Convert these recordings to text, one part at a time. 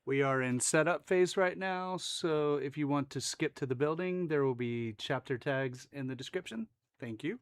We are in setup phase right now, so if you want to skip to the building, there will be chapter tags in the description. Thank you.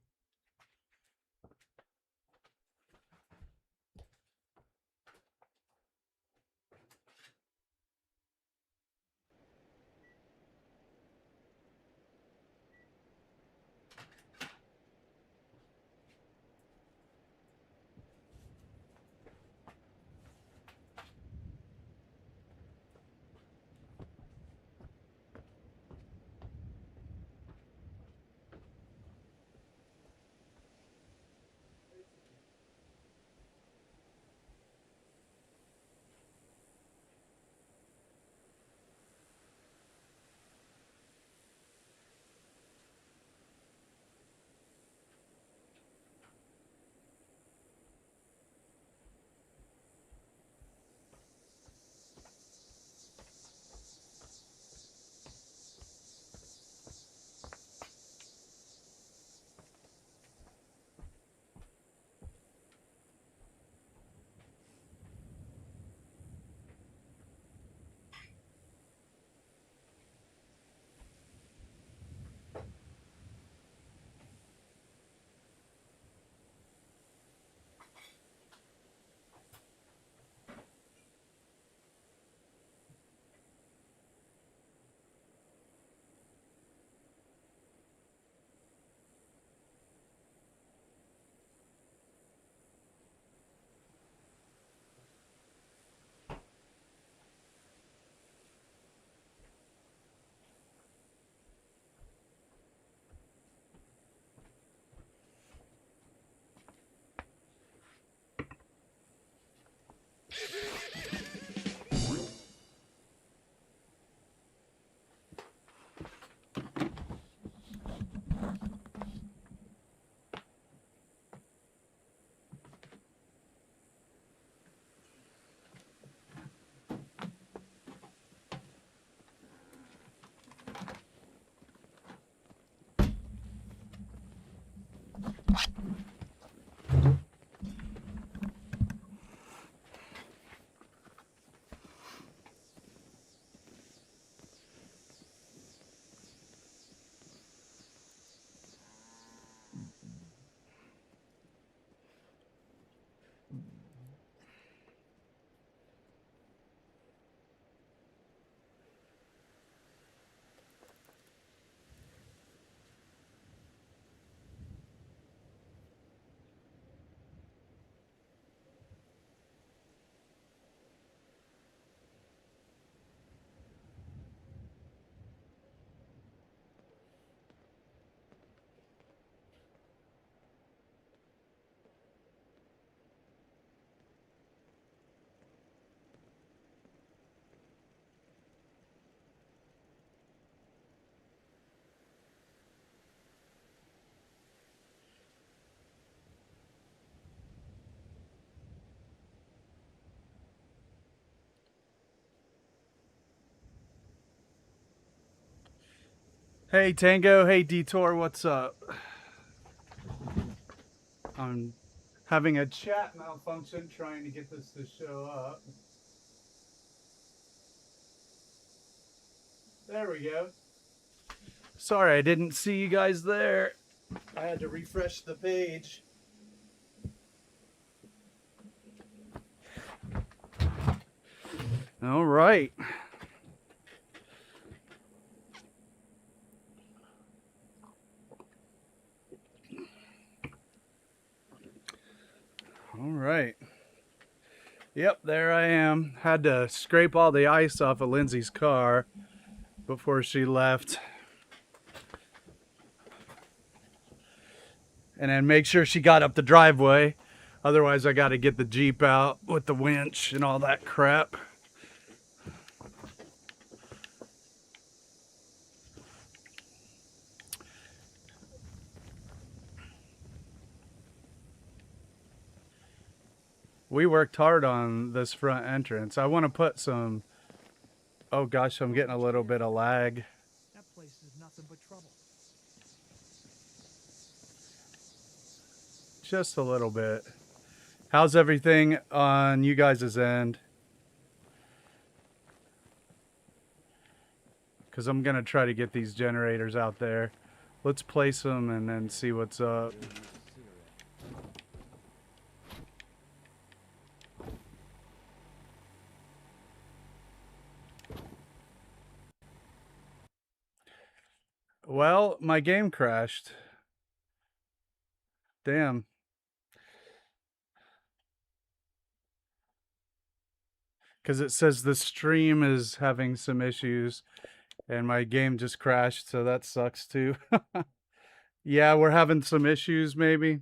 Hey Tango, hey Detour, what's up? I'm having a chat malfunction trying to get this to show up. There we go. Sorry, I didn't see you guys there. I had to refresh the page. All right. All right. Yep, there I am. Had to scrape all the ice off of Lindsay's car before she left. And then make sure she got up the driveway. Otherwise, I got to get the Jeep out with the winch and all that crap. We worked hard on this front entrance. I want to put some... Oh gosh, I'm getting a little bit of lag. That place is nothing but trouble. Just a little bit. How's everything on you guys' end? Because I'm going to try to get these generators out there. Let's place them and then see what's up. Well, my game crashed. Damn. Because it says the stream is having some issues and my game just crashed, so that sucks too. Yeah, we're having some issues maybe.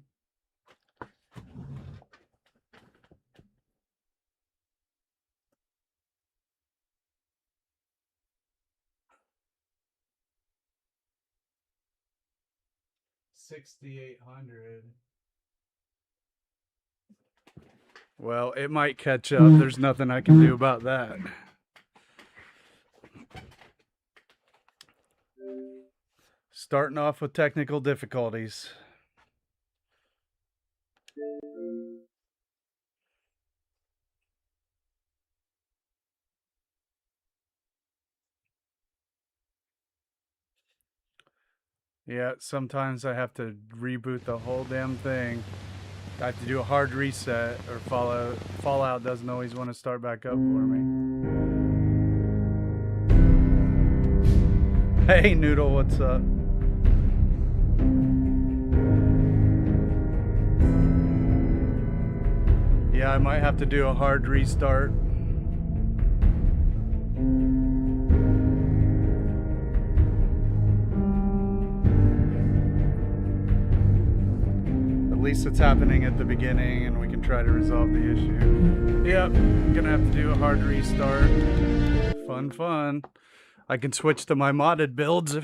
$6,800. Well, it might catch up. There's nothing I can do about that. Starting off with technical difficulties. Yeah, sometimes I have to reboot the whole damn thing. I have to do a hard reset, or Fallout doesn't always want to start back up for me. Hey Noodle, what's up? Yeah, I might have to do a hard restart. At least it's happening at the beginning and we can try to resolve the issue. Yep, gonna have to do a hard restart. Fun, fun. I can switch to my modded builds.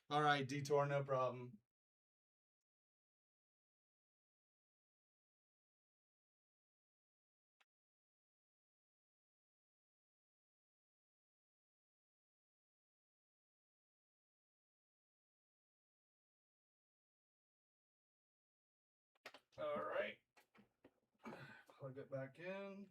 All right, Detour, no problem. All right. Plug it back in.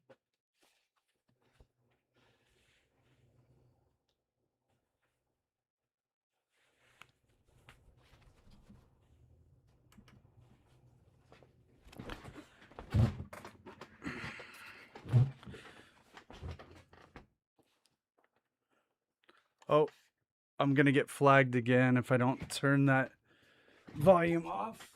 Oh, I'm gonna get flagged again if I don't turn that volume off.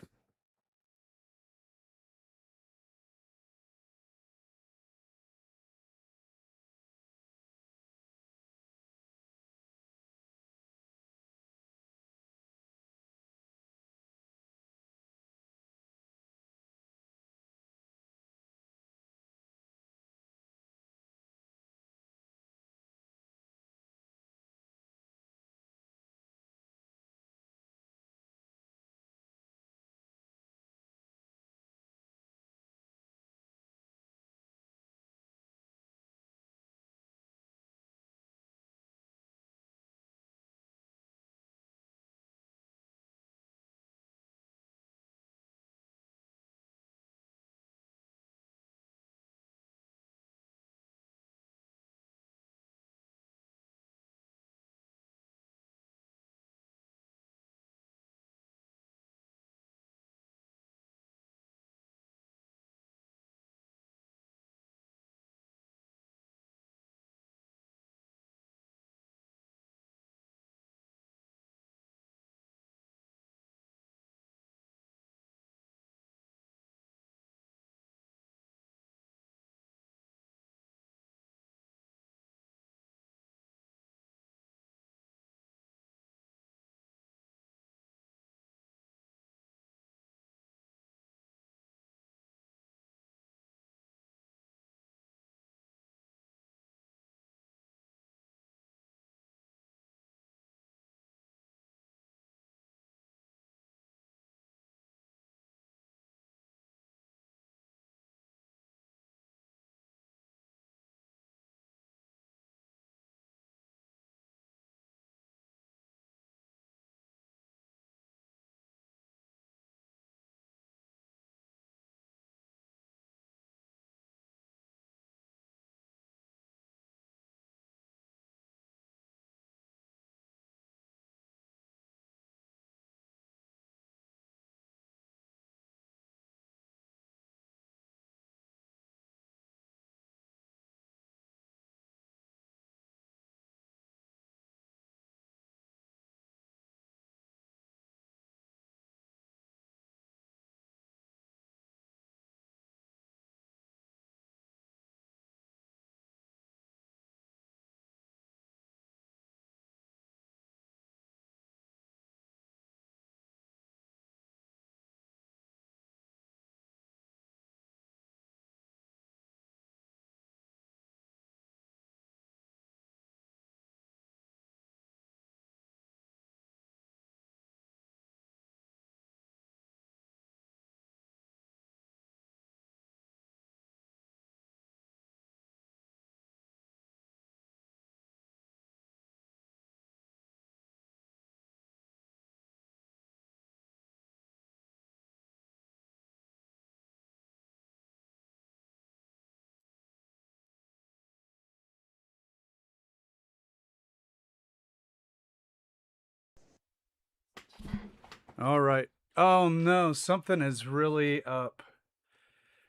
All right. Oh no, something is really up.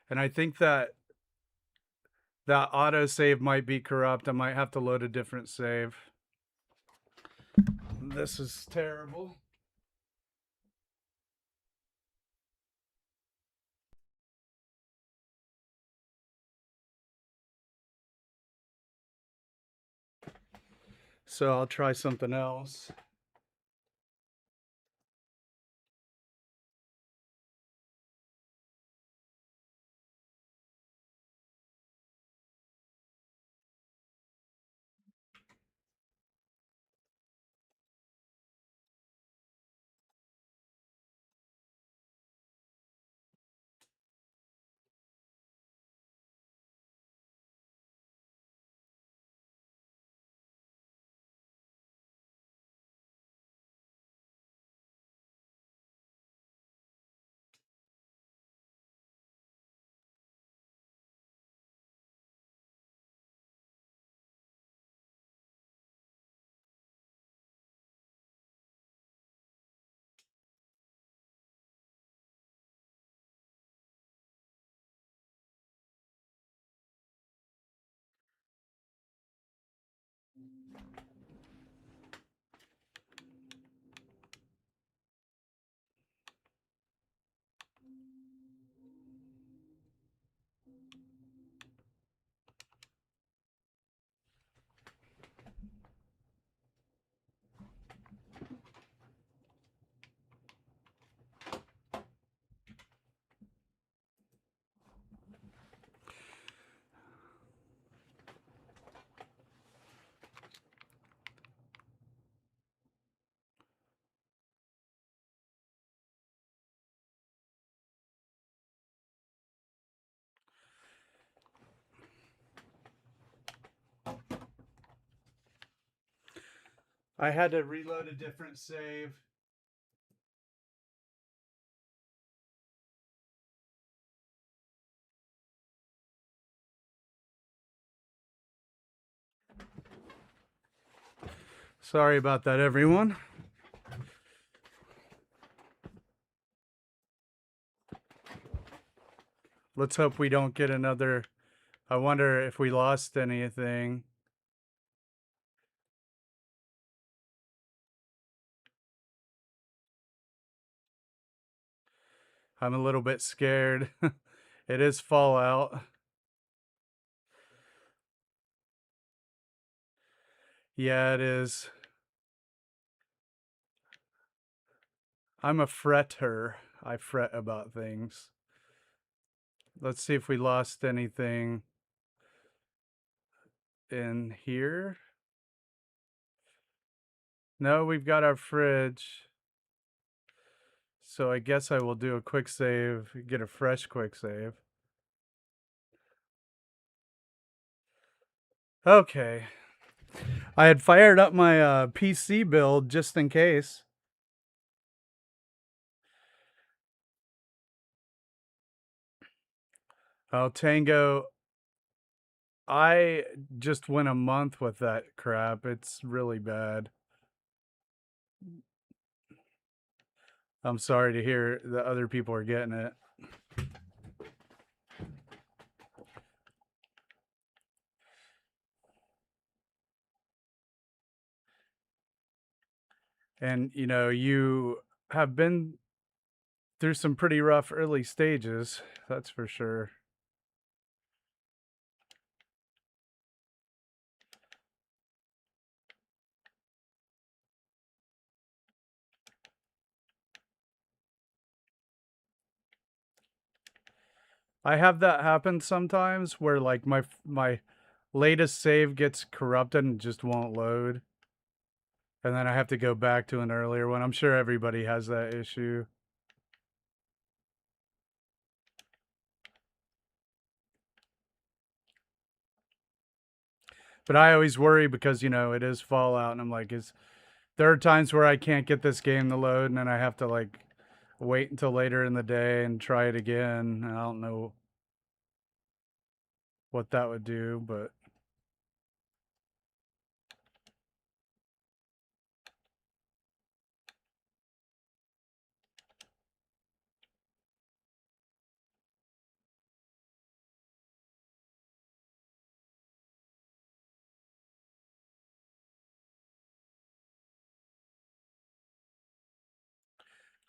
And I think that autosave might be corrupt. I might have to load a different save. This is terrible. So I'll try something else. I had to reload a different save. Sorry about that, everyone. Let's hope we don't get another. I wonder if we lost anything. I'm a little bit scared. It is Fallout. Yeah, it is. I'm a fretter. I fret about things. Let's see if we lost anything in here. No, we've got our fridge. So I guess I will do a quick save, get a fresh quick save. Okay. I had fired up my PC build just in case. Oh, Tango. I just went a month with that crap. It's really bad. I'm sorry to hear that other people are getting it. And, you know, you have been through some pretty rough early stages, that's for sure. I have that happen sometimes where like my latest save gets corrupted and just won't load. And then I have to go back to an earlier one. I'm sure everybody has that issue. But I always worry because, you know, it is Fallout and I'm like, there are times where I can't get this game to load and then I have to like wait until later in the day and try it again. And I don't know what that would do, but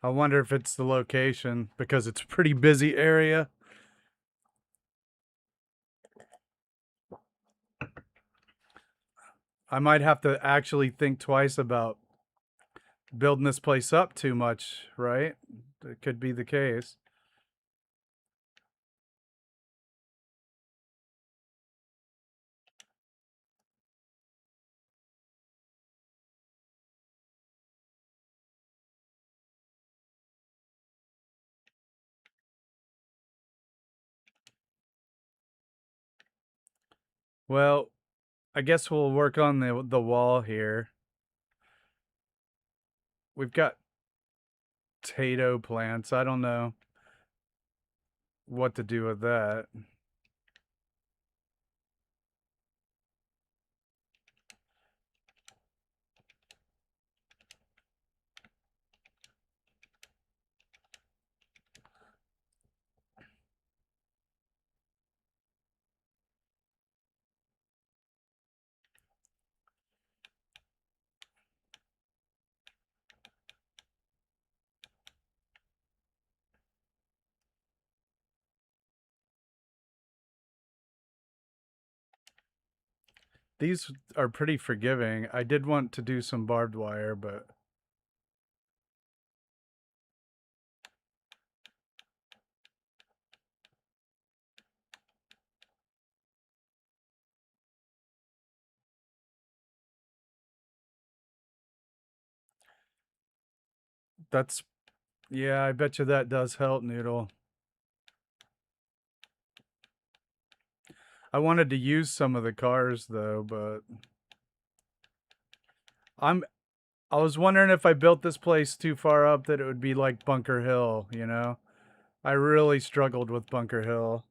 I wonder if it's the location because it's a pretty busy area. I might have to actually think twice about building this place up too much, right? It could be the case. Well, I guess we'll work on the wall here. We've got potato plants. I don't know what to do with that. These are pretty forgiving. I did want to do some barbed wire, but that's, yeah, I bet you that does help, Noodle. I wanted to use some of the cars though, but I'm I was wondering if I built this place too far up that it would be like Bunker Hill, you know? I really struggled with Bunker Hill.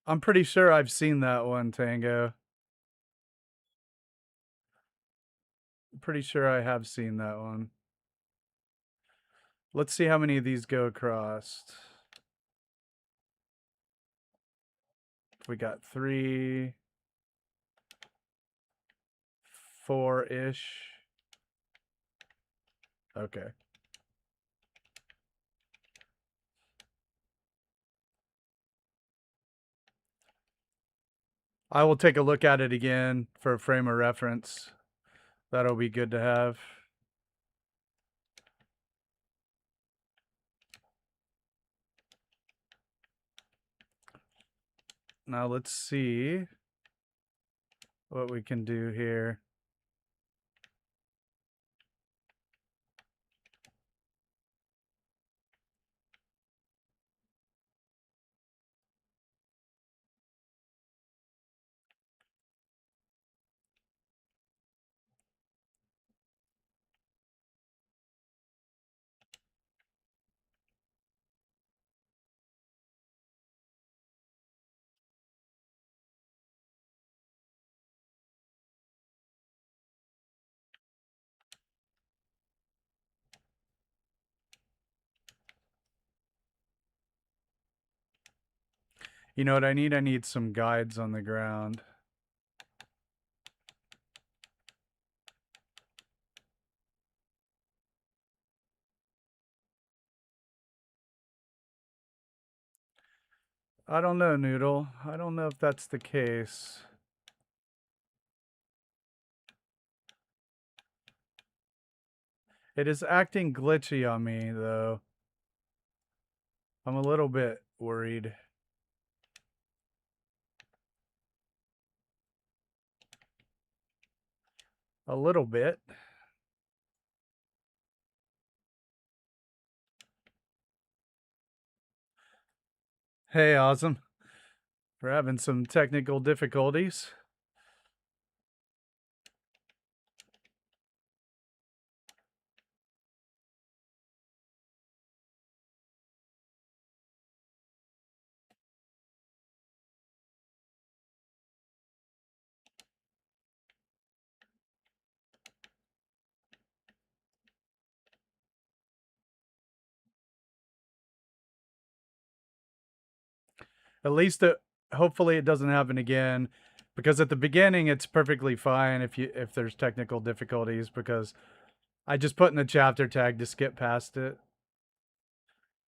I'm pretty sure I've seen that one, Tango. Pretty sure I have seen that one. Let's see how many of these go across. We got 3, 4-ish. Okay. I will take a look at it again for a frame of reference. That'll be good to have. Now let's see what we can do here. You know what I need? I need some guides on the ground. I don't know, Noodle. I don't know if that's the case. It is acting glitchy on me, though. I'm a little bit worried. A little bit. Hey, awesome. We're having some technical difficulties. At least, hopefully, it doesn't happen again. because at the beginning it's perfectly fine if there's technical difficulties, because I just put in the chapter tag to skip past it.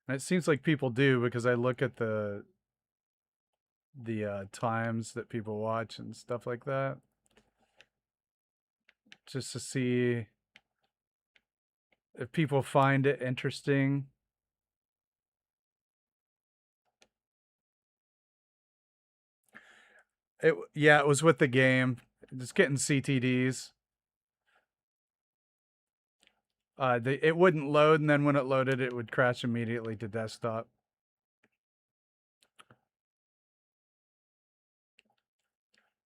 And it seems like people do, because I look at the times that people watch and stuff like that, just to see if people find it interesting. It was with the game, just getting CTDs. It wouldn't load, and then when it loaded, it would crash immediately to desktop.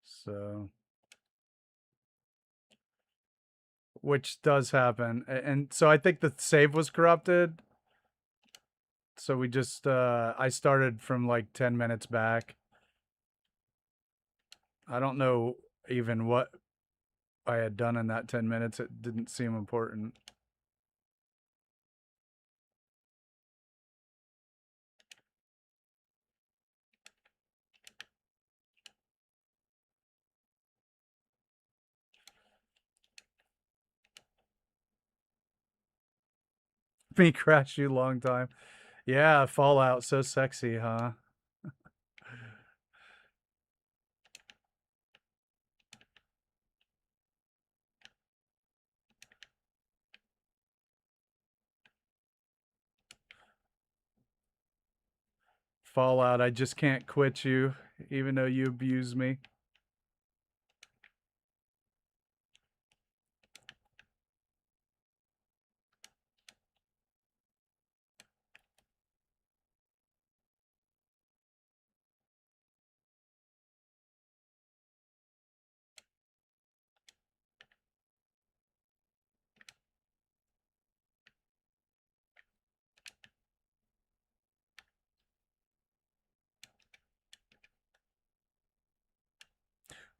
So, which does happen, and so I think the save was corrupted. So we just I started from like 10 minutes back. I don't know even what I had done in that 10 minutes. It didn't seem important. Me crash you long time. Yeah, Fallout, so sexy, huh? Fallout, I just can't quit you, even though you abuse me.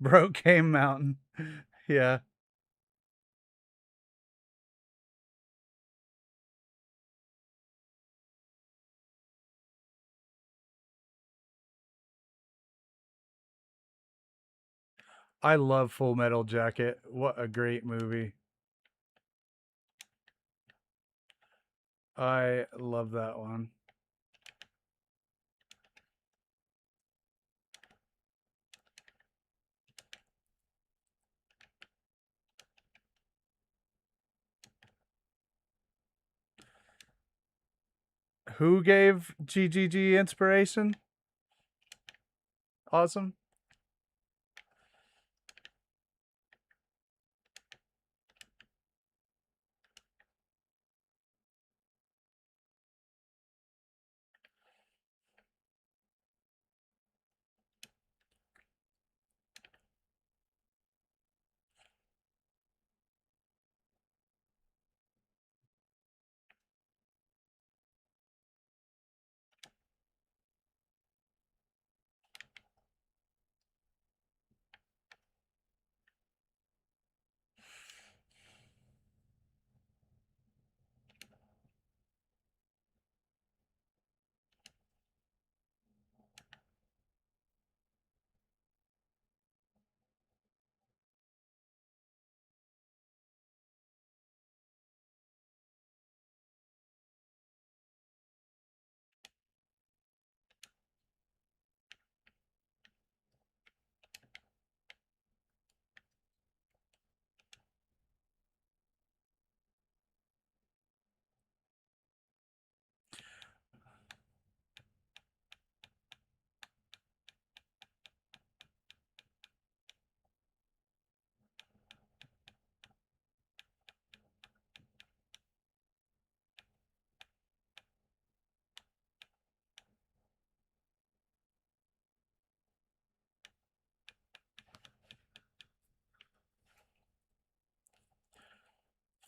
Broke Game Mountain. Yeah. I love Full Metal Jacket. What a great movie. I love that one. Who gave GGG inspiration? Awesome.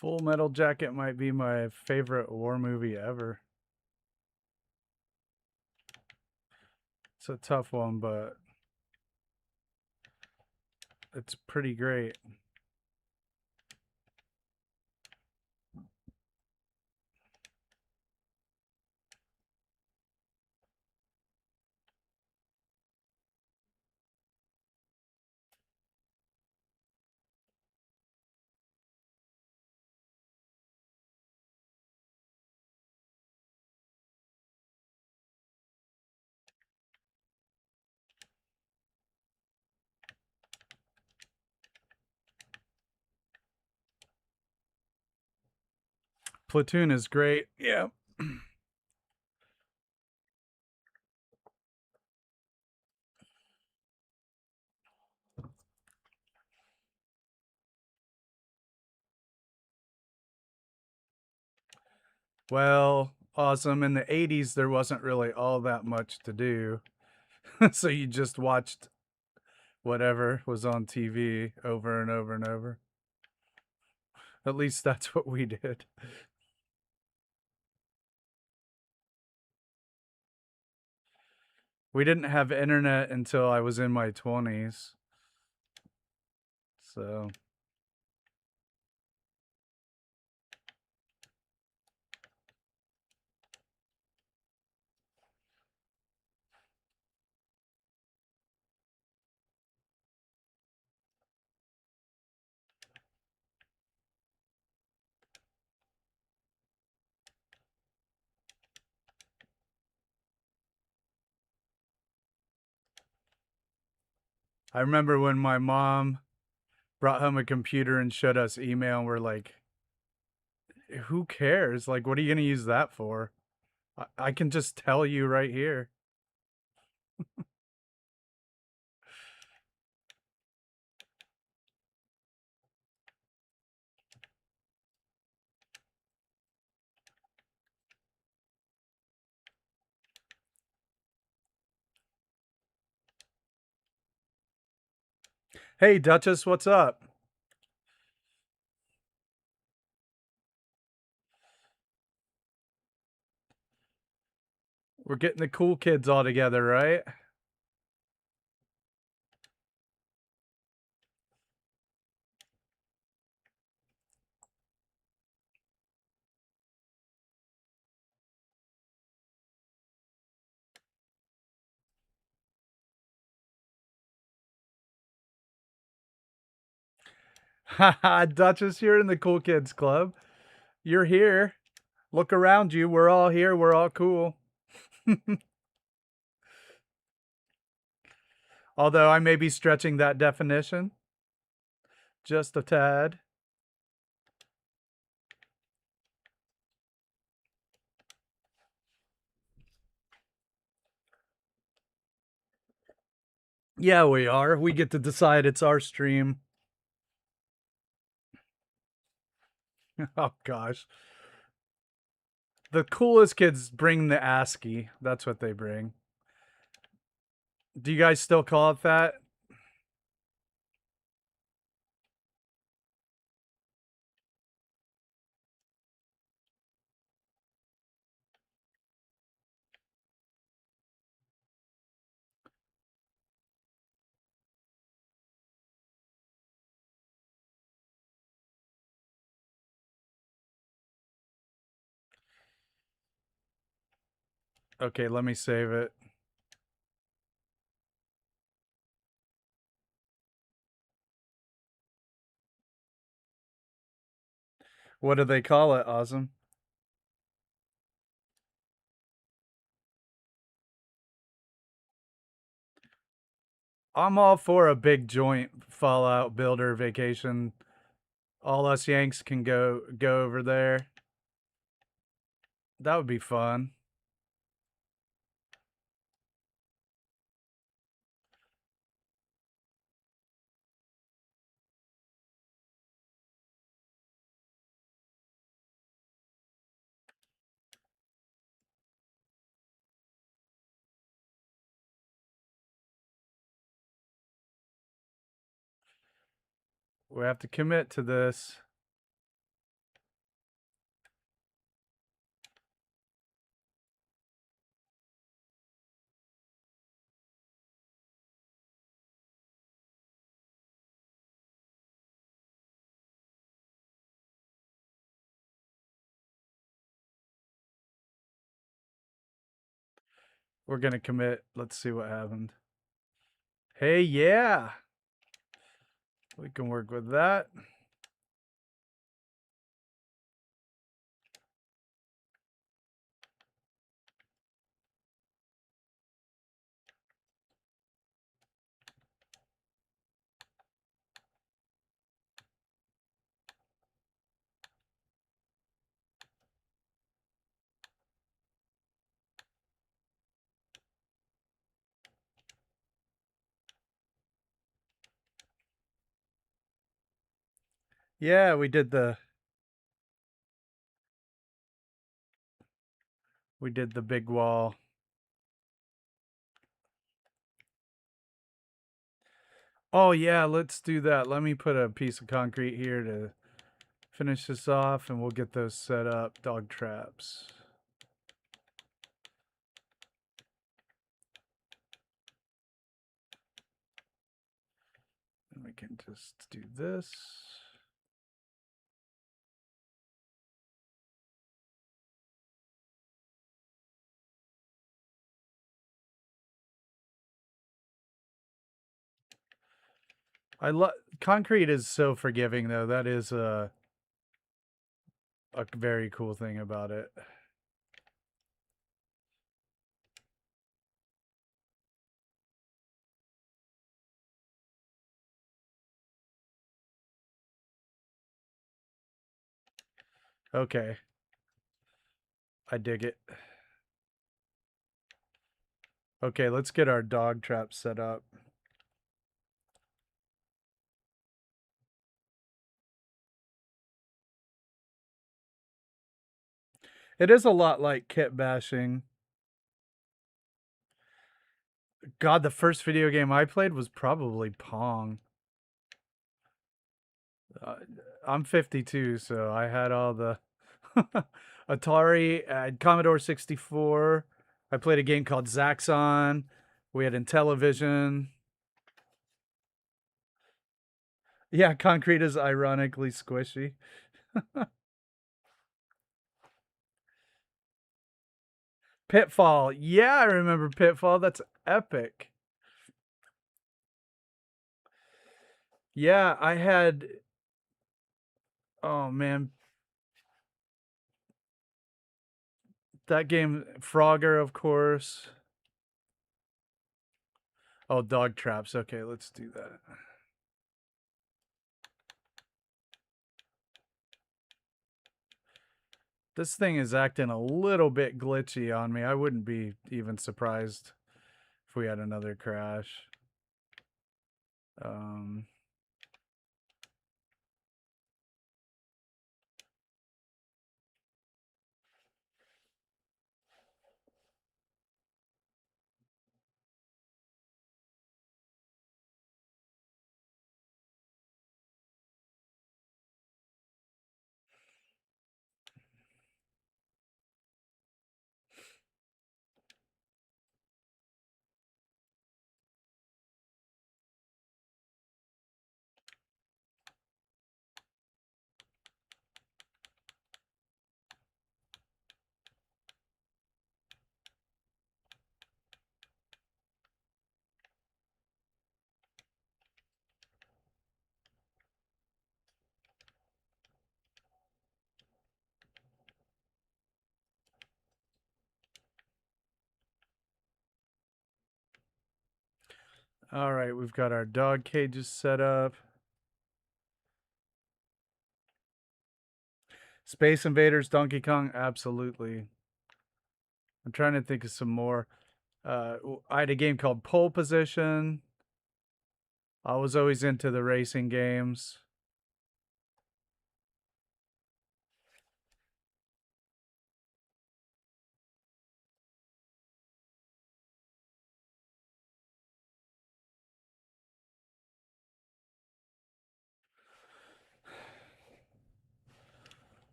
Full Metal Jacket might be my favorite war movie ever. It's a tough one, but it's pretty great. Platoon is great. Yeah. Well, awesome. In the 80s, there wasn't really all that much to do. So you just watched whatever was on TV over and over and over. At least that's what we did. We didn't have internet until I was in my 20s. So I remember when my mom brought home a computer and showed us email, and we're like, who cares? Like, what are you going to use that for? I can just tell you right here. Hey, Duchess, what's up? We're getting the cool kids all together, right? Haha, Duchess, you're in the cool kids club. You're here. Look around you. We're all here. We're all cool. Although I may be stretching that definition just a tad. Yeah, we are. We get to decide it's our stream. Oh, gosh. The coolest kids bring the ASCII. That's what they bring. Do you guys still call it that? Okay, let me save it. What do they call it, Awesome? I'm all for a big joint Fallout builder vacation. All us Yanks can go over there. That would be fun. We have to commit to this. We're going to commit. Let's see what happened. Hey, yeah. We can work with that. Yeah, we did the big wall. Oh yeah, let's do that. Let me put a piece of concrete here to finish this off, and we'll get those set up. Dog traps. And we can just do this. I love concrete is so forgiving though. That is a very cool thing about it. Okay. I dig it. Okay, let's get our dog trap set up. It is a lot like kit bashing. God, the first video game I played was probably Pong. Uh, I'm 52, so I had all the Atari, I had Commodore 64. I played a game called Zaxxon. We had Intellivision. Yeah, concrete is ironically squishy. Pitfall. Yeah, I remember Pitfall. That's epic. Yeah, I had. Oh man, that game, Frogger, of course. Oh, dog traps. Okay, let's do that. This thing is acting a little bit glitchy on me. I wouldn't be even surprised if we had another crash. Um, all right, we've got our dog cages set up. Space Invaders, Donkey Kong, absolutely. I'm trying to think of some more. I had a game called Pole Position. I was always into the racing games.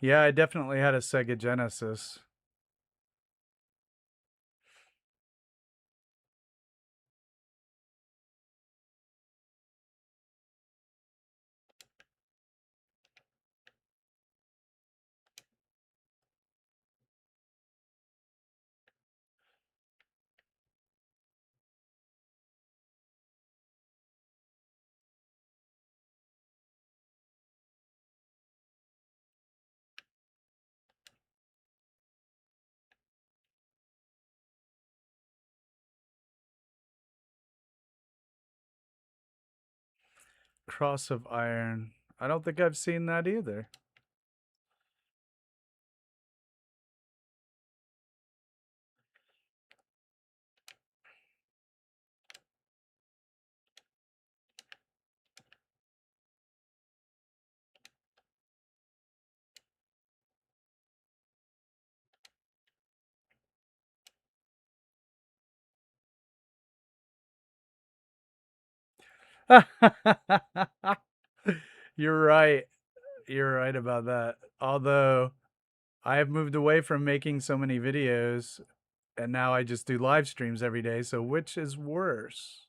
Yeah, I definitely had a Sega Genesis. Cross of Iron. I don't think I've seen that either. You're right. You're right about that. Although I have moved away from making so many videos and now I just do live streams every day. So which is worse?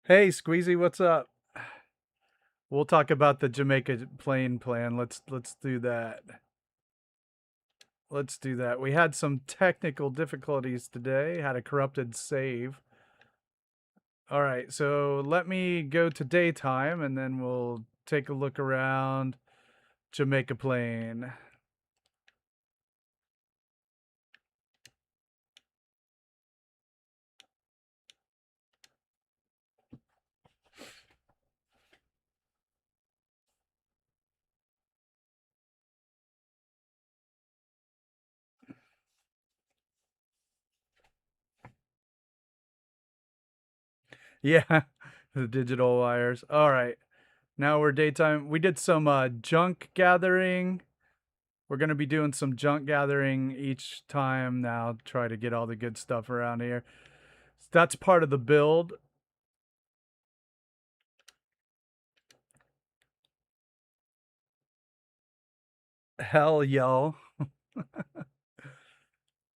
Hey, Squeezy, what's up? We'll talk about the Jamaica Plain plan. Let's do that. Let's do that. We had some technical difficulties today. Had a corrupted save. All right, so let me go to daytime and then we'll take a look around Jamaica Plain. Yeah, the digital wires. All right, now we're daytime. We did some junk gathering. We're going to be doing some junk gathering each time now, try to get all the good stuff around here. That's part of the build. Hell, yo.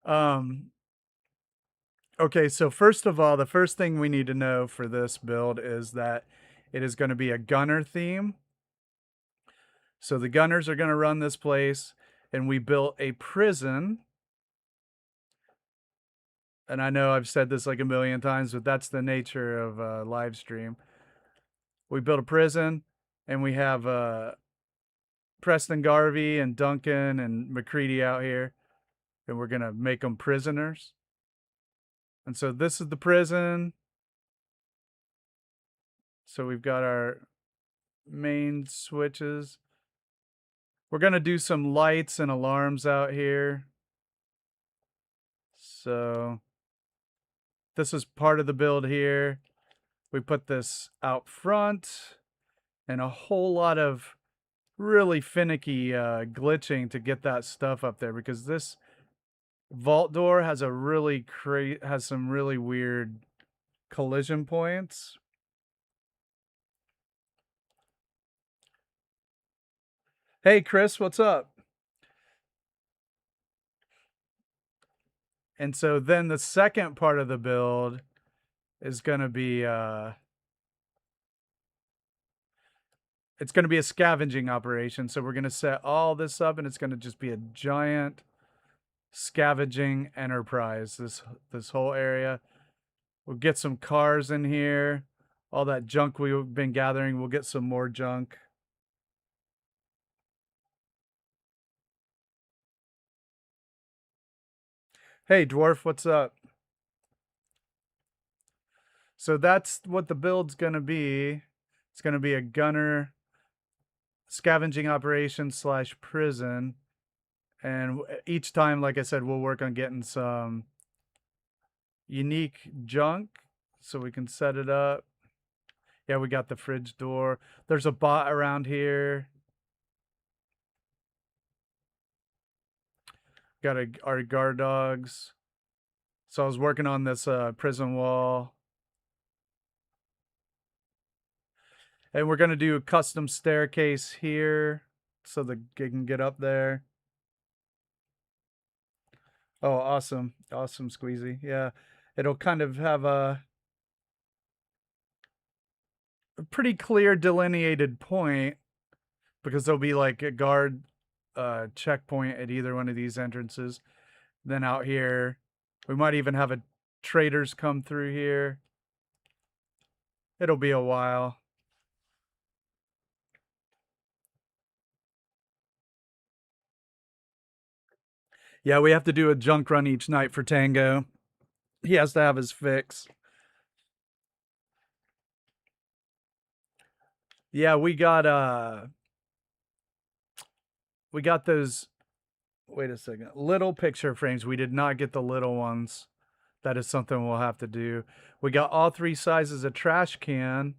um, okay, so first of all, the first thing we need to know for this build is that it is going to be a gunner theme. So the gunners are going to run this place, and we built a prison. And I know I've said this like a million times, but that's the nature of a live stream. We built a prison, and we have Preston Garvey and Duncan and McCready out here, and we're going to make them prisoners. And so this is the prison. So we've got our main switches. We're going to do some lights and alarms out here. So this is part of the build here. We put this out front and a whole lot of really finicky glitching to get that stuff up there because this vault door has a really has some really weird collision points. Hey Chris, what's up? And so then the second part of the build is going to be it's going to be a scavenging operation. So we're going to set all this up and it's going to just be a giant scavenging enterprise, this whole area. We'll get some cars in here. All that junk we've been gathering, we'll get some more junk. Hey Dwarf, what's up? So that's what the build's going to be. It's going to be a gunner scavenging operation / prison. And each time, like I said, we'll work on getting some unique junk so we can set it up. Yeah, we got the fridge door. There's a bot around here. Got our guard dogs. So I was working on this prison wall. And we're going to do a custom staircase here so that they can get up there. Oh, awesome. Awesome, Squeezy. Yeah. It'll kind of have a pretty clear delineated point because there'll be like a guard checkpoint at either one of these entrances. Then out here, We might even have a traders come through here. It'll be a while. Yeah, we have to do a junk run each night for Tango. He has to have his fix. Yeah, we got those, wait a second, little picture frames. We did not get the little ones. That is something we'll have to do. We got all 3 sizes of trash can.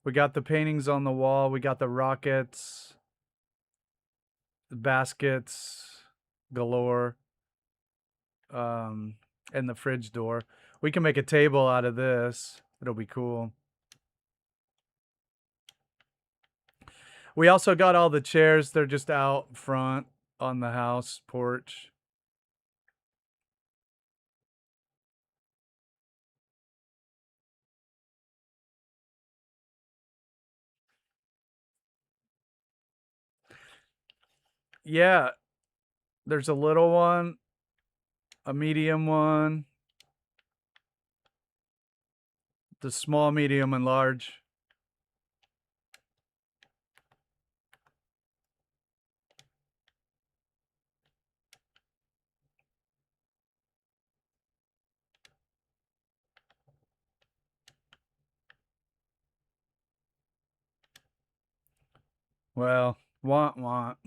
We got the paintings on the wall. We got the rockets, the baskets galore, and the fridge door. We can make a table out of this. It'll be cool. We also got all the chairs. They're just out front on the house porch. Yeah, there's a little one, a medium one, the small, medium, and large. Well, want.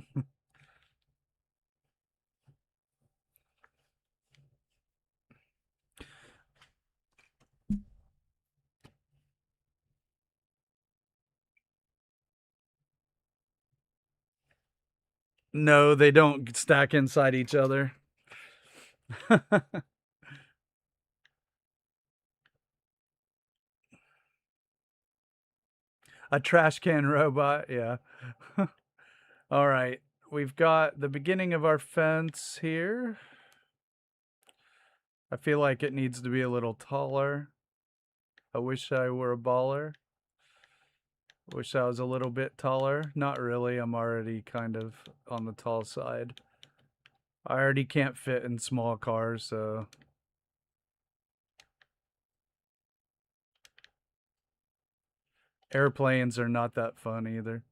No, they don't stack inside each other. A trash can robot, yeah. All right, we've got the beginning of our fence here. I feel like it needs to be a little taller. I wish I were a baller. Wish I was a little bit taller. Not really, I'm already kind of on the tall side. I already can't fit in small cars, so. Airplanes are not that fun either.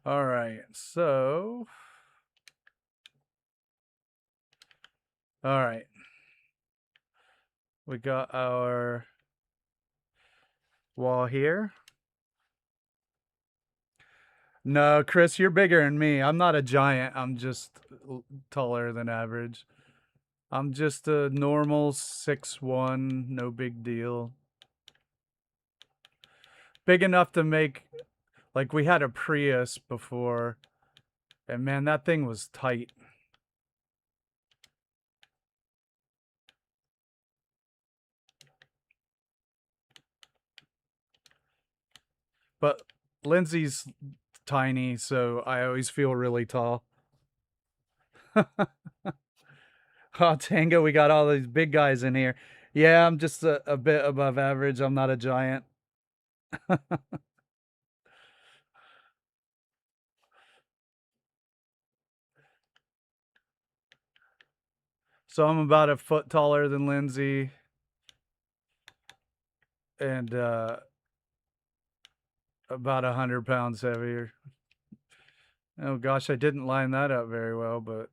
All right, so. All right. We got our wall here. No, Chris, you're bigger than me. I'm not a giant. I'm just taller than average. I'm just a normal 6'1", no big deal. Big enough to make, like, we had a Prius before, and man, that thing was tight. But Lindsay's tiny, so I always feel really tall. Oh, Tango, we got all these big guys in here. Yeah, I'm just a bit above average. I'm not a giant. So I'm about a foot taller than Lindsay. And about 100 pounds heavier. Oh gosh, I didn't line that up very well, but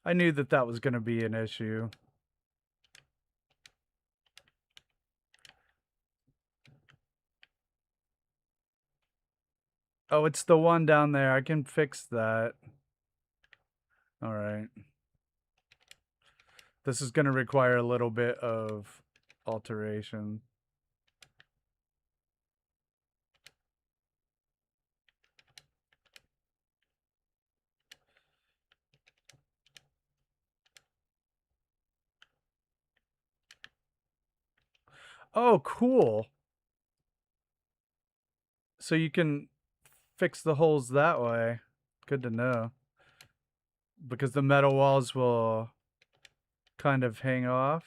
I knew that that was going to be an issue. Oh, it's the one down there. I can fix that. All right. This is going to require a little bit of alteration. Oh, cool. So you can fix the holes that way. Good to know. Because the metal walls will kind of hang off.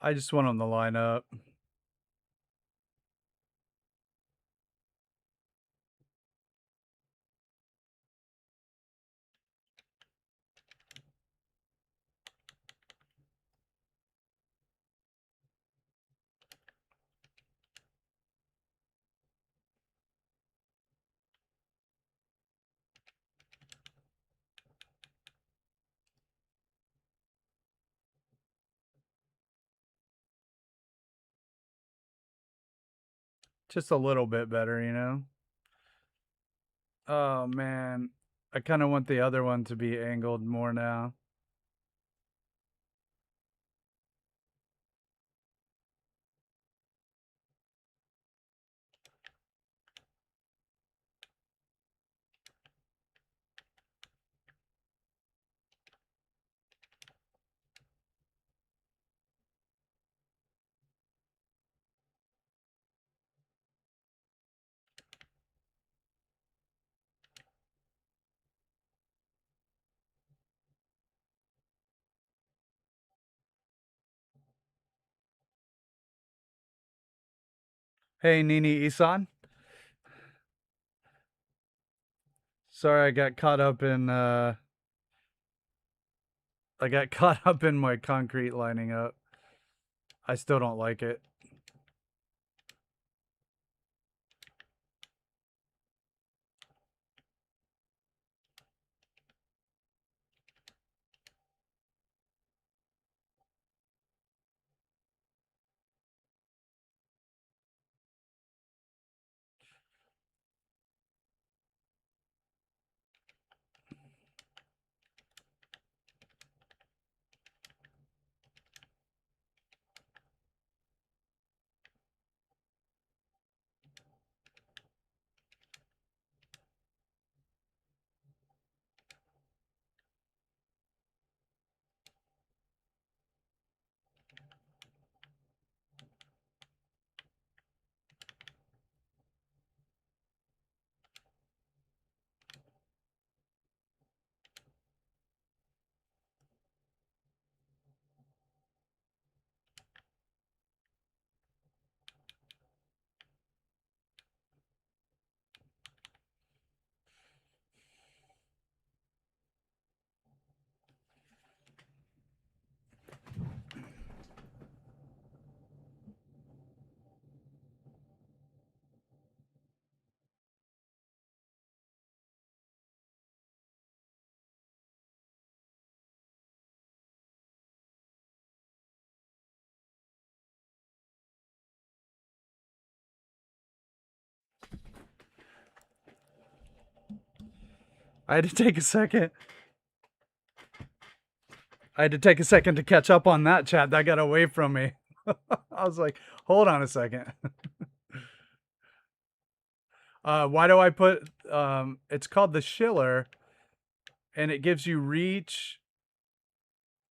I just want them to line up. Just a little bit better, you know? Oh, man. I kind of want the other one to be angled more now. Hey, Nini Isan. Sorry, I got caught up in my concrete lining up. I still don't like it. I had to take a second. I had to take a second to catch up on that chat. That got away from me. I was like, hold on a second. Why do I put it's called the Schiller, and it gives you reach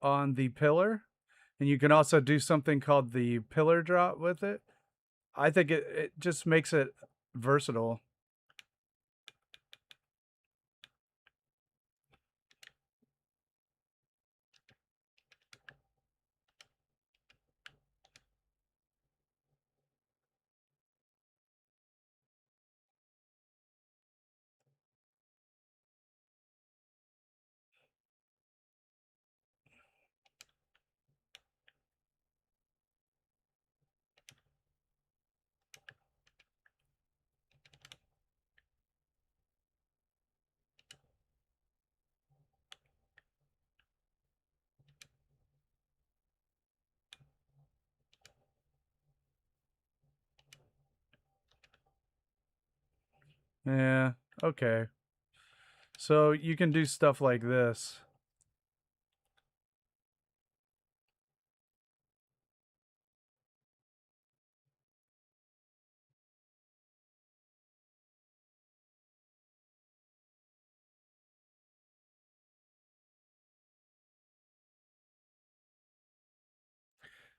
on the pillar, and you can also do something called the pillar drop with it. I think it just makes it versatile. Yeah, okay. So you can do stuff like this.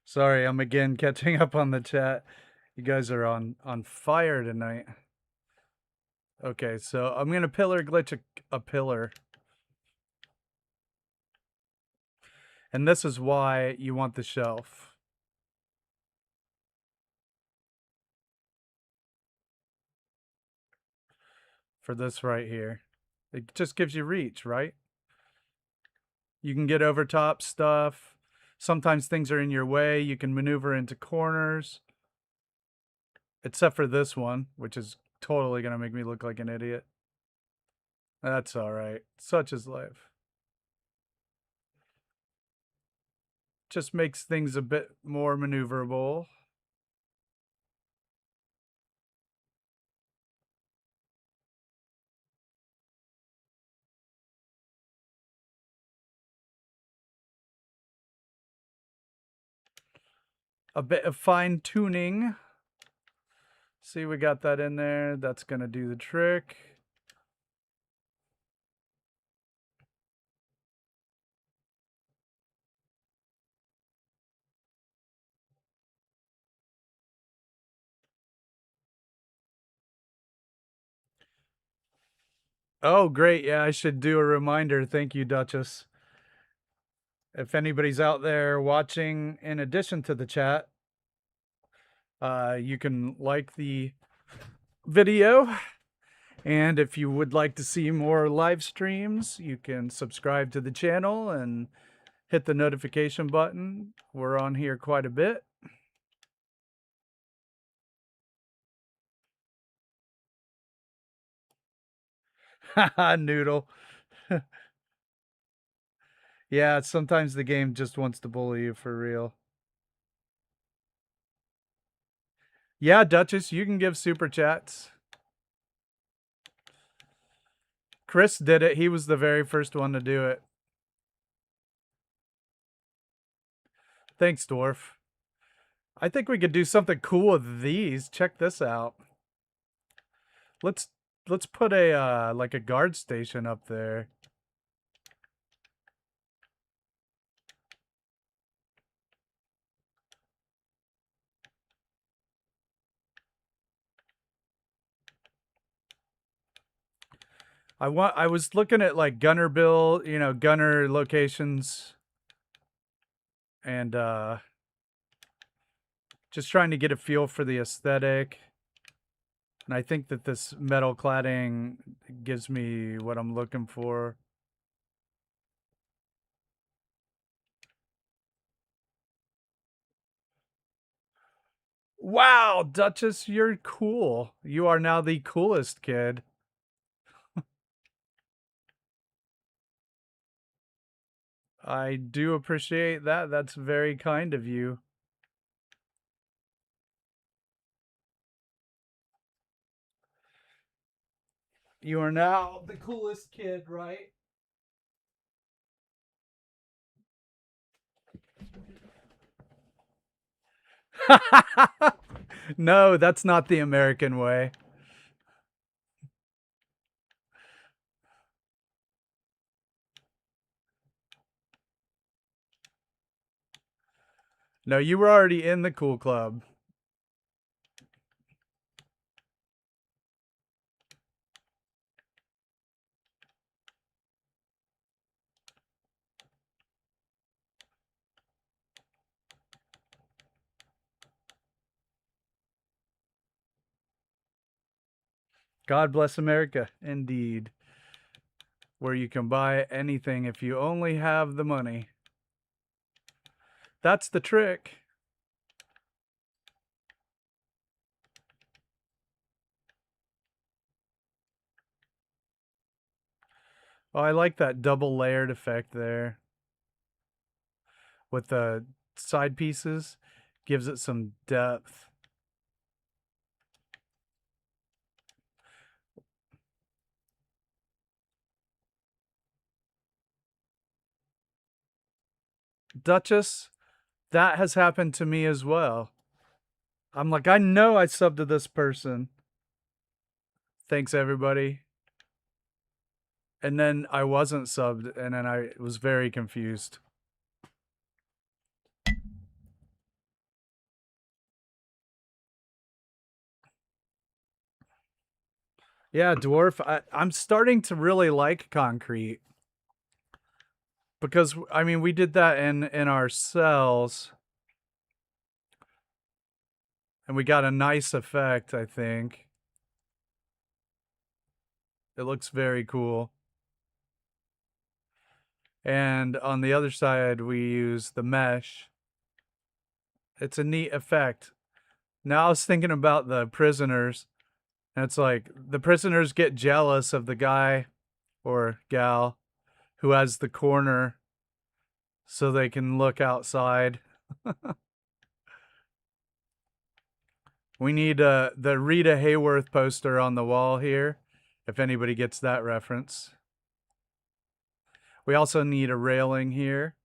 Sorry, I'm again catching up on the chat. You guys are on fire tonight. Okay, so I'm gonna pillar glitch a pillar. And this is why you want the shelf. For this right here. It just gives you reach, right? You can get over top stuff. Sometimes things are in your way. You can maneuver into corners. Except for this one, which is totally going to make me look like an idiot. That's all right. Such is life. Just makes things a bit more maneuverable. A bit of fine tuning. See, we got that in there. That's going to do the trick. Oh, great. Yeah, I should do a reminder. Thank you, Duchess. If anybody's out there watching in addition to the chat, you can like the video. And if you would like to see more live streams, you can subscribe to the channel and hit the notification button. We're on here quite a bit. Haha, noodle. Yeah, sometimes the game just wants to bully you for real. Yeah, Duchess, you can give super chats. Chris did it. He was the very first one to do it. Thanks, Dwarf. I think we could do something cool with these. Check this out. Let's put a like a guard station up there. I was looking at like gunner bill, you know, gunner locations, and just trying to get a feel for the aesthetic. And I think that this metal cladding gives me what I'm looking for. Wow, Duchess, you're cool. You are now the coolest kid. I do appreciate that. That's very kind of you. You are now the coolest kid, right? No, that's not the American way. No, you were already in the cool club. God bless America, indeed. Where you can buy anything if you only have the money. That's the trick. Oh, I like that double layered effect there. With the side pieces. Gives it some depth. Duchess, that has happened to me as well. I'm like, I know I subbed to this person. Thanks, everybody. And then I wasn't subbed, and then I was very confused. Yeah, dwarf. I'm starting to really like concrete because I mean we did that in our cells, and we got a nice effect. I think it looks very cool. And on the other side, we use the mesh. It's a neat effect. Now I was thinking about the prisoners, and it's like the prisoners get jealous of the guy or gal who has the corner so they can look outside. We need the Rita Hayworth poster on the wall here, if anybody gets that reference. We also need a railing here.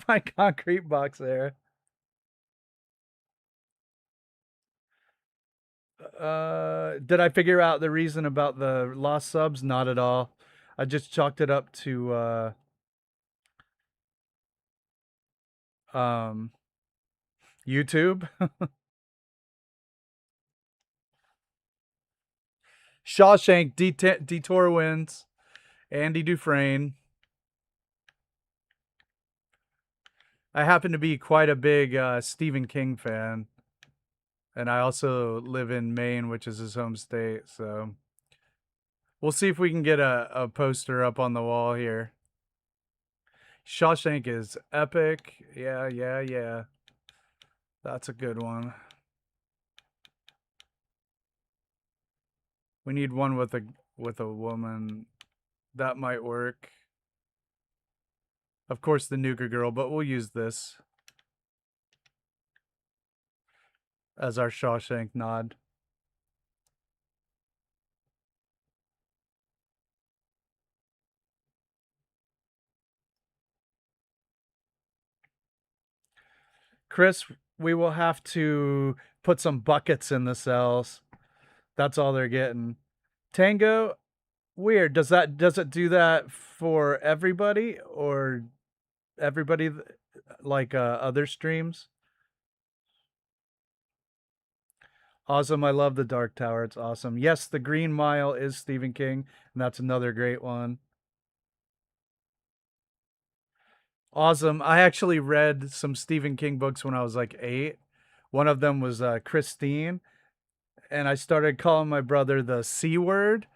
My concrete box there. Did I figure out the reason about the lost subs? Not at all. I just chalked it up to um, YouTube. Shawshank, Detour wins. Andy Dufresne. I happen to be quite a big Stephen King fan. And I also live in Maine, which is his home state. So we'll see if we can get a poster up on the wall here. Shawshank is epic. Yeah, yeah, yeah. That's a good one. We need one with a woman. That might work. Of course, the Nuka Girl, but we'll use this as our Shawshank nod. Chris, we will have to put some buckets in the cells. That's all they're getting. Tango, weird. Does it do that for everybody or everybody like other streams? Awesome. I love the Dark Tower. It's awesome. Yes, the Green Mile is Stephen King, and that's another great one. Awesome. I actually read some Stephen King books when I was like 8. One of them was Christine, and I started calling my brother the C word,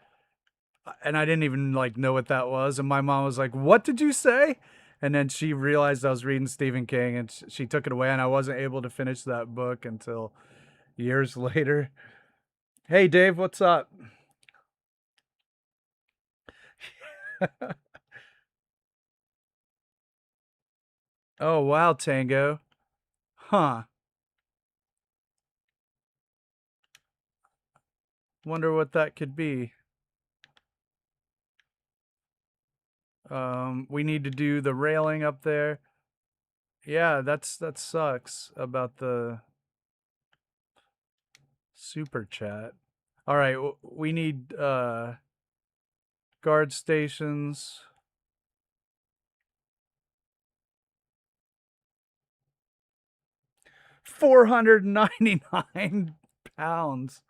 and I didn't even like know what that was. And my mom was like, "What did you say?" And then she realized I was reading Stephen King, and she took it away, and I wasn't able to finish that book until years later. Hey, Dave, what's up? Oh, wow, Tango. Huh. Wonder what that could be. We need to do the railing up there. Yeah, that sucks about the super chat. All right, we need guard stations. 499 pounds.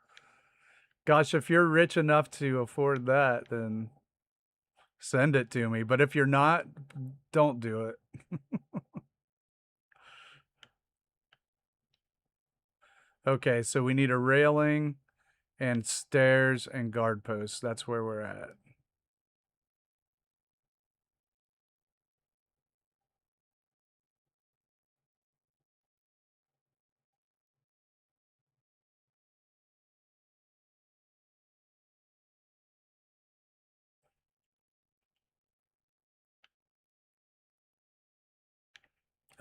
Gosh, if you're rich enough to afford that, then send it to me. But if you're not, don't do it. Okay, so we need a railing and stairs and guard posts. That's where we're at.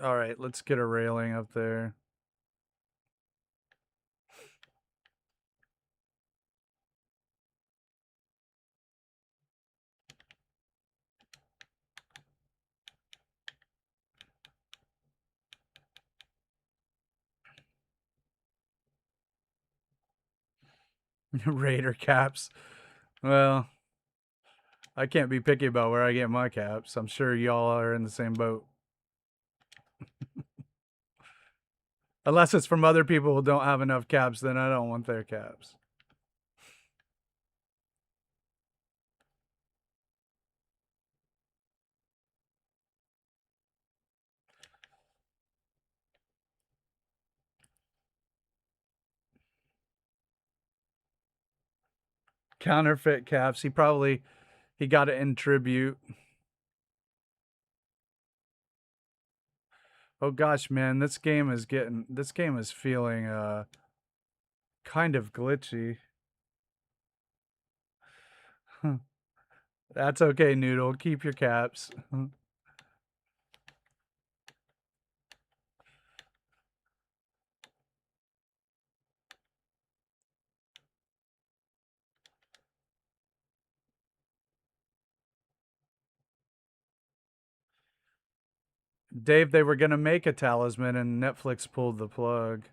All right, let's get a railing up there. Raider caps. Well, I can't be picky about where I get my caps. I'm sure y'all are in the same boat. Unless it's from other people who don't have enough caps, then I don't want their caps. Counterfeit caps. He got it in tribute. Oh gosh, man, this game is feeling kind of glitchy. That's okay, Noodle. Keep your caps. Dave, they were gonna make a talisman and Netflix pulled the plug.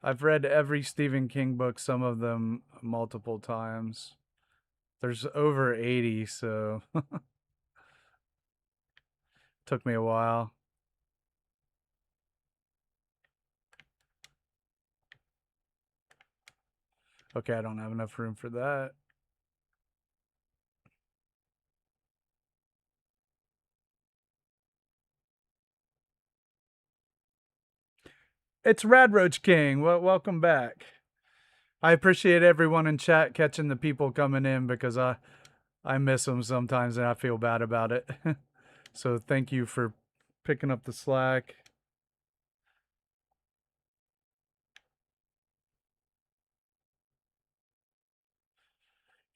I've read every Stephen King book, some of them multiple times. There's over 80, so took me a while. Okay, I don't have enough room for that. It's Radroach King. Well, welcome back. I appreciate everyone in chat catching the people coming in because I miss them sometimes and I feel bad about it. So thank you for picking up the slack.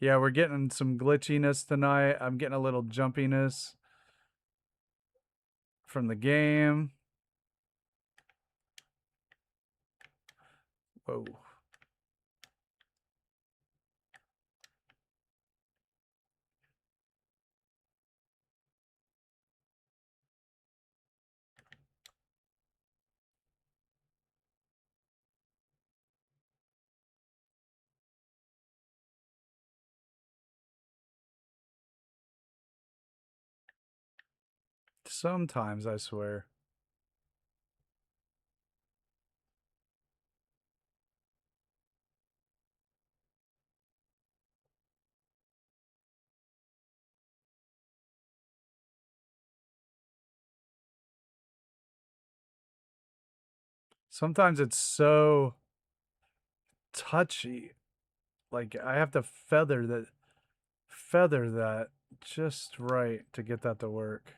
Yeah, we're getting some glitchiness tonight. I'm getting a little jumpiness from the game. Whoa. Sometimes, I swear. Sometimes it's so touchy. Like I have to feather that just right to get that to work.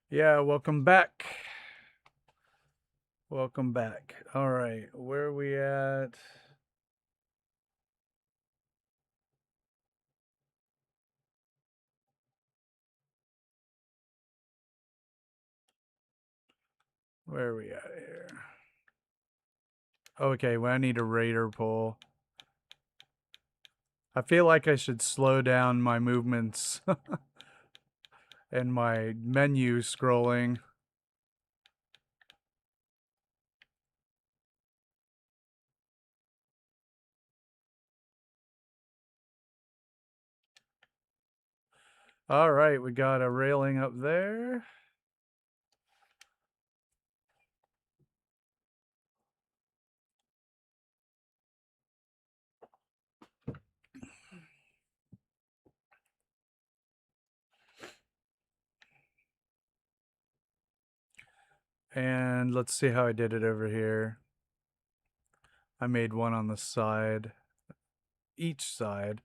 Yeah, welcome back. Welcome back. All right, where are we at? Where are we at here? Okay, well, I need a raider pull. I feel like I should slow down my movements and my menu scrolling. All right, we got a railing up there. And let's see how I did it over here. I made one on the side, each side,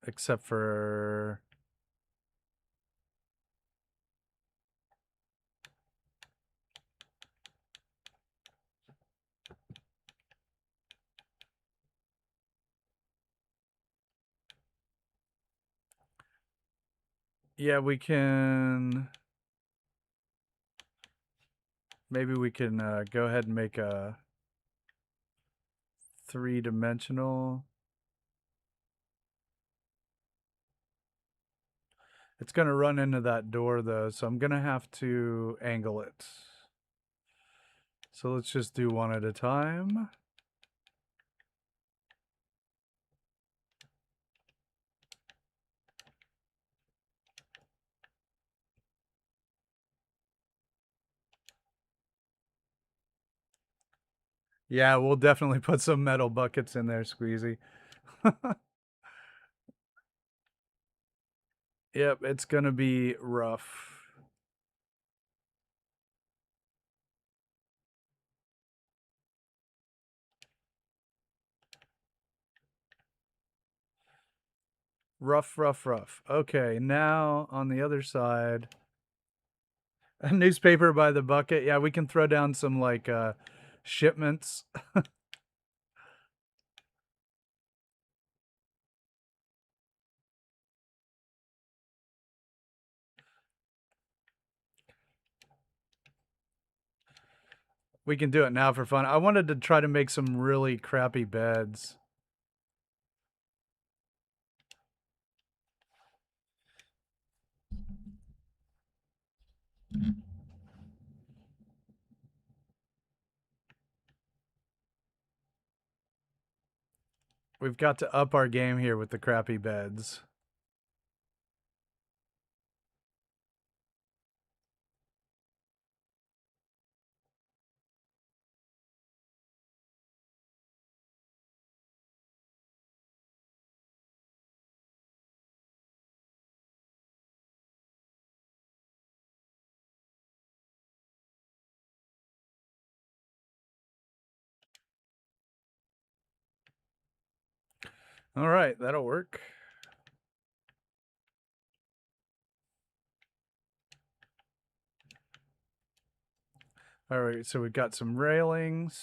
except for Yeah, we can. Maybe we can go ahead and make a 3-dimensional. It's going to run into that door though, so I'm going to have to angle it. So let's just do one at a time. Yeah, we'll definitely put some metal buckets in there, Squeezy. Yep, it's going to be rough. Rough, rough, rough. Okay, now on the other side, a newspaper by the bucket. Yeah, we can throw down some like shipments. We can do it now for fun. I wanted to try to make some really crappy beds. We've got to up our game here with the crappy beds. All right, that'll work. All right, so we've got some railings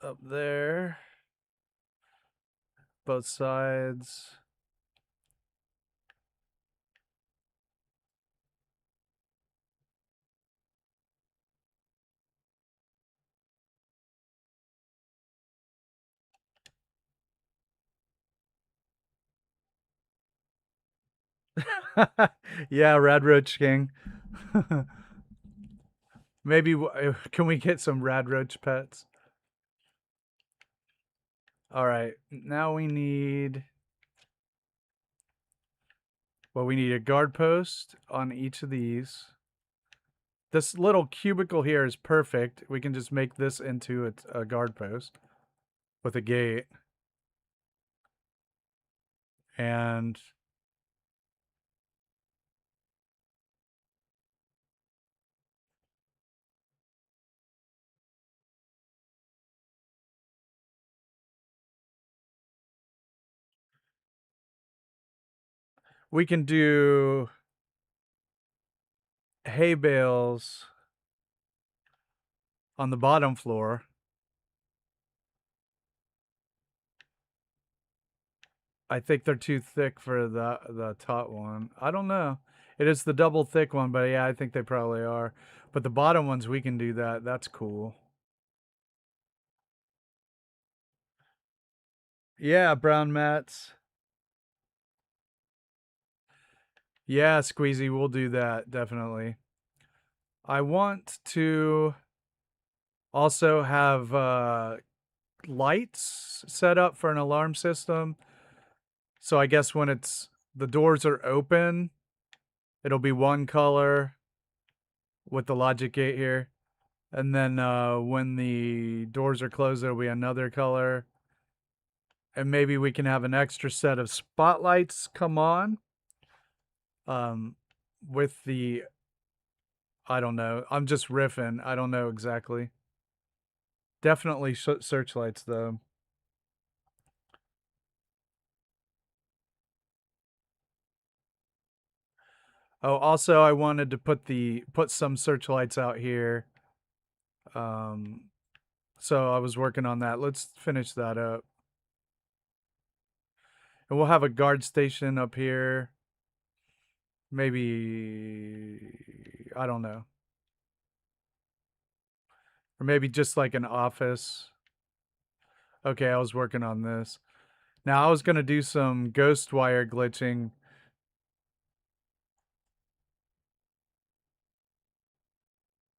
up there, both sides. Yeah, Rad Roach King. Maybe can we get some Rad Roach pets? All right, now we need. Well, we need a guard post on each of these. This little cubicle here is perfect. We can just make this into a guard post with a gate. And we can do hay bales on the bottom floor. I think they're too thick for the top one. I don't know. It is the double thick one, but yeah, I think they probably are. But the bottom ones, we can do that. That's cool. Yeah, brown mats. Yeah, Squeezy, we'll do that, definitely. I want to also have lights set up for an alarm system. So I guess when the doors are open, it'll be one color with the logic gate here. And then when the doors are closed, it'll be another color. And maybe we can have an extra set of spotlights come on. With the, I don't know. I'm just riffing. I don't know exactly. Definitely searchlights though. Oh, also I wanted to put some searchlights out here. So I was working on that. Let's finish that up. And we'll have a guard station up here. Maybe I don't know. Or maybe just like an office. Okay, I was working on this. Now I was gonna do some ghost wire glitching.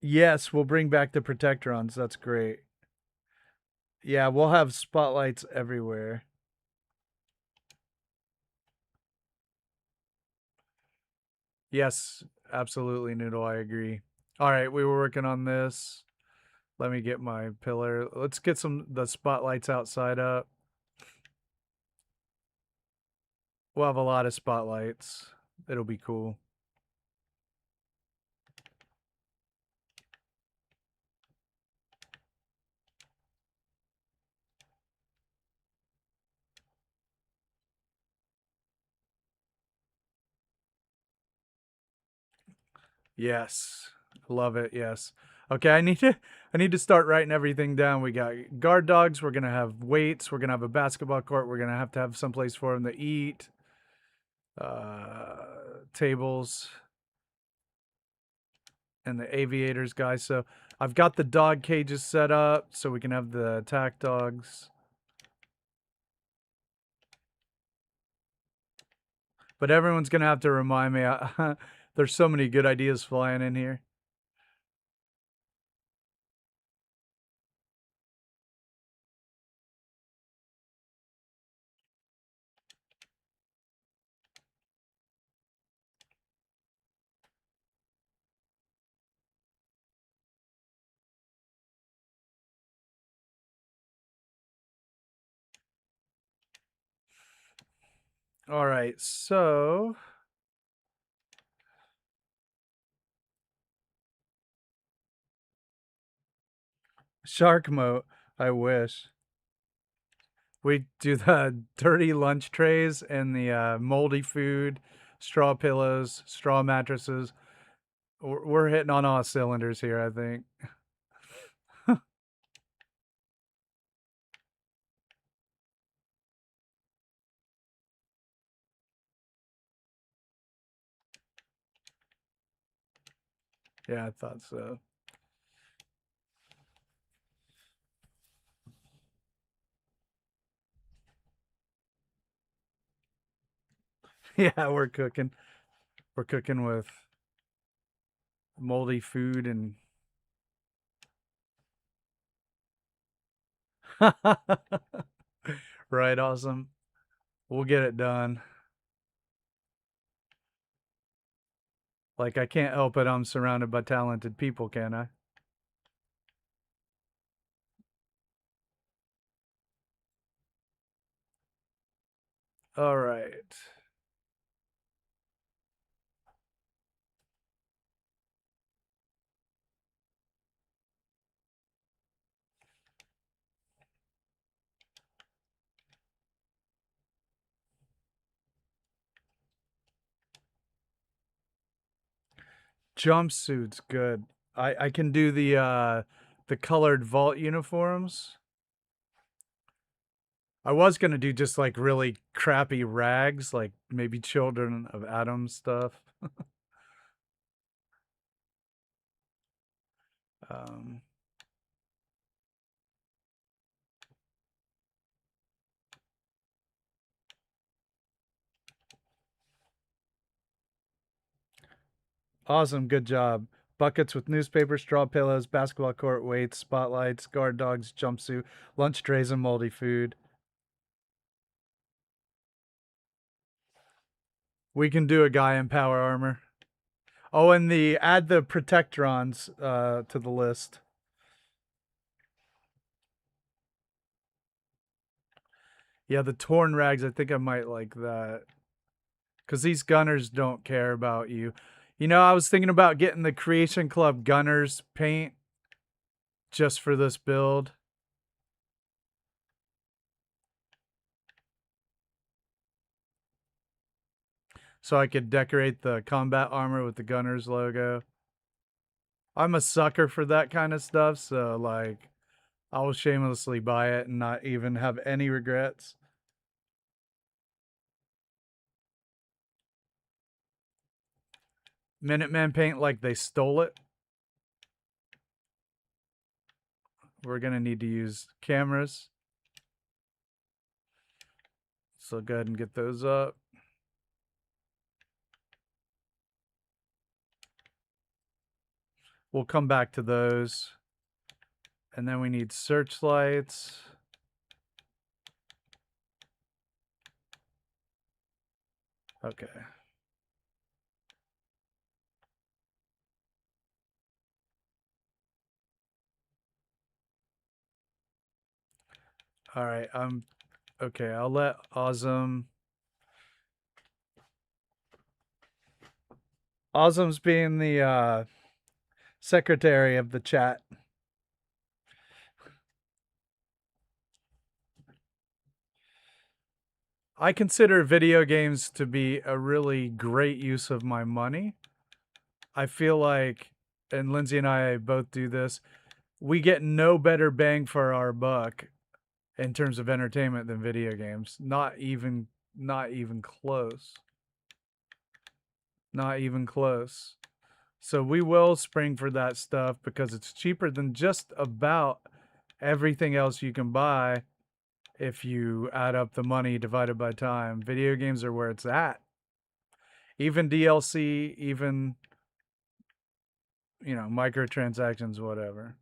Yes, we'll bring back the protectrons. That's great. Yeah, we'll have spotlights everywhere. Yes, absolutely, Noodle. I agree. All right, we were working on this. Let me get my pillar. Let's get the spotlights outside up. We'll have a lot of spotlights. It'll be cool. Yes. Love it. Yes. Okay, I need to start writing everything down. We got guard dogs, we're going to have weights, we're going to have a basketball court, we're going to have someplace for them to eat. Tables and the aviators guys. So, I've got the dog cages set up so we can have the attack dogs. But everyone's going to have to remind me. There's so many good ideas flying in here. All right, so shark moat. I wish we do the dirty lunch trays and the moldy food, straw pillows, straw mattresses. We're hitting on all cylinders here, I think. Yeah, I thought so. Yeah, we're cooking. We're cooking with moldy food and right, awesome. We'll get it done. Like I can't help it, I'm surrounded by talented people, can I? All right. Jumpsuits, good. I can do the colored vault uniforms. I was gonna do just like really crappy rags, like maybe Children of Adam stuff. um, awesome, good job. Buckets with newspaper, straw pillows, basketball court weights, spotlights, guard dogs, jumpsuit, lunch trays, and moldy food. We can do a guy in power armor. Oh, and add the protectrons to the list. Yeah, the torn rags. I think I might like that because these gunners don't care about you. You know, I was thinking about getting the Creation Club gunners paint just for this build. So I could decorate the combat armor with the gunners logo. I'm a sucker for that kind of stuff, so like I will shamelessly buy it and not even have any regrets. Minutemen paint like they stole it. We're going to need to use cameras. So go ahead and get those up. We'll come back to those. And then we need searchlights. Okay. All right. Okay. I'll let Ozum's being the secretary of the chat. I consider video games to be a really great use of my money. I feel like, and Lindsay and I both do this, we get no better bang for our buck in terms of entertainment than video games. Not even close. Not even close. So we will spring for that stuff because it's cheaper than just about everything else you can buy if you add up the money divided by time. Video games are where it's at. Even DLC, even, microtransactions, whatever.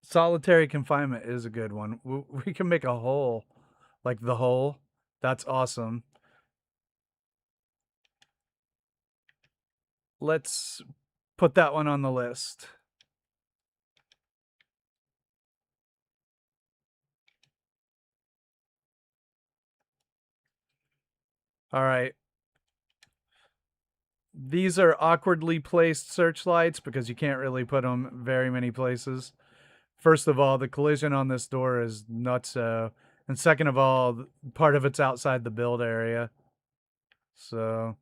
Solitary confinement is a good one. We can make a hole, like the hole. That's awesome. Let's put that one on the list. All right. These are awkwardly placed searchlights because you can't really put them very many places. First of all, the collision on this door is nutso. And second of all, part of it's outside the build area. So,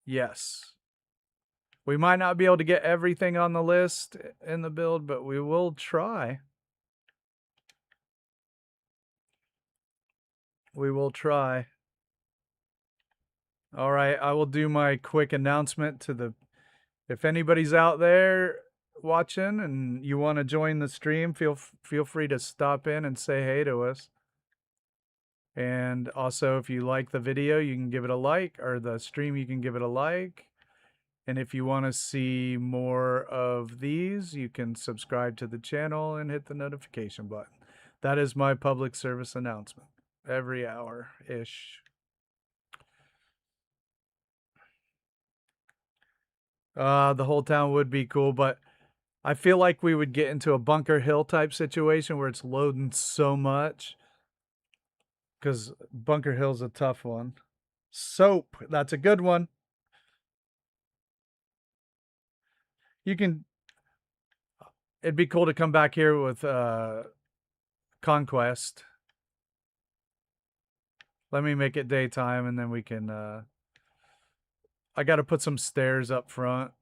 yes. We might not be able to get everything on the list in the build, but we will try. We will try. All right, I will do my quick announcement to the... If anybody's out there watching and you want to join the stream, feel free to stop in and say hey to us. And also, if you like the video, you can give it a like, or the stream, you can give it a like. And if you want to see more of these, you can subscribe to the channel and hit the notification button. That is my public service announcement every hour-ish. The whole town would be cool, but I feel like we would get into a Bunker Hill type situation where it's loading so much. Because Bunker Hill's a tough one. Soap, that's a good one. You can... It'd be cool to come back here with Conquest. Let me make it daytime and then we can... I got to put some stairs up front.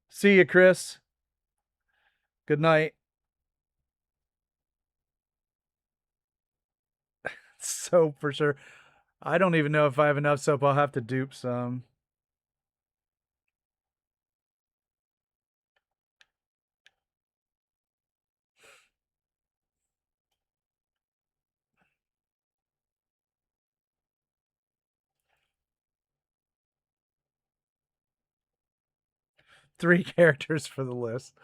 See you, Chris. Good night. Soap for sure. I don't even know if I have enough soap. I'll have to dupe some. Three characters for the list.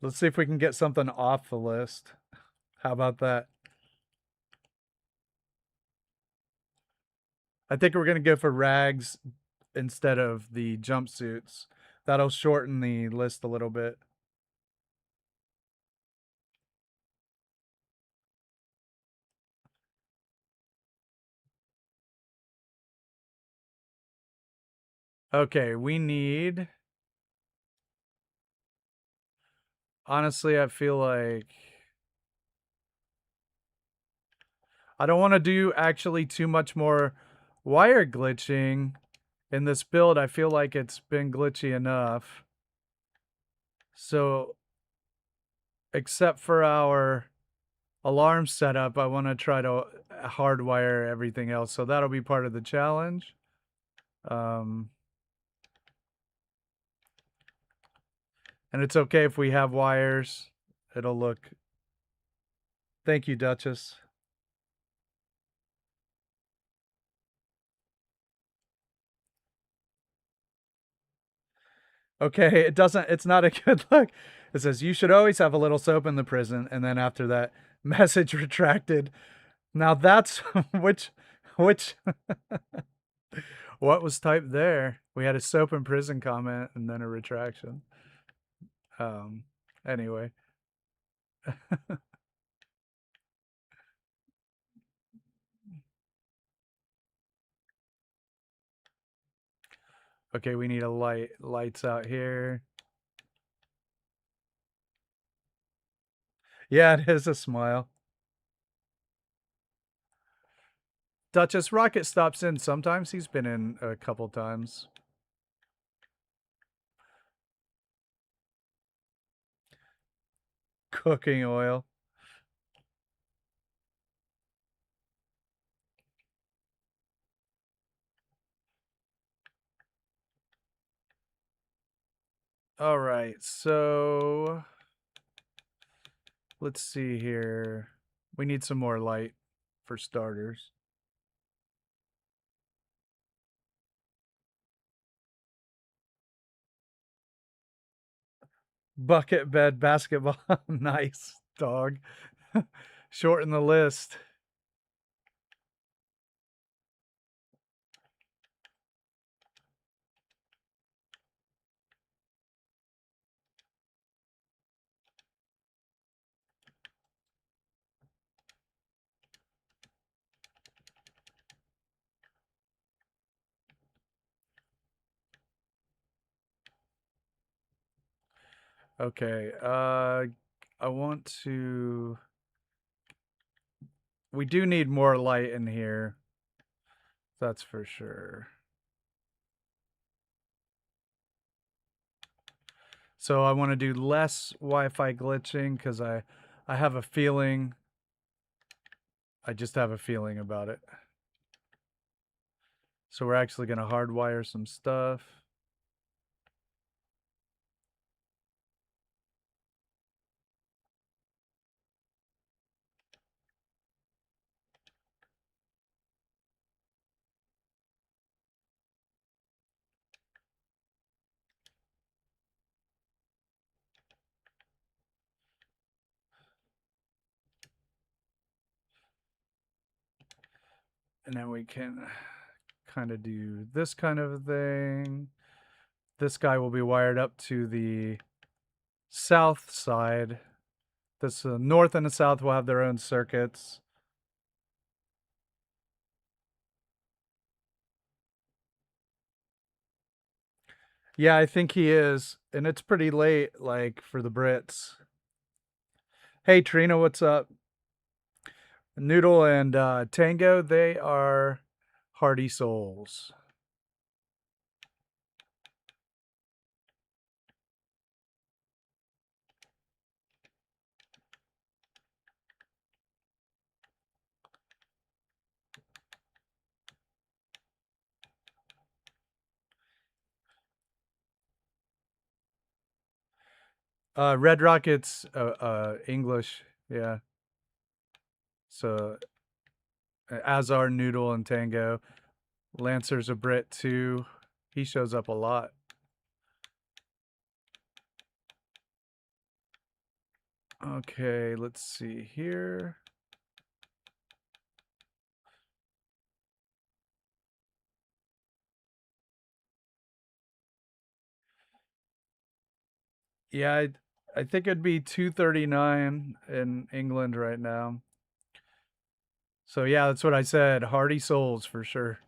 Let's see if we can get something off the list. How about that? I think we're going to go for rags instead of the jumpsuits. That'll shorten the list a little bit. Okay, we need... Honestly, I feel like... I don't want to do actually too much more wire glitching in this build. I feel like it's been glitchy enough. So, except for our alarm setup, I want to try to hardwire everything else. So that'll be part of the challenge. And it's okay if we have wires. It'll look... Thank you, Duchess. Okay, it's not a good look. It says, you should always have a little soap in the prison. And then after that, message retracted. Now that's, which, what was typed there? We had a soap in prison comment and then a retraction. Anyway. Okay, we need a lights out here. Yeah, it is a smile. Duchess Rocket stops in sometimes. He's been in a couple times. Cooking oil. All right, so let's see here. We need some more light for starters. Bucket bed basketball. Nice, dog. Shorten the list. Okay, I want to... We do need more light in here. That's for sure. So I want to do less Wi-Fi glitching because I have a feeling. I just have a feeling about it. So we're actually going to hardwire some stuff. And then we can kind of do this kind of thing. This guy will be wired up to the south side. This north and the south will have their own circuits. Yeah, I think he is. And it's pretty late, like, for the Brits. Hey, Trina, what's up? Noodle and Tango, they are hearty souls. Red Rocket's English, yeah. So as are Noodle and Tango. Lancer's a Brit too. He shows up a lot. Okay, let's see here. Yeah, I think it'd be 2:39 in England right now. So yeah, that's what I said. Hearty souls for sure.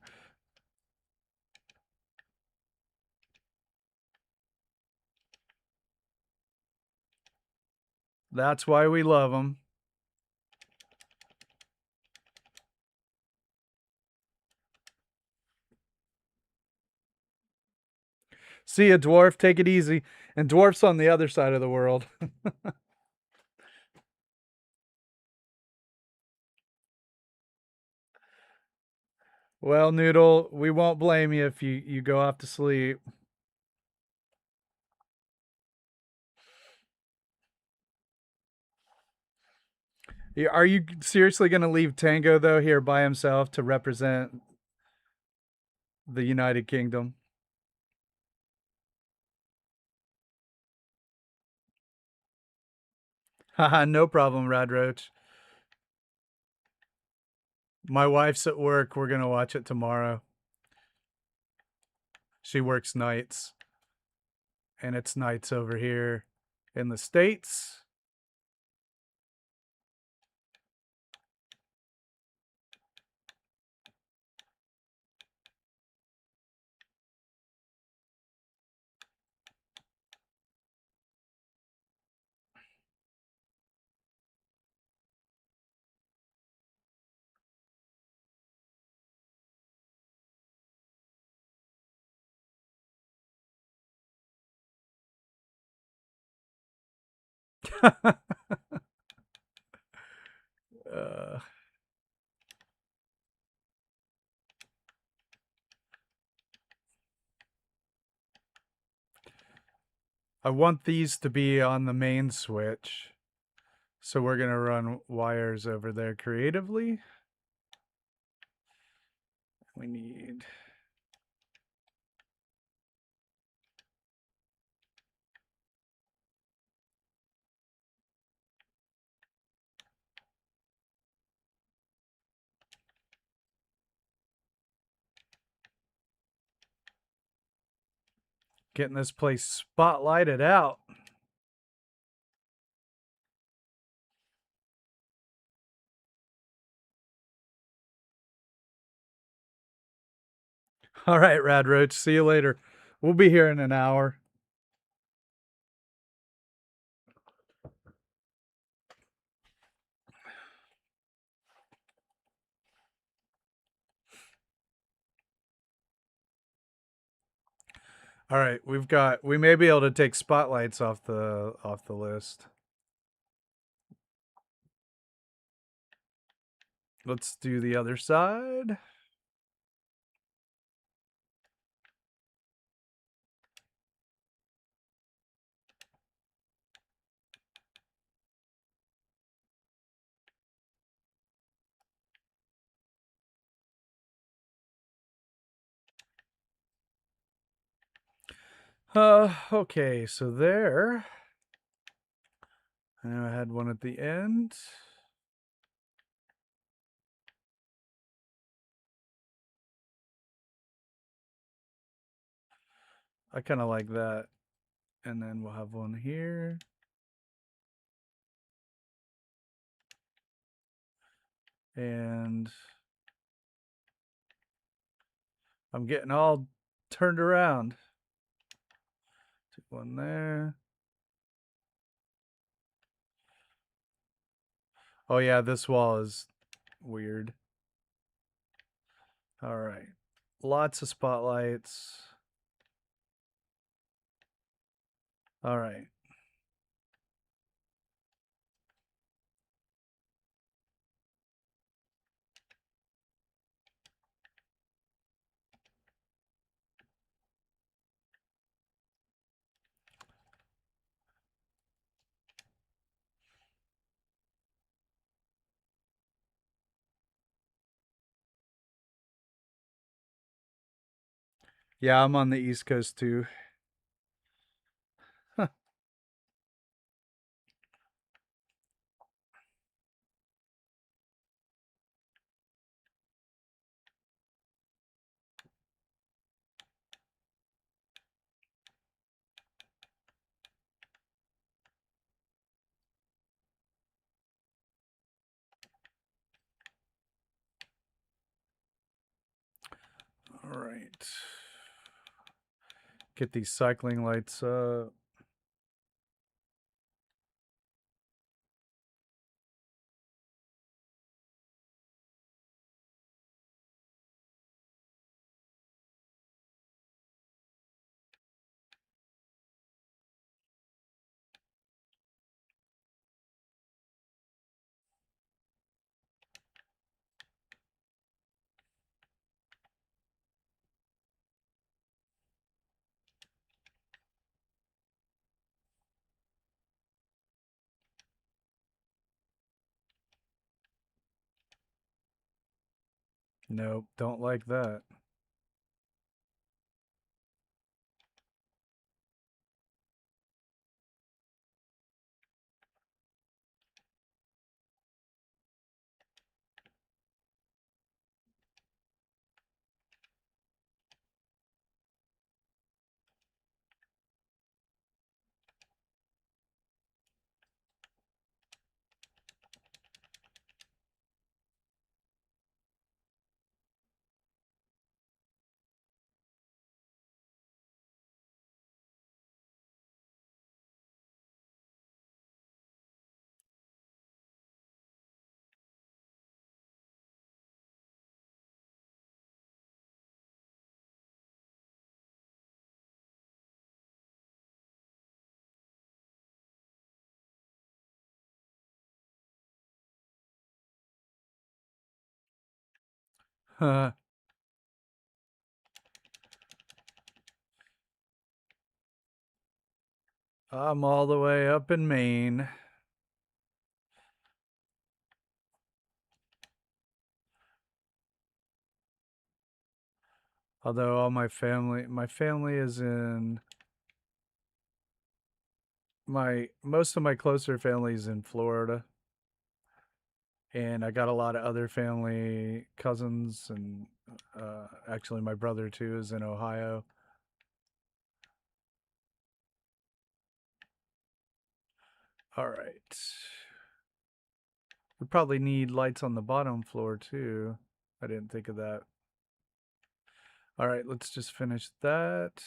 That's why we love them. See ya, dwarf. Take it easy. And dwarf's on the other side of the world. Well, Noodle, we won't blame you if you go off to sleep. Are you seriously going to leave Tango, though, here by himself to represent the United Kingdom? Haha, no problem, Radroach. My wife's at work. We're going to watch it tomorrow. She works nights. And it's nights over here in the States. uh, I want these to be on the main switch. So we're going to run wires over there creatively. We need... Getting this place spotlighted out. All right, Radroach. See you later. We'll be here in an hour. All right, we may be able to take spotlights off the list. Let's do the other side. Okay, so there. And I had one at the end. I kind of like that. And then we'll have one here. And I'm getting all turned around. Take one there. Oh yeah, this wall is weird. All right. Lots of spotlights. All right. Yeah, I'm on the East Coast too. All right. Get these cycling lights up. Nope, don't like that. I'm all the way up in Maine. Although all my family is in most of my closer family is in Florida. And I got a lot of other family, cousins, and actually my brother too is in Ohio. All right. We probably need lights on the bottom floor too. I didn't think of that. All right, let's just finish that.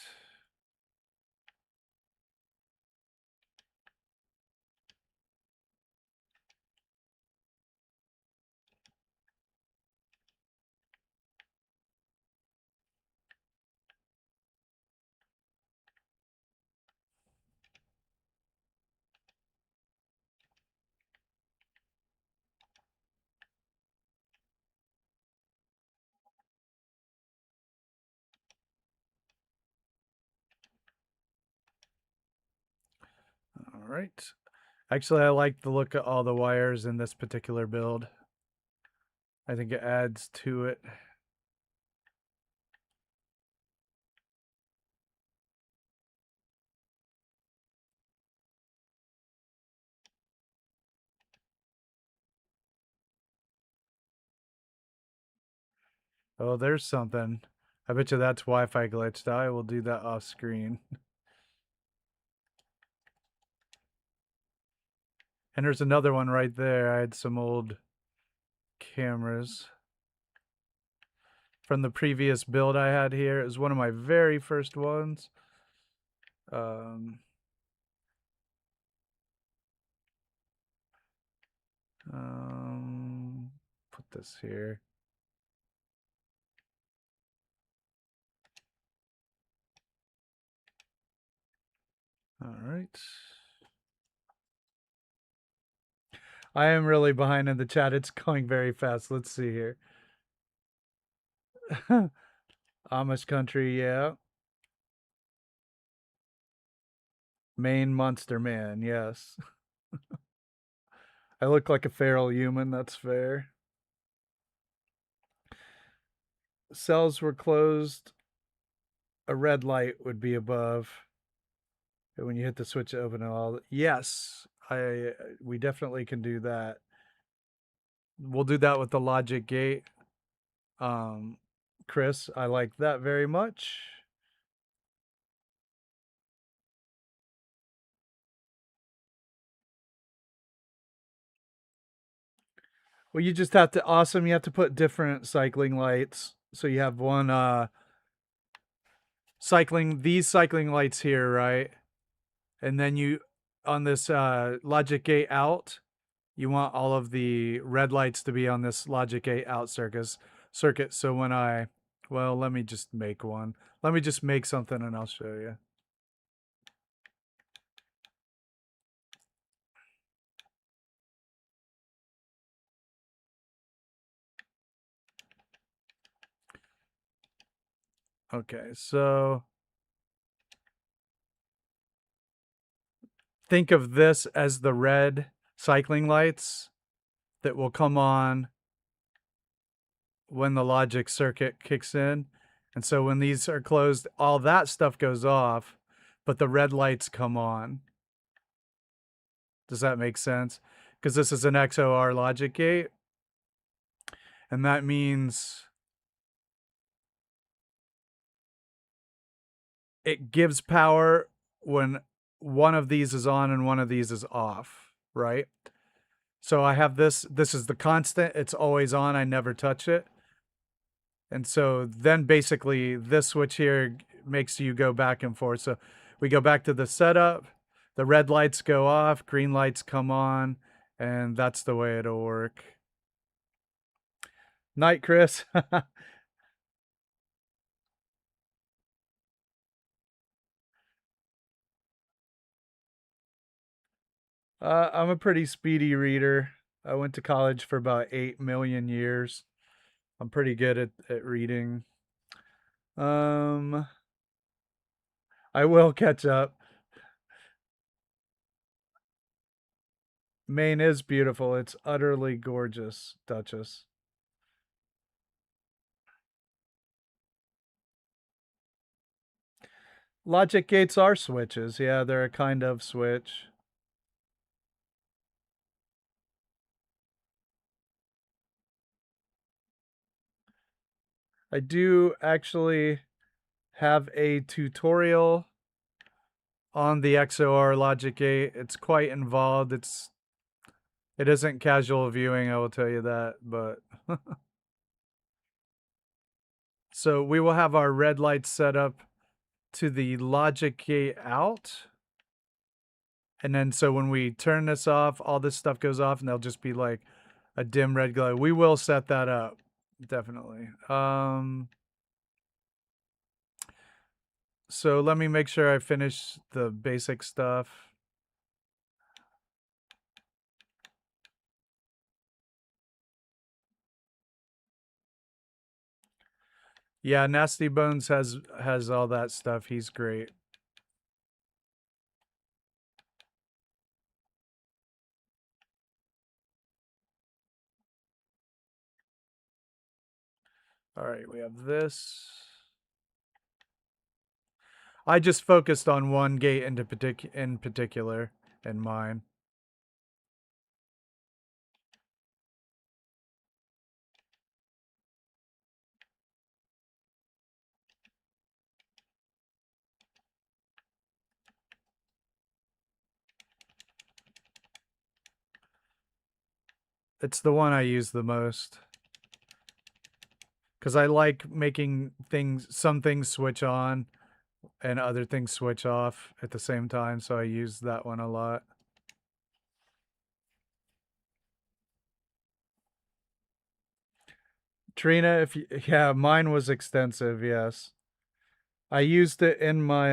All right. Actually, I like the look of all the wires in this particular build. I think it adds to it. Oh, there's something. I bet you that's Wi-Fi glitched. I will do that off screen. And there's another one right there. I had some old cameras from the previous build I had here. It was one of my very first ones. Um, put this here. All right. I am really behind in the chat. It's going very fast. Let's see here. Amish country, yeah. Maine Monster Man, yes. I look like a feral human, that's fair. Cells were closed. A red light would be above. And when you hit the switch to open it all. Yes, we definitely can do that. We'll do that with the logic gate. Chris, I like that very much. Well, you just have to you have to put different cycling lights. So you have one these cycling lights here, right? And then you on this logic gate out, you want all of the red lights to be on this logic gate out circuit. So when let me just make one. Let me just make something and I'll show you. Okay, so think of this as the red cycling lights that will come on when the logic circuit kicks in. And so when these are closed, all that stuff goes off, but the red lights come on. Does that make sense? Because this is an XOR logic gate. And that means it gives power when one of these is on and one of these is off, right? So I have this is the constant, it's always on, I never touch it. And so then basically this switch here makes you go back and forth. So we go back to the setup, the red lights go off, green lights come on, and that's the way it'll work. Night, Chris. I'm a pretty speedy reader. I went to college for about 8 million years. I'm pretty good at reading. I will catch up. Maine is beautiful. It's utterly gorgeous, Duchess. Logic gates are switches. Yeah, they're a kind of switch. I do actually have a tutorial on the XOR logic gate. It's quite involved. It isn't casual viewing, I will tell you that, but so we will have our red lights set up to the logic gate out. And then so when we turn this off, all this stuff goes off and there'll just be like a dim red glow. We will set that up. Definitely. So let me make sure I finish the basic stuff. Yeah, Nasty Bones has all that stuff. He's great. All right, we have this. I just focused on one gate in particular in mine. It's the one I use the most. Because I like making some things switch on and other things switch off at the same time, so I use that one a lot. Trina, yeah, mine was extensive, yes. I used it in my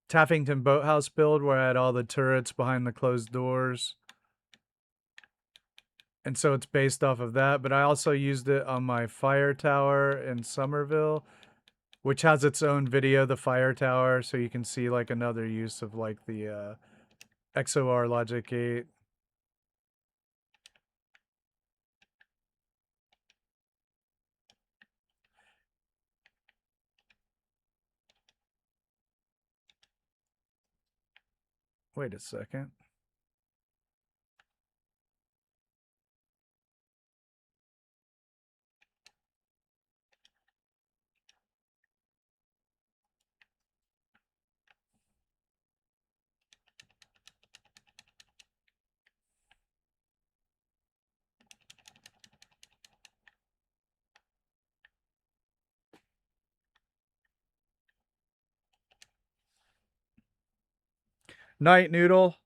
Taffington Boathouse build where I had all the turrets behind the closed doors. And so it's based off of that, but I also used it on my fire tower in Somerville, which has its own video, the fire tower, so you can see like another use of like the XOR logic gate. Wait a second. Night Noodle.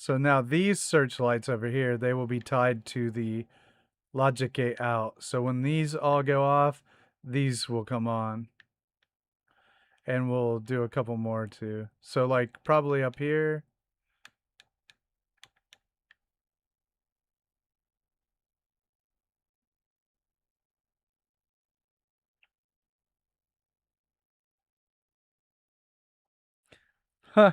So now these searchlights over here, they will be tied to the logic gate out. So when these all go off, these will come on. And we'll do a couple more too. So like probably up here. Huh.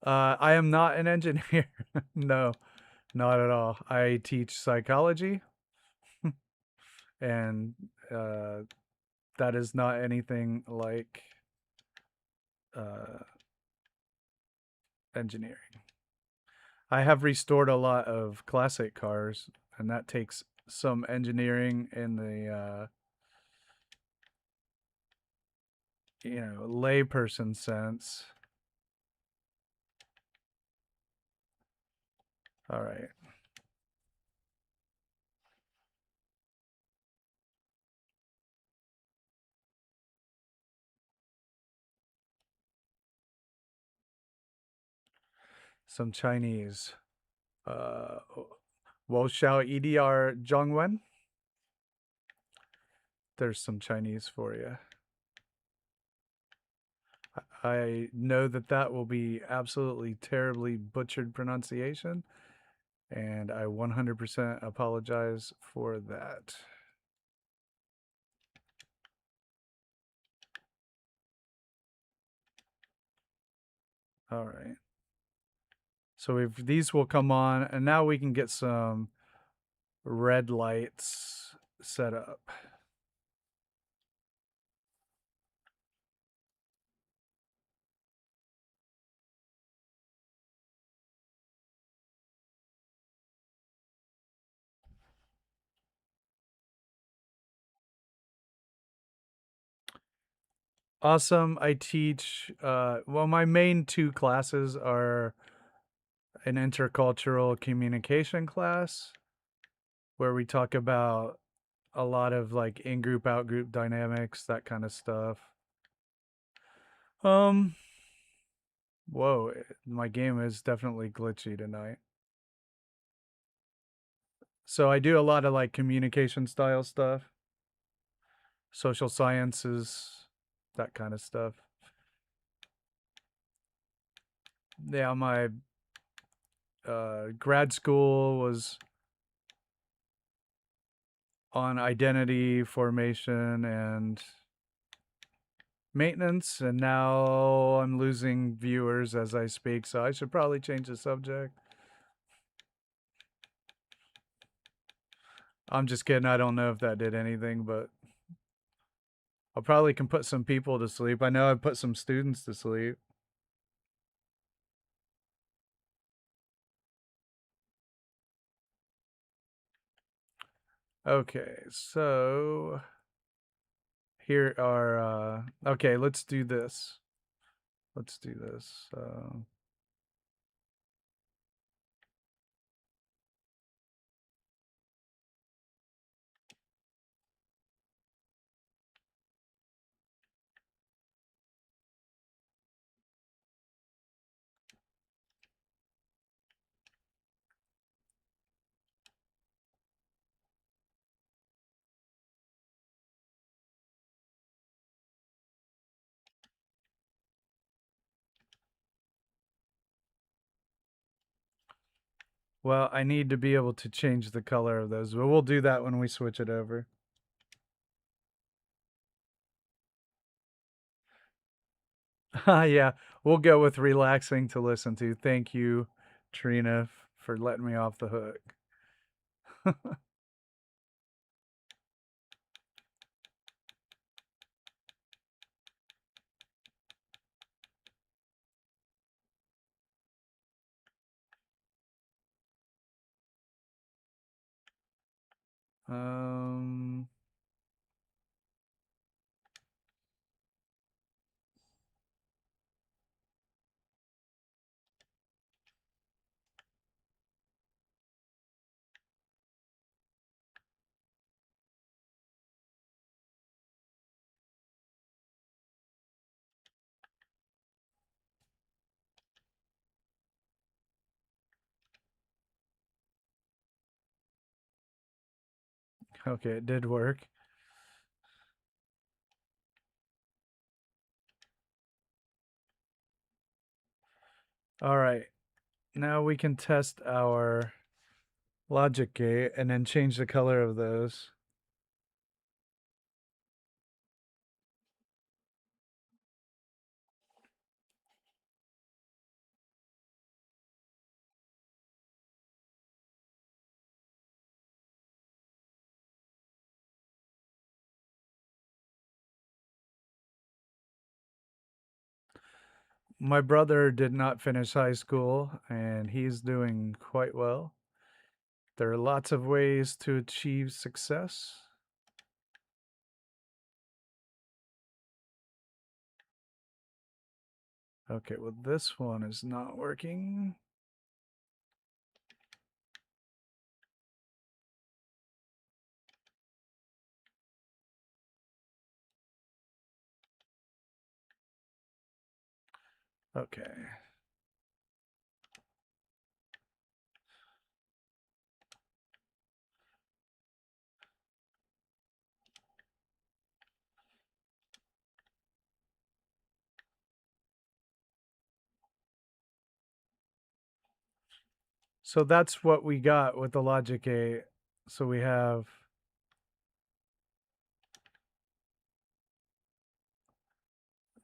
I am not an engineer. No, not at all. I teach psychology, and that is not anything like uh, engineering. I have restored a lot of classic cars, and that takes some engineering in the layperson sense. All right. Some Chinese. Uh, Wo Xiao EDR Zhongwen. There's some Chinese for you. I know that that will be absolutely terribly butchered pronunciation, and I 100% apologize for that. All right. So if these will come on, and now we can get some red lights set up. Awesome. I teach, well, my main two classes are an intercultural communication class where we talk about a lot of like in group, out group dynamics, that kind of stuff. Um, Whoa, my game is definitely glitchy tonight. So I do a lot of like communication style stuff, social sciences, that kind of stuff. Yeah, my grad school was on identity formation and maintenance, and now I'm losing viewers as I speak, so I should probably change the subject. I'm just kidding. I don't know if that did anything, but I probably can put some people to sleep. I know I put some students to sleep. Okay, so here are okay, let's do this. Let's do this. Well, I need to be able to change the color of those, but we'll do that when we switch it over. Yeah, we'll go with relaxing to listen to. Thank you, Trina, for letting me off the hook. um, Okay, it did work. All right. Now we can test our logic gate and then change the color of those. My brother did not finish high school and he's doing quite well. There are lots of ways to achieve success. Okay, well, this one is not working. Okay. So that's what we got with the logic gate. So we have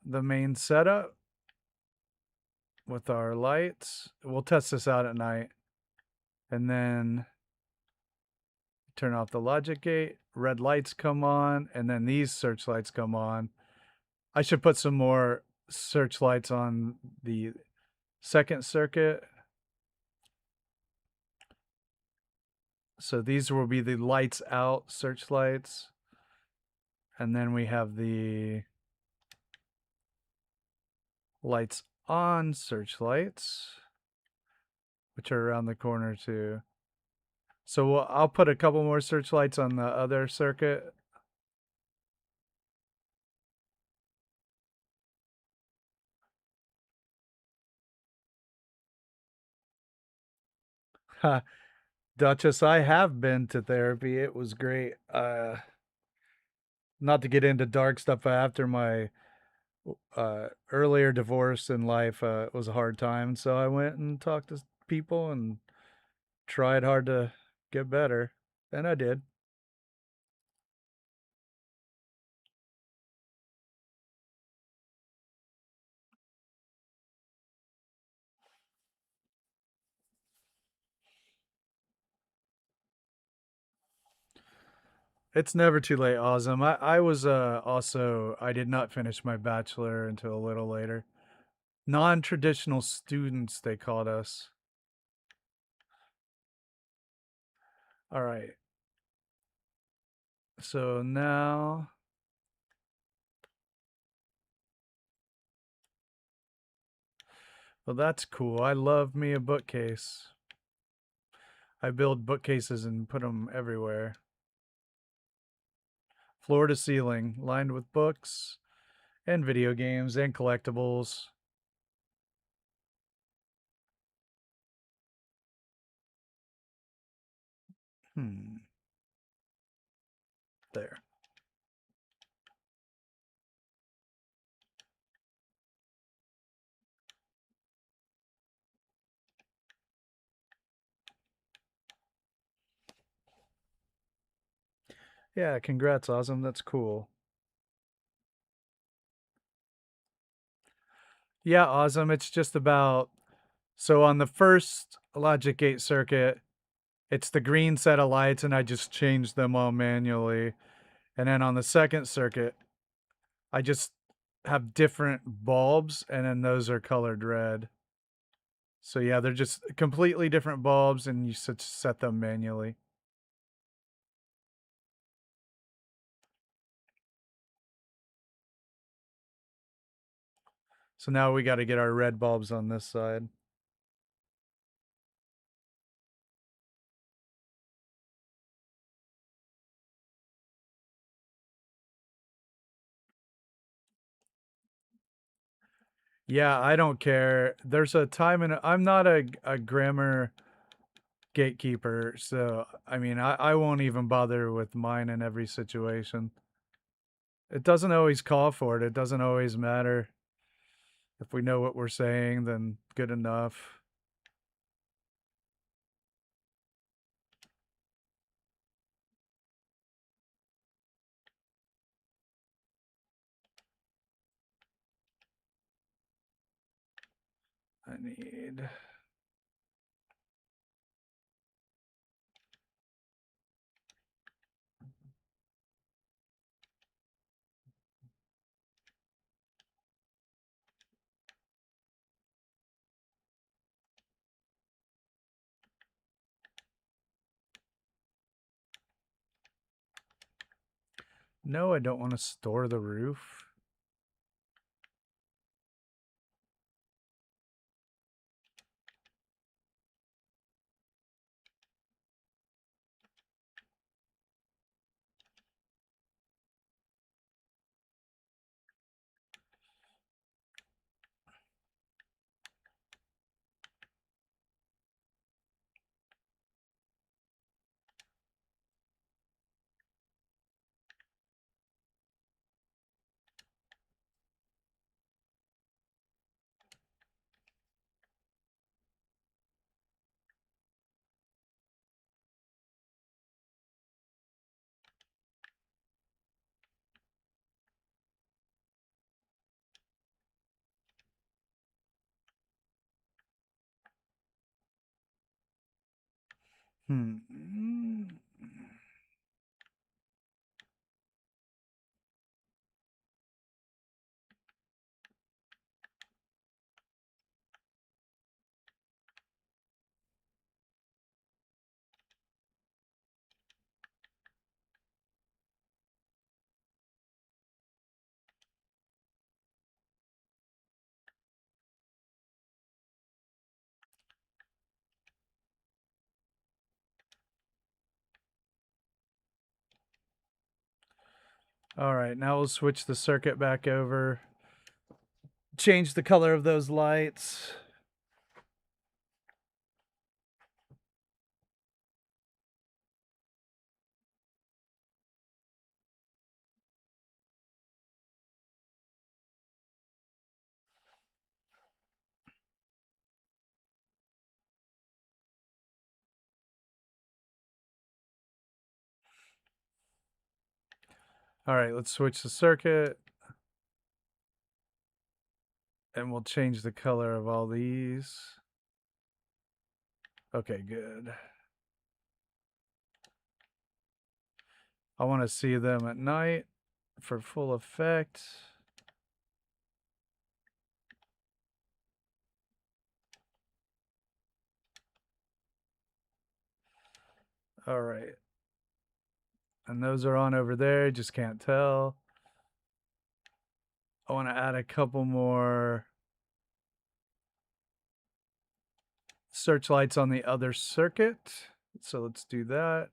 the main setup with our lights. We'll test this out at night. And then turn off the logic gate. Red lights come on, and then these searchlights come on. I should put some more searchlights on the second circuit. So these will be the lights out searchlights. And then we have the lights on searchlights, which are around the corner too. So I'll put a couple more searchlights on the other circuit. Duchess, I have been to therapy. It was great. Not to get into dark stuff, after my earlier divorce in life, it was a hard time. So I went and talked to people and tried hard to get better. And I did. It's never too late, Awesome. I was also, I did not finish my bachelor until a little later. Non traditional students, they called us. All right. So now, well, that's cool. I love me a bookcase. I build bookcases and put them everywhere. Floor to ceiling, lined with books and video games and collectibles. Hmm. There. Yeah, congrats, Awesome. That's cool. Yeah, Awesome. It's just about, so on the first logic gate circuit, it's the green set of lights, and I just changed them all manually. And then on the second circuit, I just have different bulbs, and then those are colored red. So yeah, they're just completely different bulbs, and you set them manually. So now we got to get our red bulbs on this side. Yeah, I don't care. There's a time, and I'm not a grammar gatekeeper, so I mean, I won't even bother with mine in every situation. It doesn't always call for it. It doesn't always matter. If we know what we're saying, then good enough. I need... No, I don't want to store the roof. Hmm. All right, now we'll switch the circuit back over. Change the color of those lights. All right, let's switch the circuit. And we'll change the color of all these. Okay, good. I want to see them at night for full effect. All right. And those are on over there, just can't tell. I want to add a couple more searchlights on the other circuit. So let's do that.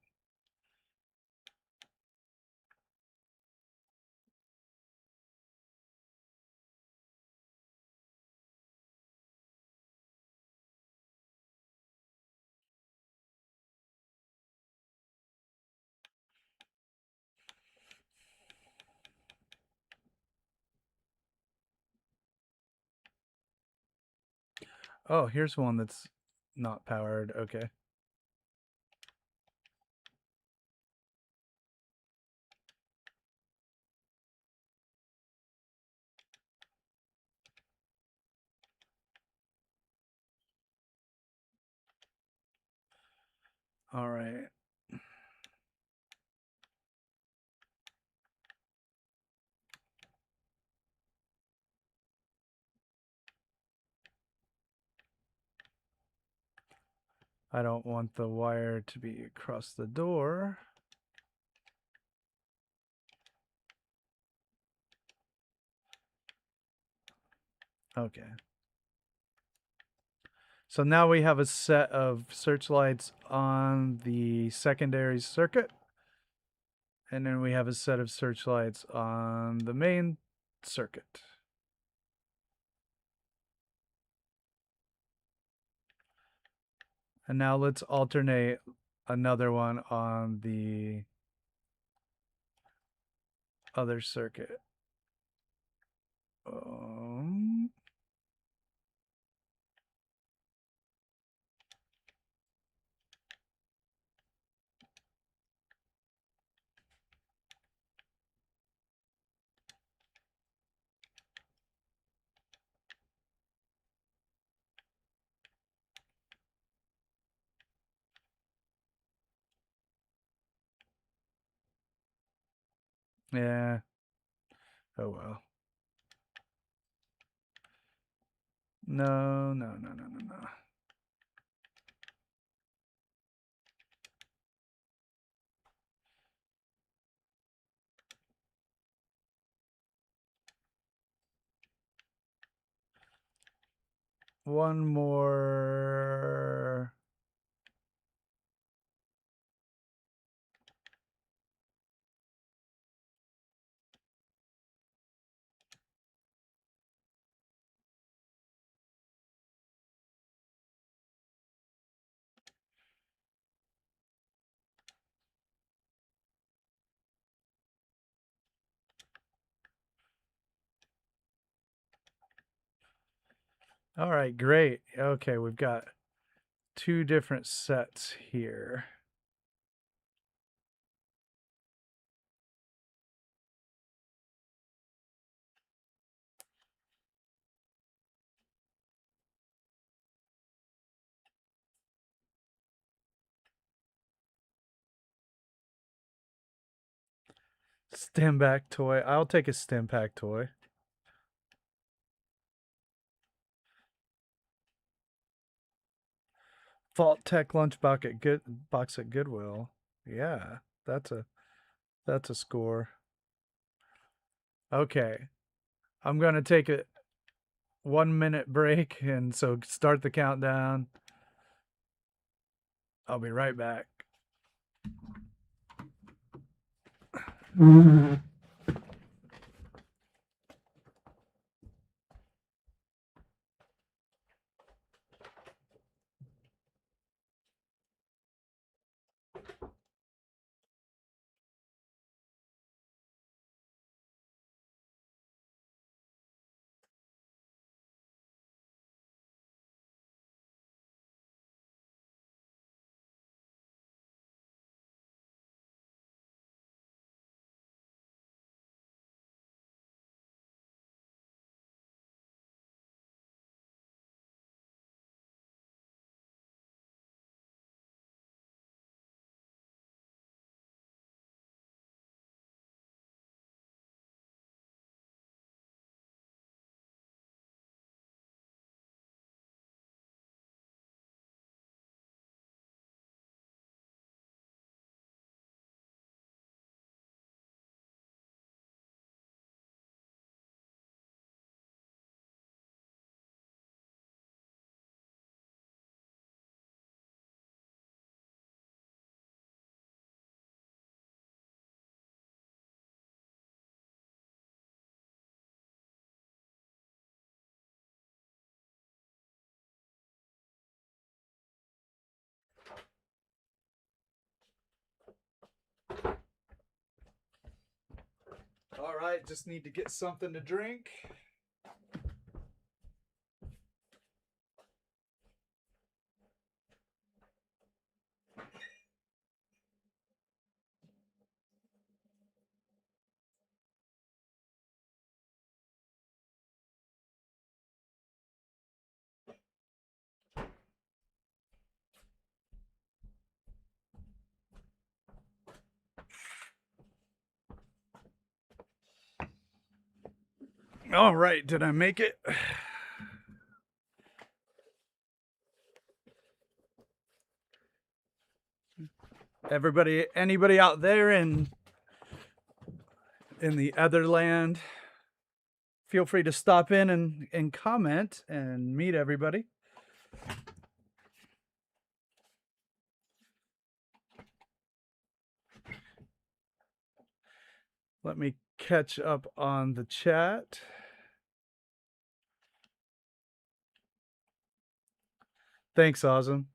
Oh, here's one that's not powered. Okay. All right. I don't want the wire to be across the door. Okay. So now we have a set of searchlights on the secondary circuit. And then we have a set of searchlights on the main circuit. And now let's alternate another one on the other circuit. Yeah. Oh well. No. One more. All right, great. Okay, we've got two different sets here. Stem back toy. I'll take a stem pack toy. Fault Tech lunchbox at Goodwill. Yeah, that's a score. Okay, I'm gonna take a 1 minute break, and so start the countdown. I'll be right back. All right, just need to get something to drink. All right, did I make it? Anybody out there in the other land, feel free to stop in and comment and meet everybody. Let me catch up on the chat. Thanks, Awesome.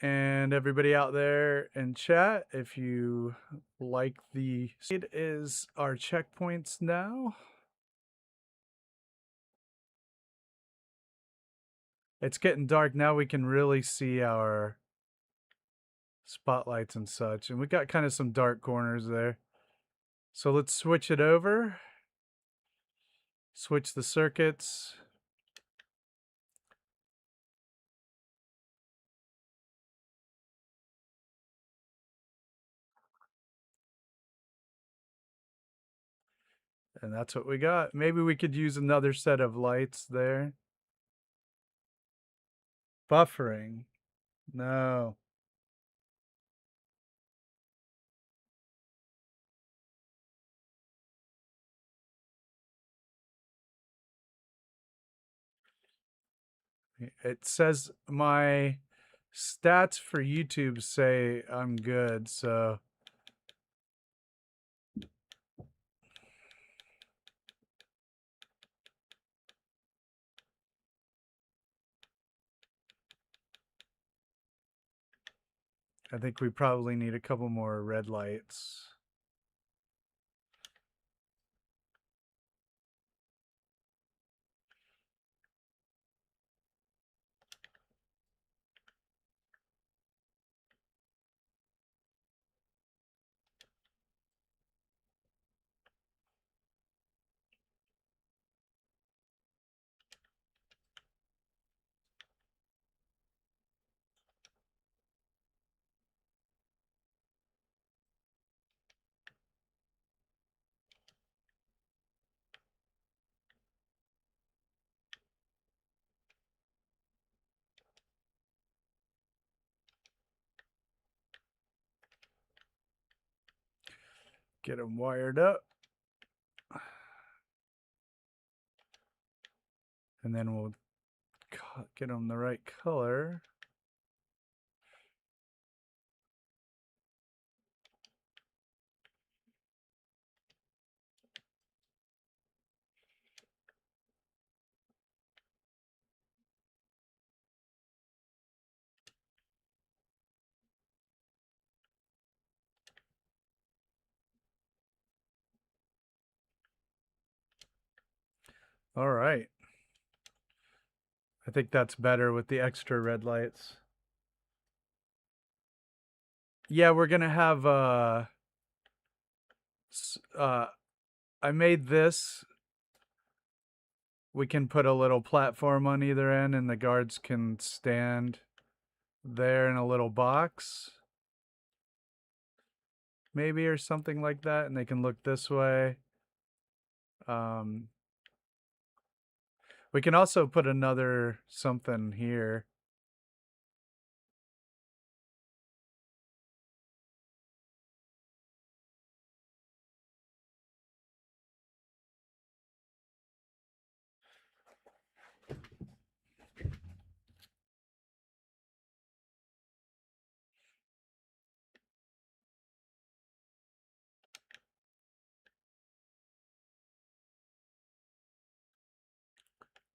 And everybody out there in chat, if you like the... It is our checkpoints now. It's getting dark now. We can really see our spotlights and such. And we got kind of some dark corners there. So let's switch it over. Switch the circuits. And that's what we got. Maybe we could use another set of lights there. Buffering. No. It says my stats for YouTube say I'm good, so I think we probably need a couple more red lights. Get them wired up. And then we'll get them the right color. All right. I think that's better with the extra red lights. Yeah, we're going to have I made this. We can put a little platform on either end and the guards can stand there in a little box. Maybe, or something like that, and they can look this way. We can also put another something here.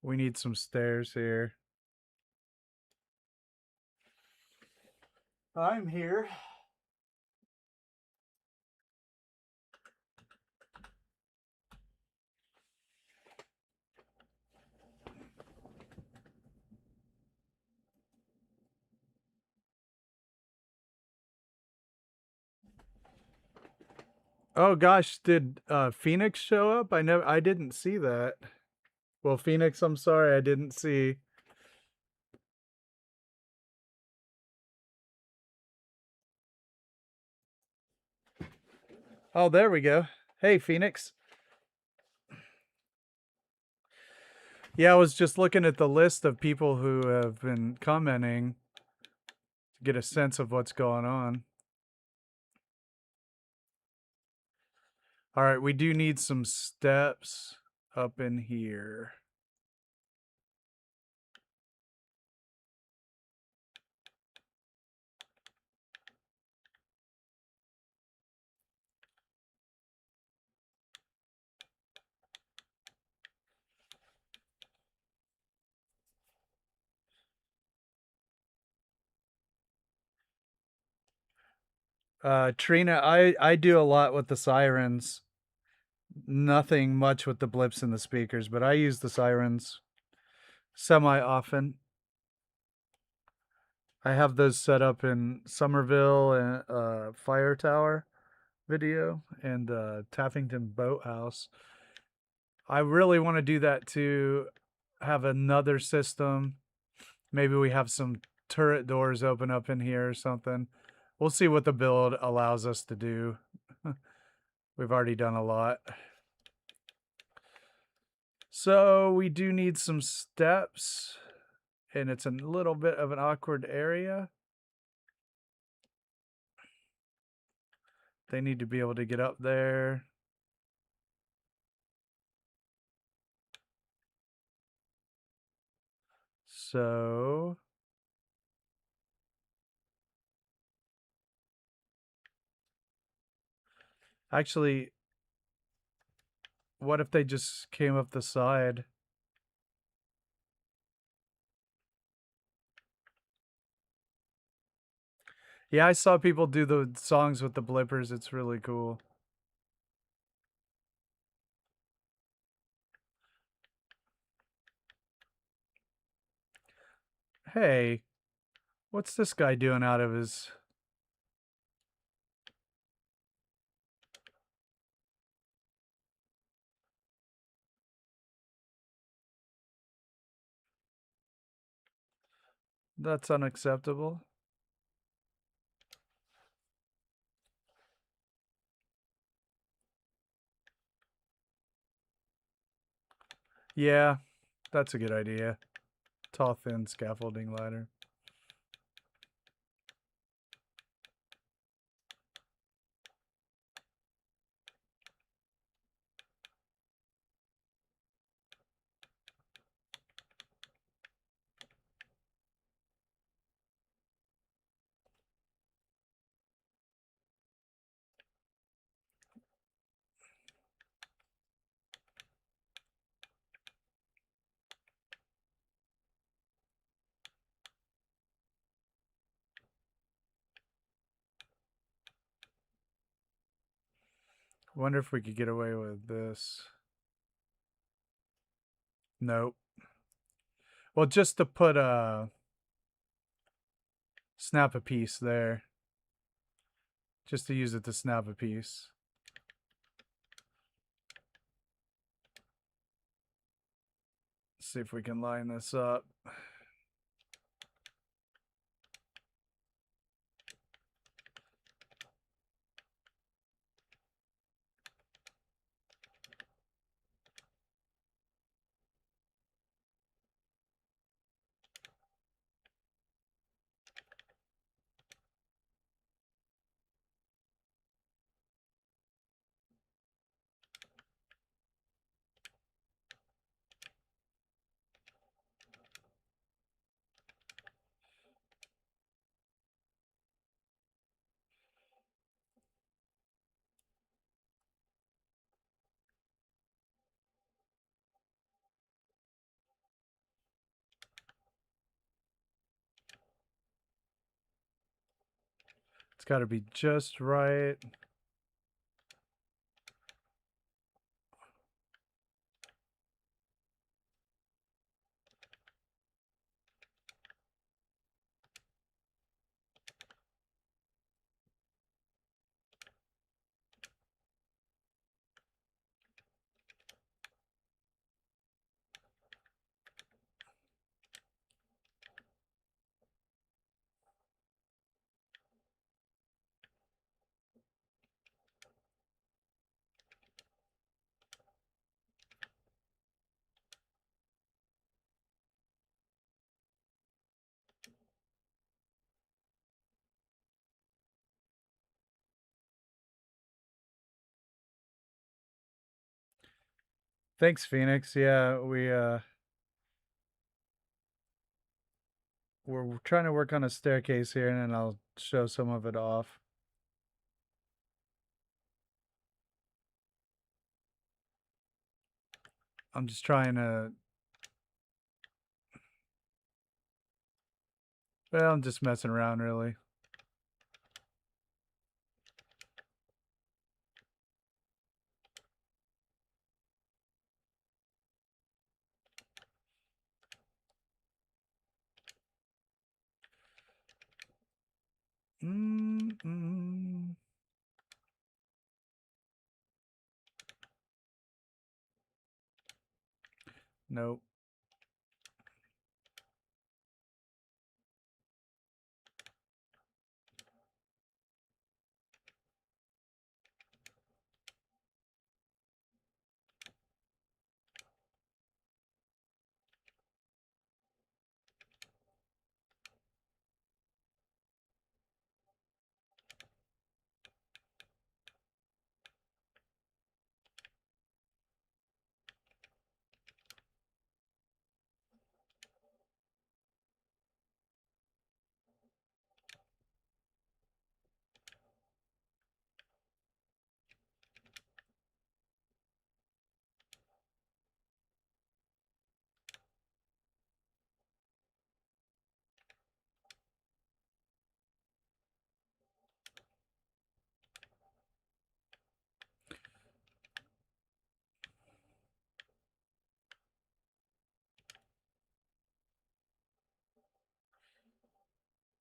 We need some stairs here. I'm here. Oh gosh, did Phoenix show up? I didn't see that. Well, Phoenix, I'm sorry, I didn't see. Oh, there we go. Hey, Phoenix. Yeah, I was just looking at the list of people who have been commenting to get a sense of what's going on. All right, we do need some steps up in here. Trina, I do a lot with the sirens. Nothing much with the blips and the speakers, but I use the sirens semi often. I have those set up in Somerville and Fire Tower video and Taffington Boathouse. I really want to do that to have another system. Maybe we have some turret doors open up in here or something. We'll see what the build allows us to do. We've already done a lot. So we do need some steps, and it's a little bit of an awkward area. They need to be able to get up there. So actually, what if they just came up the side? Yeah, I saw people do the songs with the blippers. It's really cool. Hey, what's this guy doing out of his... That's unacceptable. Yeah, that's a good idea. Tall, thin scaffolding ladder. Wonder if we could get away with this. Nope. Well, just to put a snap a piece there. Just to use it to snap a piece. See if we can line this up. It's got to be just right. Thanks, Phoenix. Yeah, we're trying to work on a staircase here, and then I'll show some of it off. I'm just trying to... Well, I'm just messing around, really. Mm-mm. Nope.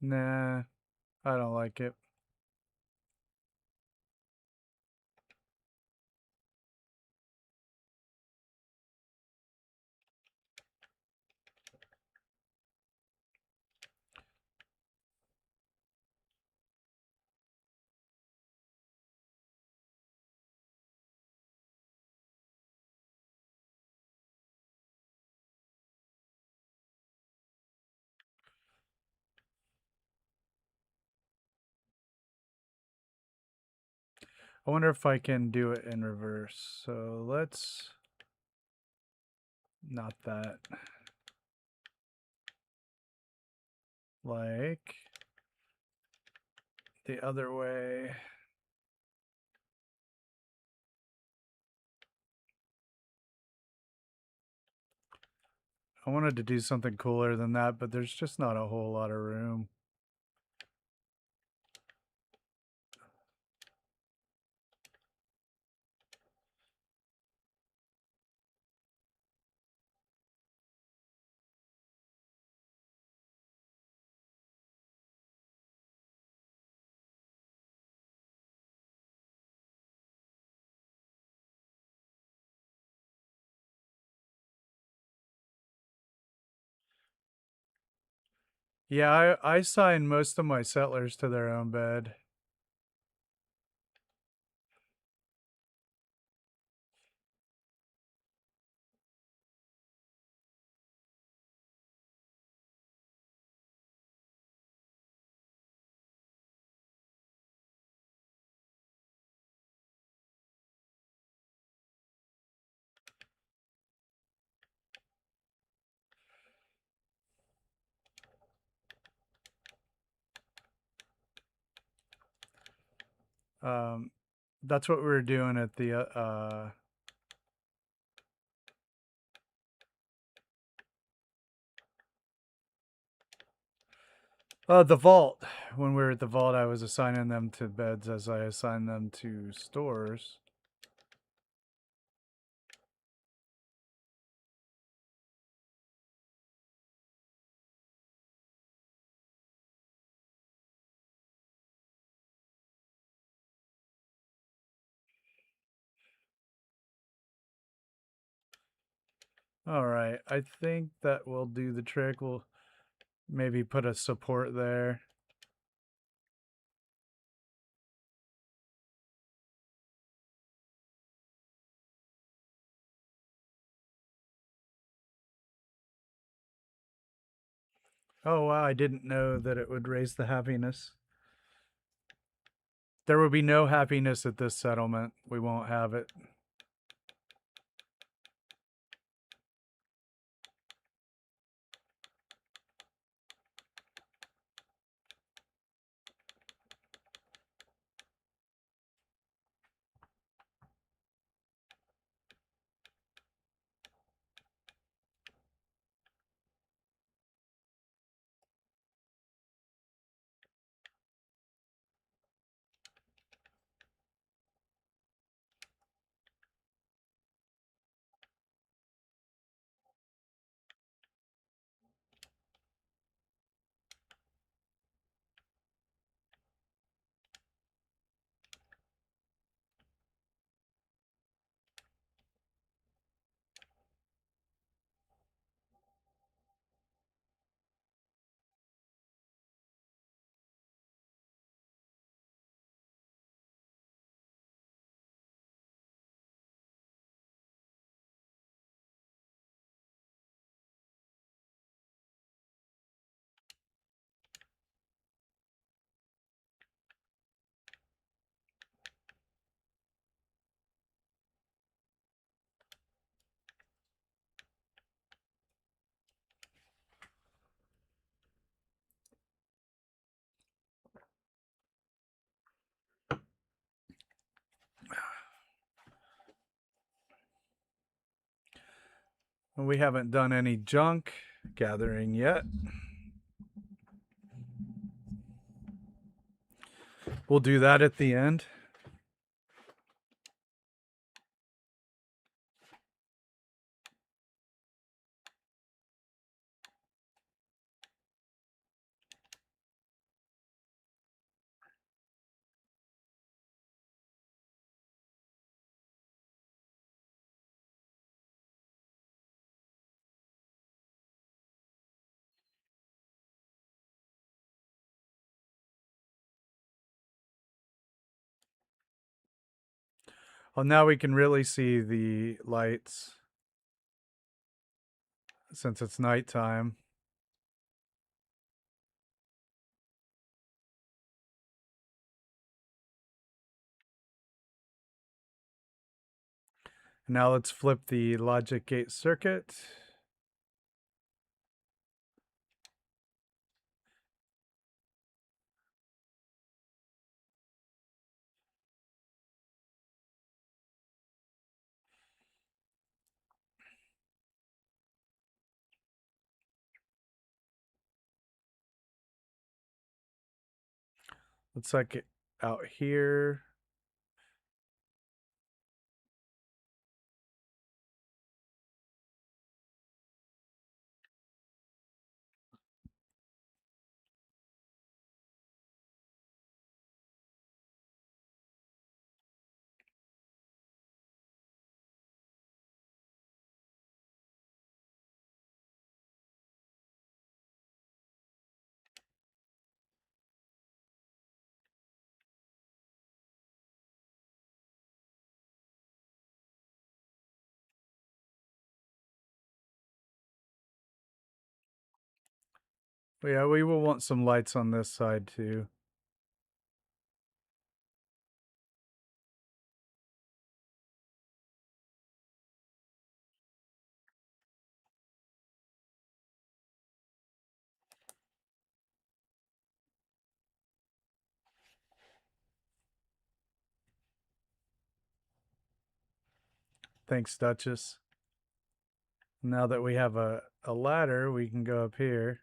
Nah, I don't like it. I wonder if I can do it in reverse. So let's not that. Like the other way. I wanted to do something cooler than that, but there's just not a whole lot of room. Yeah, I assign most of my settlers to their own bed. Um, that's what we were doing at the vault. When we were at the vault, I was assigning them to beds as I assigned them to stores. All right, I think that will do the trick. We'll maybe put a support there. Oh, wow, I didn't know that it would raise the happiness. There will be no happiness at this settlement. We won't have it. We haven't done any junk gathering yet. We'll do that at the end. Well, now we can really see the lights since it's nighttime. Now let's flip the logic gate circuit. Looks like it out here. But yeah, we will want some lights on this side too. Thanks, Duchess. Now that we have a ladder, we can go up here.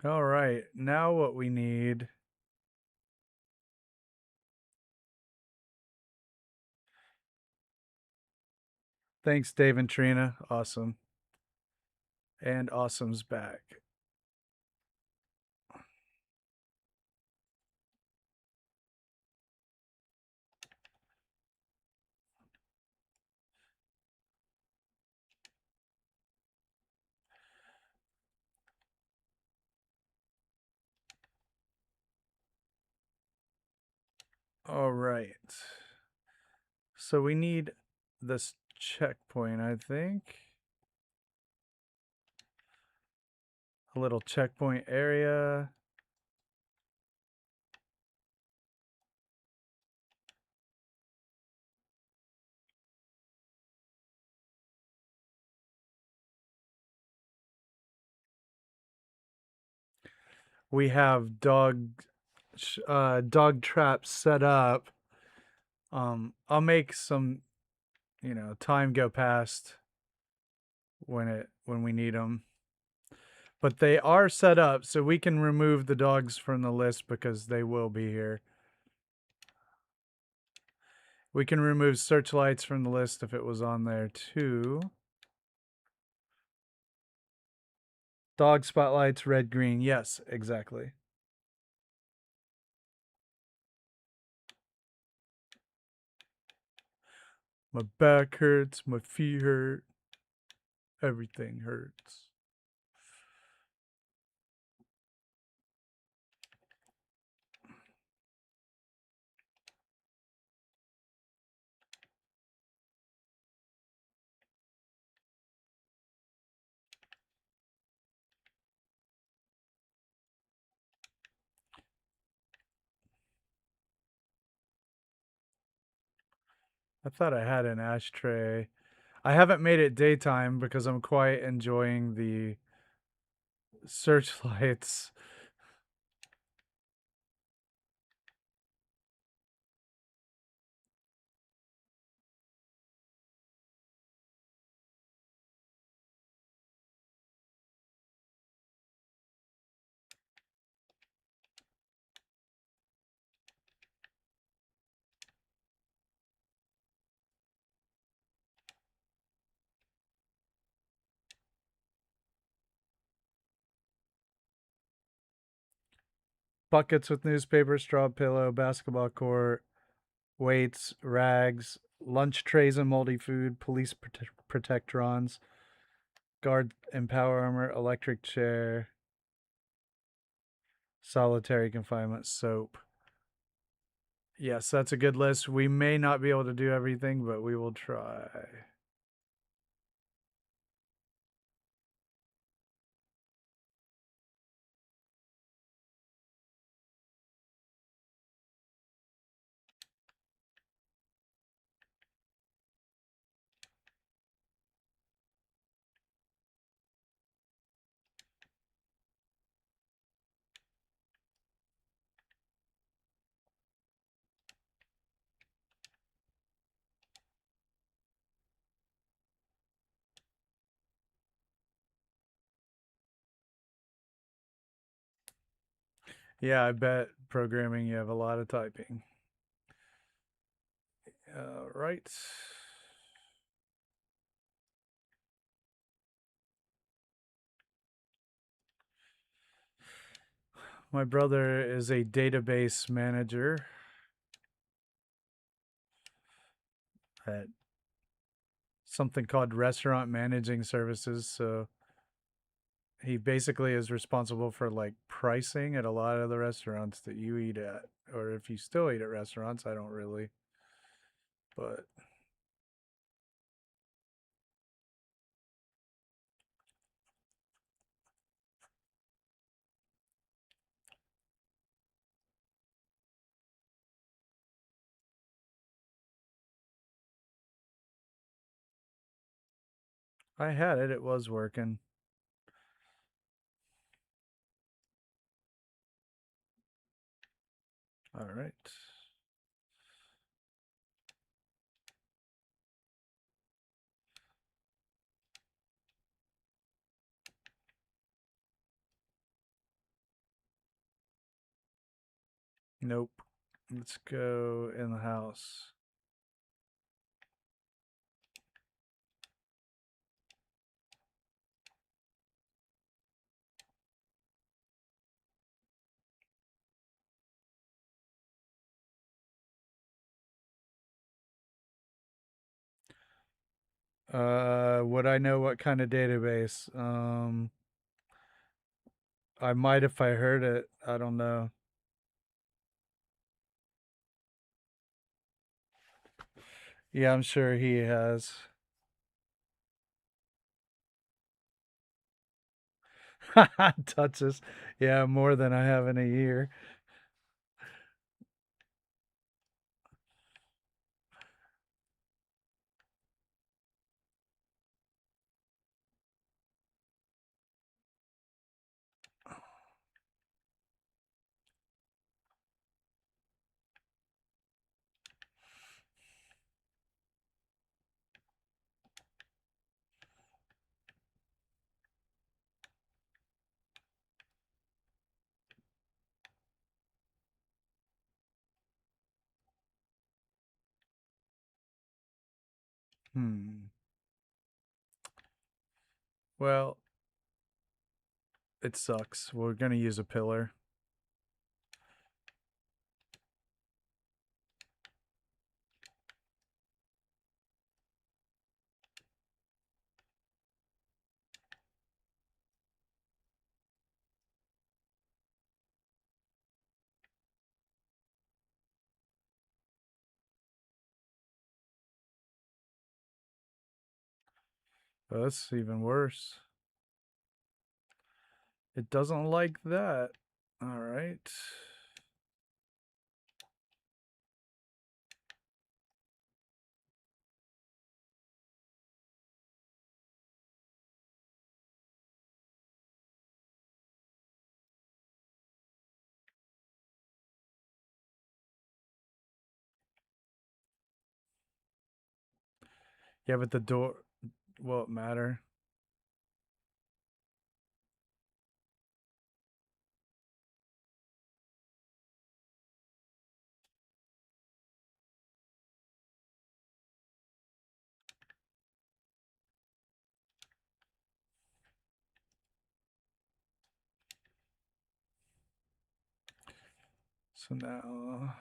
All right, now what we need. Thanks, Dave and Trina. Awesome. And Awesome's back. All right. So we need this checkpoint, I think. A little checkpoint area. We have dog traps set up. I'll make some, time go past when we need them. But they are set up, so we can remove the dogs from the list because they will be here. We can remove searchlights from the list if it was on there too. Dog spotlights, red, green. Yes, exactly. My back hurts, my feet hurt, everything hurts. I thought I had an ashtray. I haven't made it daytime because I'm quite enjoying the searchlights. Buckets with newspaper, straw pillow, basketball court, weights, rags, lunch trays and moldy food, police protectrons, guard and power armor, electric chair, solitary confinement, soap. Yes, that's a good list. We may not be able to do everything, but we will try. Yeah, I bet programming you have a lot of typing. Right. My brother is a database manager at something called Restaurant Managing Services. So he basically is responsible for like pricing at a lot of the restaurants that you eat at. Or if you still eat at restaurants, I don't really. But I had it, it was working. All right. Nope. Let's go in the house. Would I know what kind of database? I might if I heard it. I don't know. Yeah, I'm sure he has. Touches. Yeah, more than I have in a year. Hmm. Well, it sucks. We're gonna use a pillar. Oh, that's even worse. It doesn't like that. All right. Yeah, but the door won't matter. So now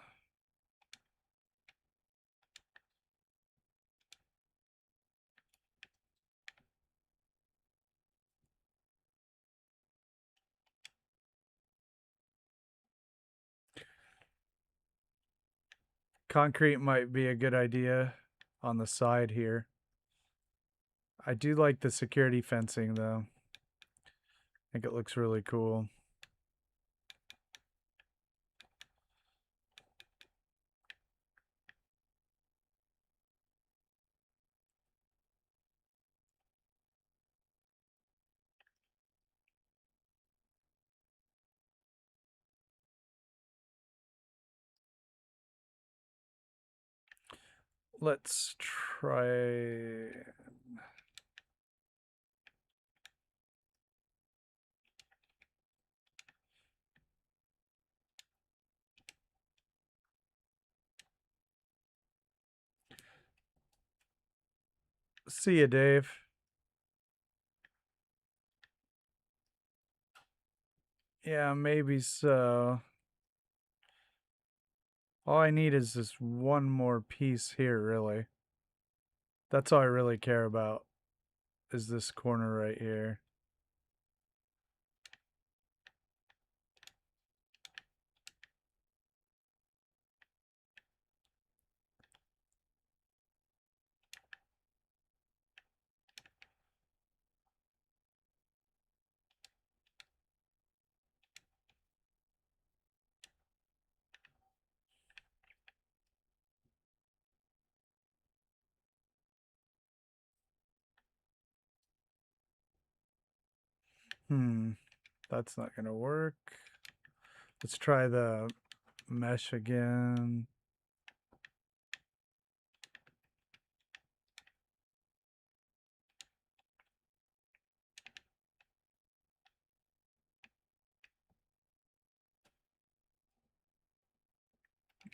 concrete might be a good idea on the side here. I do like the security fencing though. I think it looks really cool. Let's try. See ya, Dave. Yeah, maybe so. All I need is this one more piece here, really. That's all I really care about, is this corner right here. That's not gonna work. Let's try the mesh again.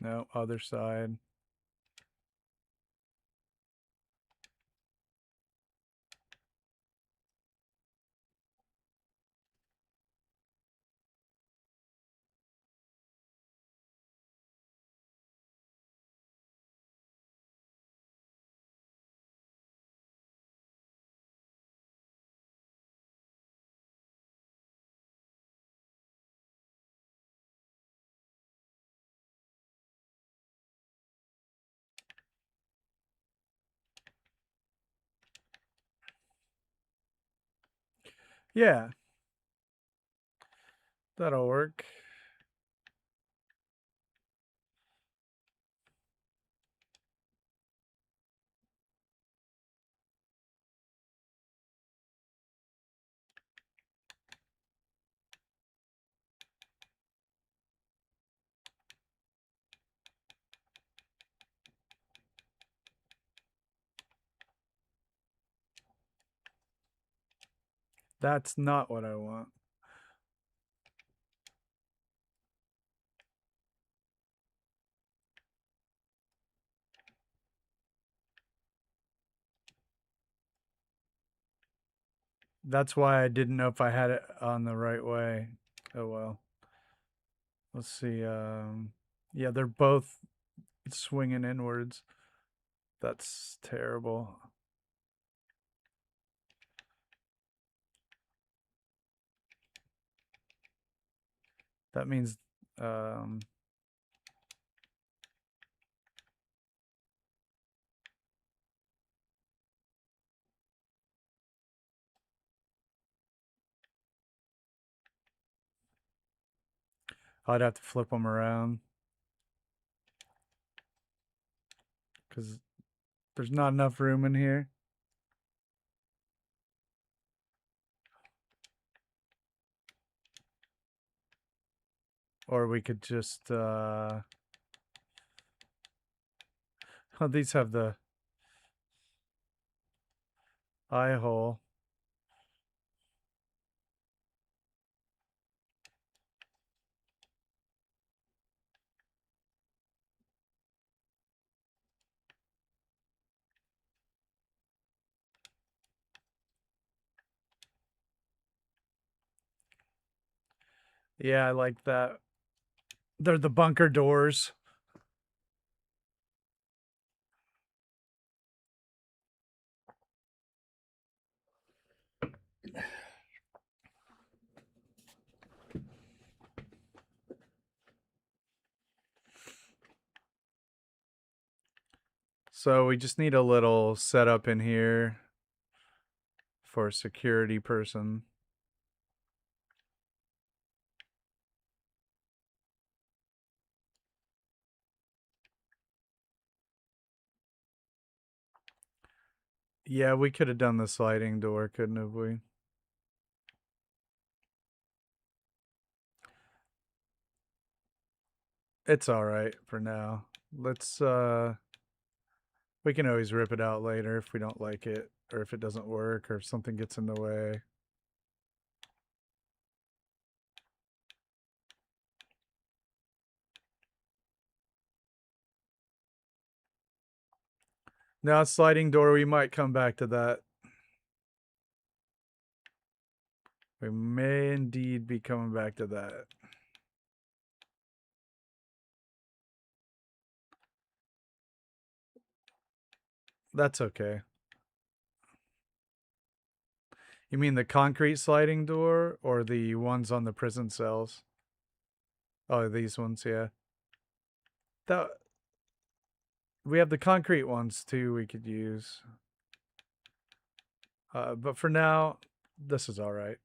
No, other side. Yeah, that'll work. That's not what I want. That's why I didn't know if I had it on the right way. Oh well. Let's see. Yeah, they're both swinging inwards. That's terrible. That means um, I'd have to flip them around because there's not enough room in here. Or we could just oh, these have the Eye hole. Yeah, I like that. They're the bunker doors. So we just need a little setup in here for a security person. Yeah, we could have done the sliding door, couldn't have we? It's all right for now. Let's we can always rip it out later if we don't like it or if it doesn't work or if something gets in the way. Now, sliding door, we might come back to that. We may indeed be coming back to that. That's okay. You mean the concrete sliding door or the ones on the prison cells? Oh, these ones, yeah. That we have the concrete ones too we could use. But for now, this is all right.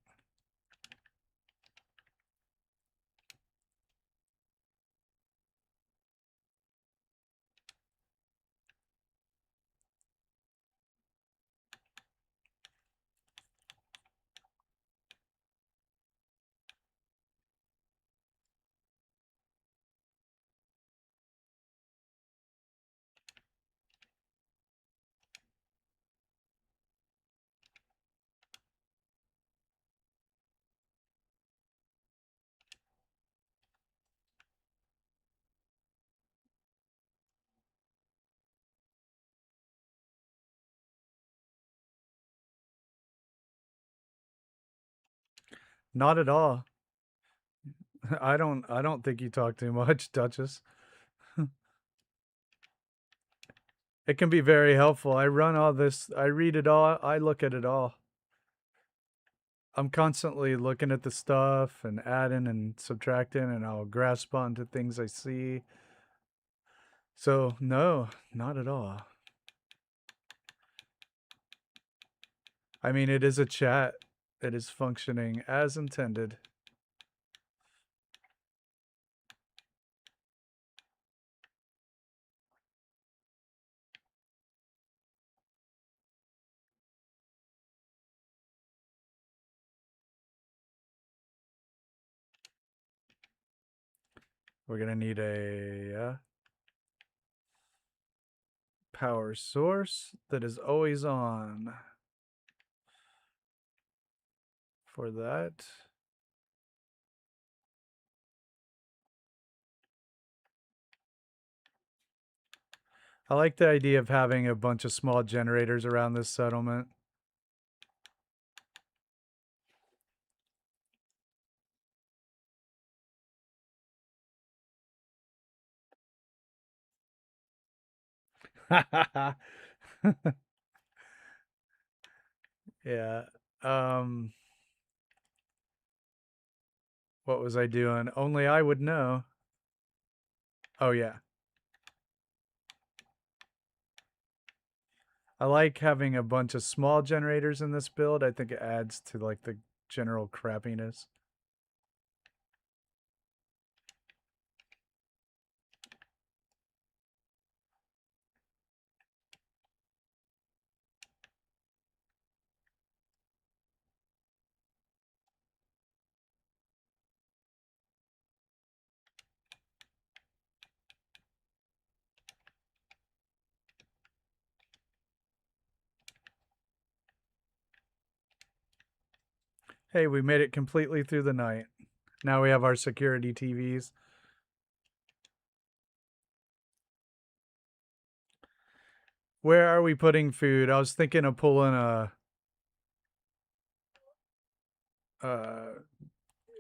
Not at all. I don't think you talk too much, Duchess. It can be very helpful. I run all this, I read it all, I look at it all. I'm constantly looking at the stuff and adding and subtracting, and I'll grasp onto things I see. So, no, not at all. I mean, it is a chat, it is functioning as intended. We're going to need a power source that is always on for that. I like the idea of having a bunch of small generators around this settlement. Yeah. What was I doing? Only I would know. Oh, yeah. I like having a bunch of small generators in this build. I think it adds to like the general crappiness. Hey, we made it completely through the night. Now we have our security TVs. Where are we putting food? I was thinking of pulling a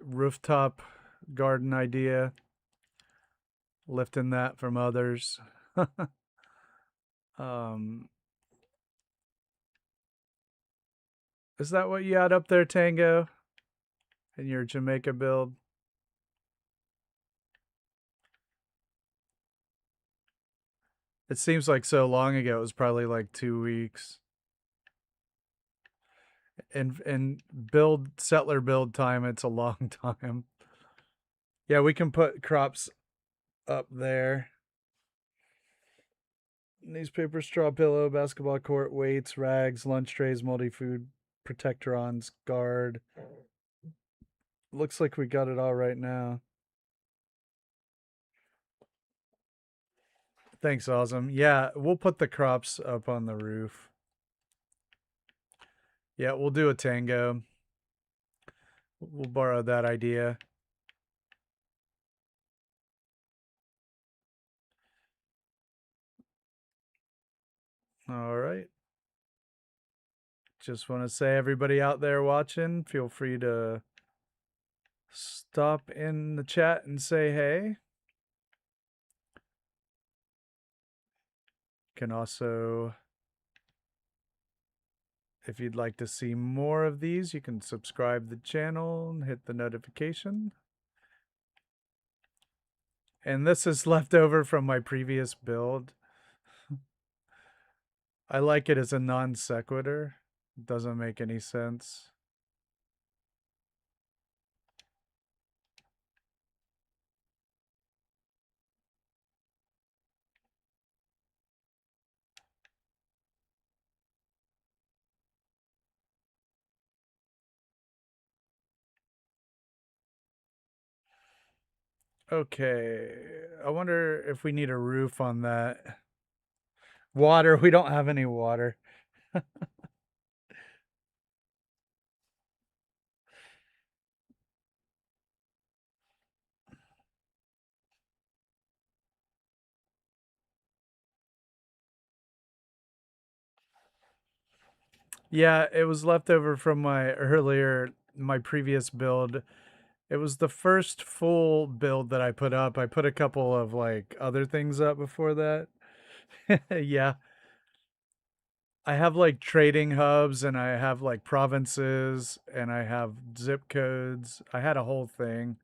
rooftop garden idea, lifting that from others. um, is that what you had up there, Tango, in your Jamaica build? It seems like so long ago. It was probably like 2 weeks. And build settler build time, it's a long time. Yeah, we can put crops up there. Newspaper, straw pillow, basketball court, weights, rags, lunch trays, multi food, protectorons, guard. Looks like we got it all right now. Thanks, Awesome. Yeah, we'll put the crops up on the roof. Yeah, we'll do a tango. We'll borrow that idea. All right. Just want to say, everybody out there watching, feel free to stop in the chat and say hey. Can also, if you'd like to see more of these, you can subscribe the channel and hit the notification. And this is left over from my previous build. I like it as a non sequitur. It doesn't make any sense. Okay, I wonder if we need a roof on that. Water, we don't have any water. Yeah, it was left over from my previous build. It was the first full build that I put up. I put a couple of like other things up before that. Yeah. I have like trading hubs and I have like provinces and I have zip codes. I had a whole thing.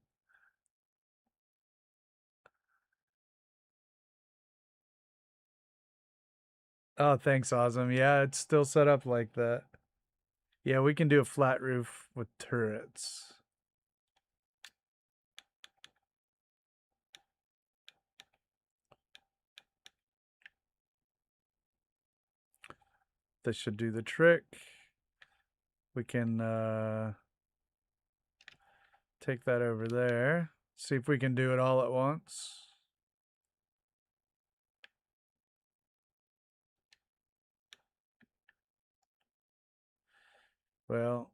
Oh, thanks, Awesome. Yeah, it's still set up like that. Yeah, we can do a flat roof with turrets. This should do the trick. We can take that over there. See if we can do it all at once. Well,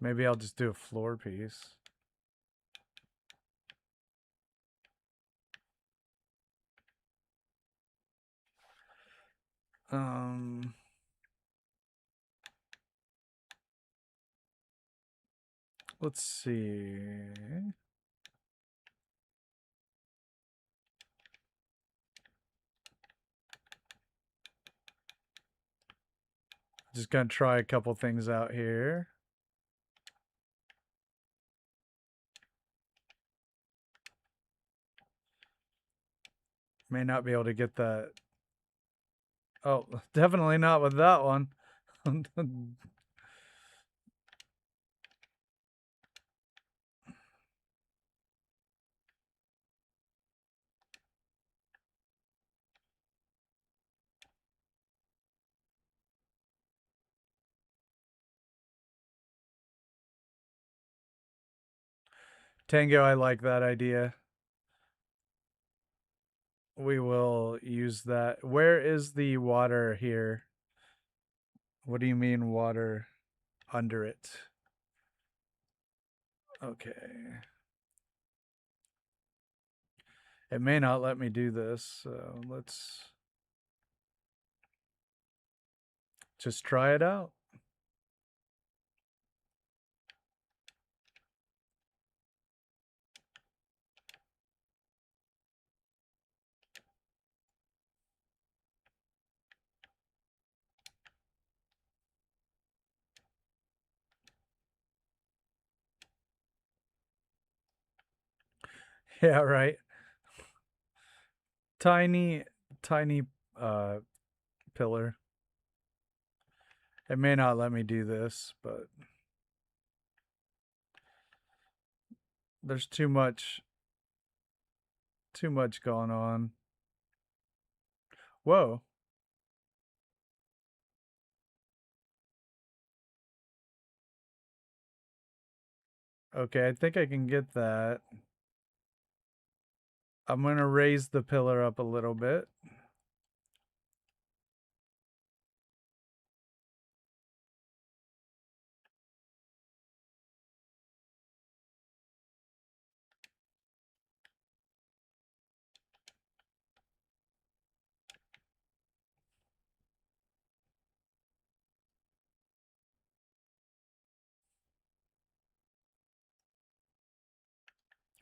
maybe I'll just do a floor piece. Let's see. Just gonna try a couple things out here. May not be able to get that. Oh, definitely not with that one. Tango, I like that idea. we will use that. Where is the water here? What do you mean water under it? Okay. It may not let me do this, so let's just try it out. Yeah, right. Tiny, tiny pillar. It may not let me do this, but there's too much going on. Whoa. Okay, I think I can get that. I'm going to raise the pillar up a little bit.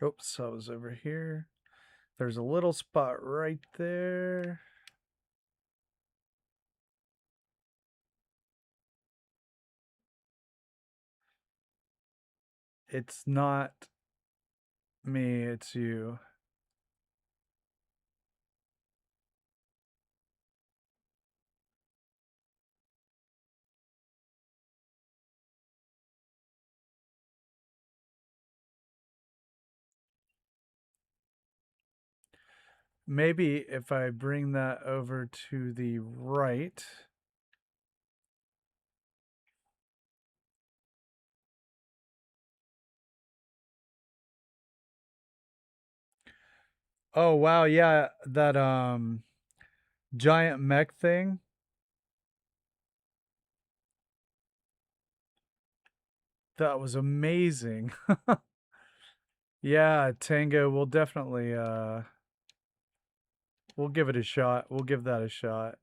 Oops, I was over here. There's a little spot right there. It's not me, it's you. Maybe if I bring that over to the right. Oh wow, yeah, that giant mech thing. That was amazing. Yeah, Tango, we'll definitely we'll give it a shot. We'll give that a shot.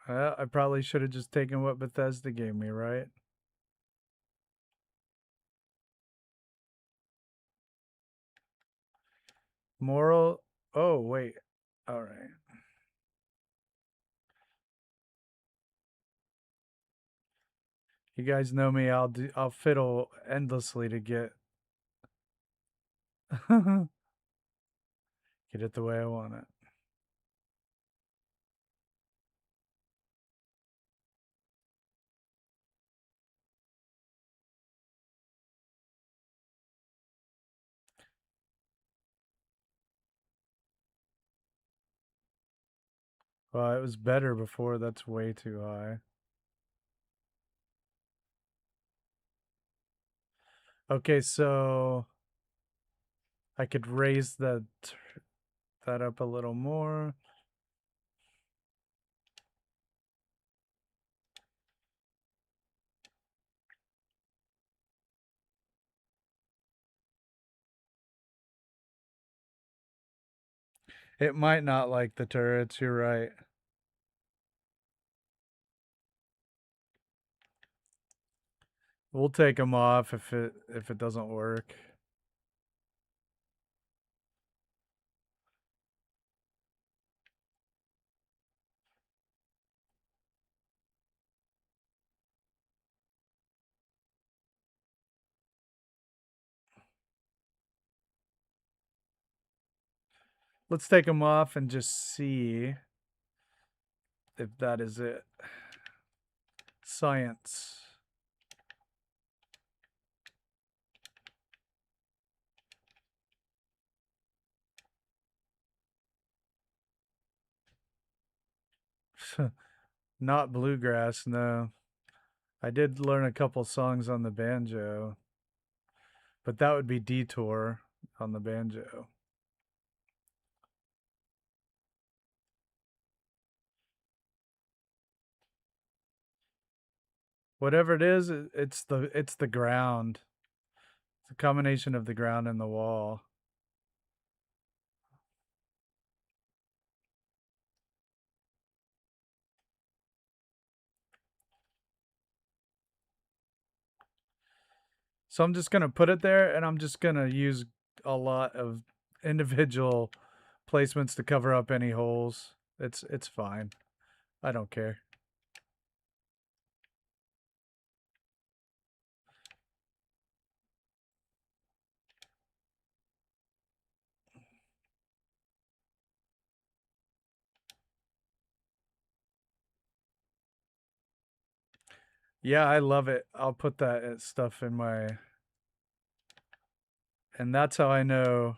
I probably should have just taken what Bethesda gave me, right? Moral. Oh, wait. All right. You guys know me. I'll fiddle endlessly to get get it the way I want it. Well, it was better before. That's way too high. Okay, so I could raise that up a little more. It might not like the turrets. You're right. We'll take them off if it doesn't work. Let's take them off and just see if that is it. Science. Not bluegrass, no. I did learn a couple songs on the banjo, but that would be Detour on the banjo. Whatever it is, it's the ground. It's a combination of the ground and the wall. So I'm just gonna put it there, and I'm just gonna use a lot of individual placements to cover up any holes. It's fine. I don't care. Yeah, I love it. I'll put that stuff in my, and that's how I know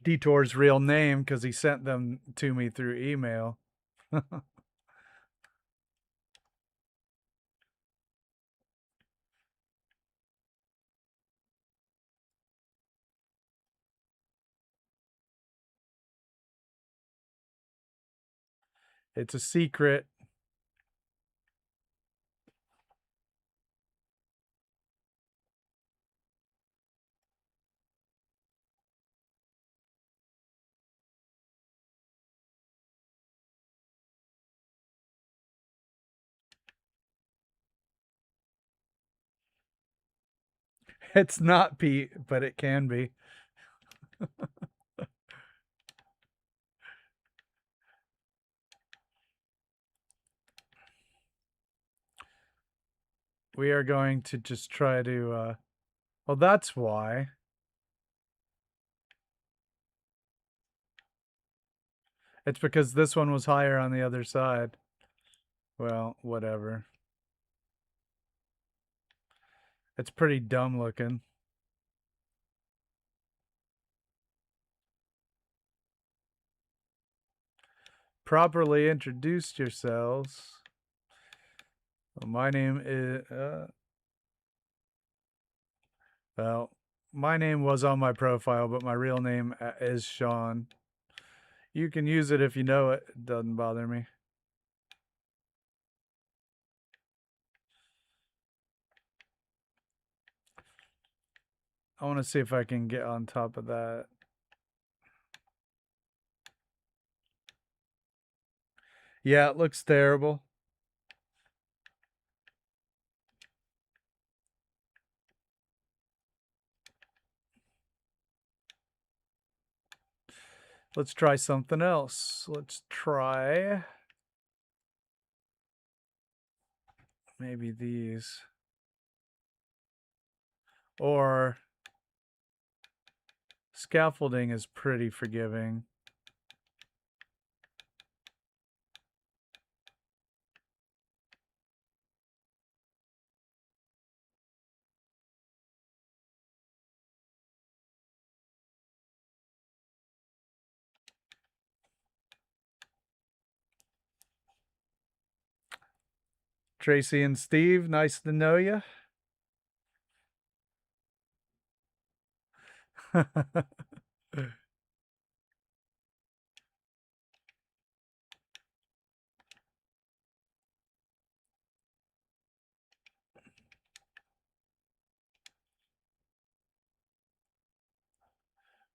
Detour's real name, because he sent them to me through email. It's a secret. It's not Pete, but it can be. We are going to just try to, well, that's why. It's because this one was higher on the other side. Well, whatever. It's pretty dumb looking. Properly introduced yourselves. Well, my name is, well, my name was on my profile, but my real name is Sean. You can use it if you know it. It doesn't bother me. I want to see if I can get on top of that. Yeah, it looks terrible. Let's try something else. Let's try maybe these. Or scaffolding is pretty forgiving. Tracy and Steve, nice to know you.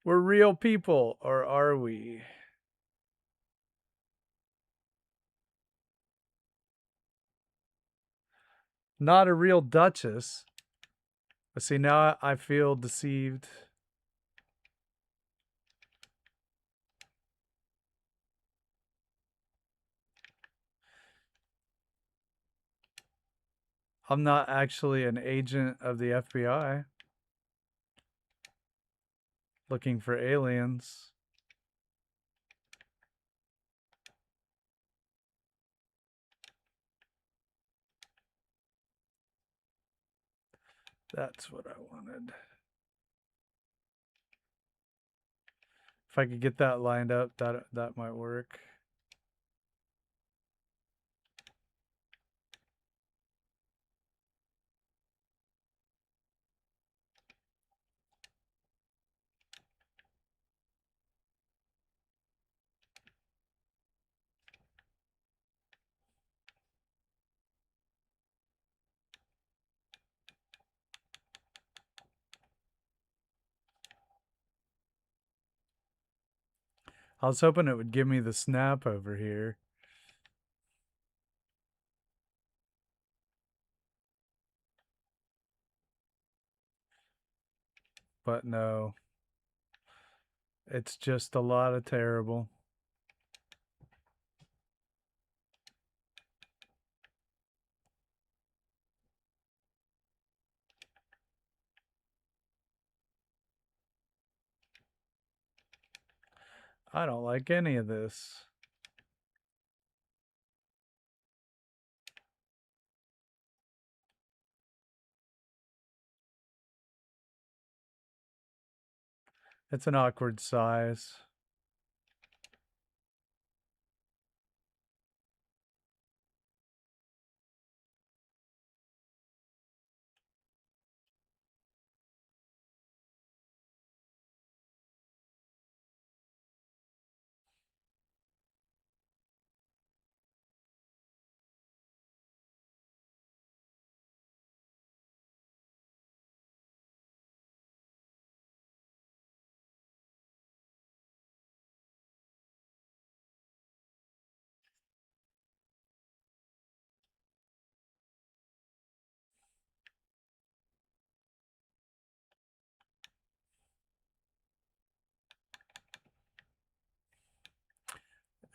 We're real people, or are we? Not a real duchess. See, now I feel deceived. I'm not actually an agent of the FBI looking for aliens. That's what I wanted. If I could get that lined up, that might work. I was hoping it would give me the snap over here. But no. It's just a lot of terrible. I don't like any of this. It's an awkward size.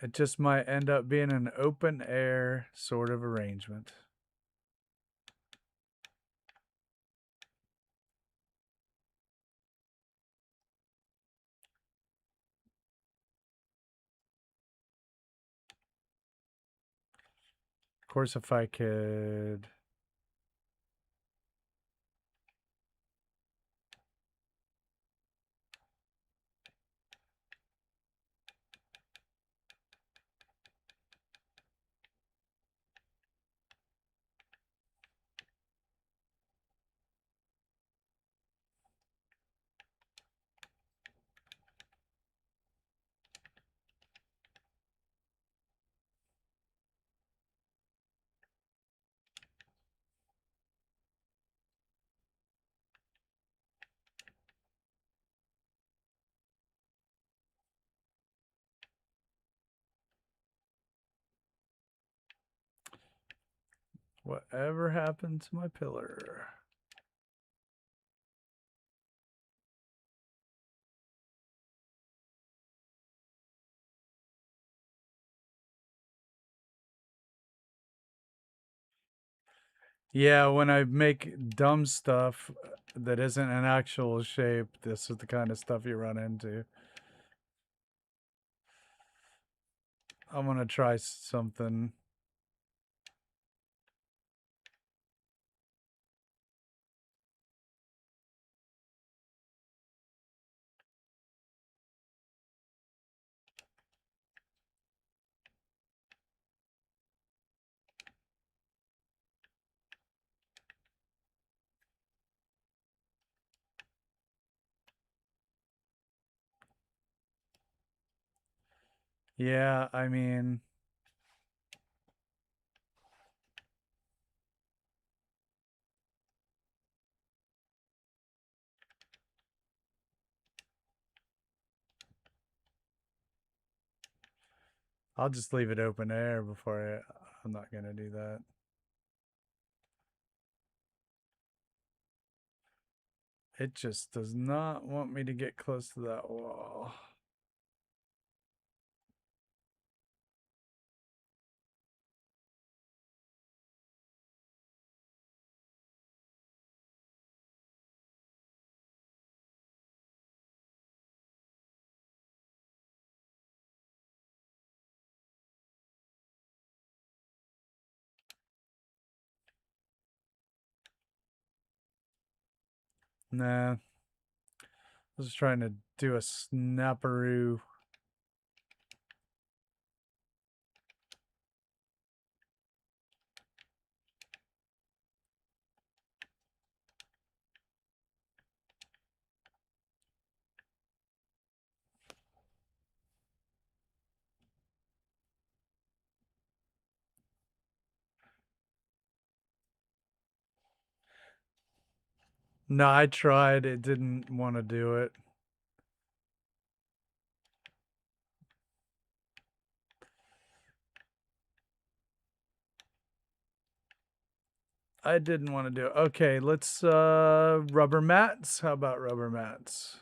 It just might end up being an open air sort of arrangement. Of course, if I could... Whatever happened to my pillar? Yeah, when I make dumb stuff that isn't an actual shape, this is the kind of stuff you run into. I'm gonna try something. Yeah, I mean... I'll just leave it open air before I'm not gonna do that. It just does not want me to get close to that wall. Nah. I was trying to do a snapperoo. No, I tried. It didn't want to do it. I didn't want to do it. Okay, let's rubber mats. How about rubber mats?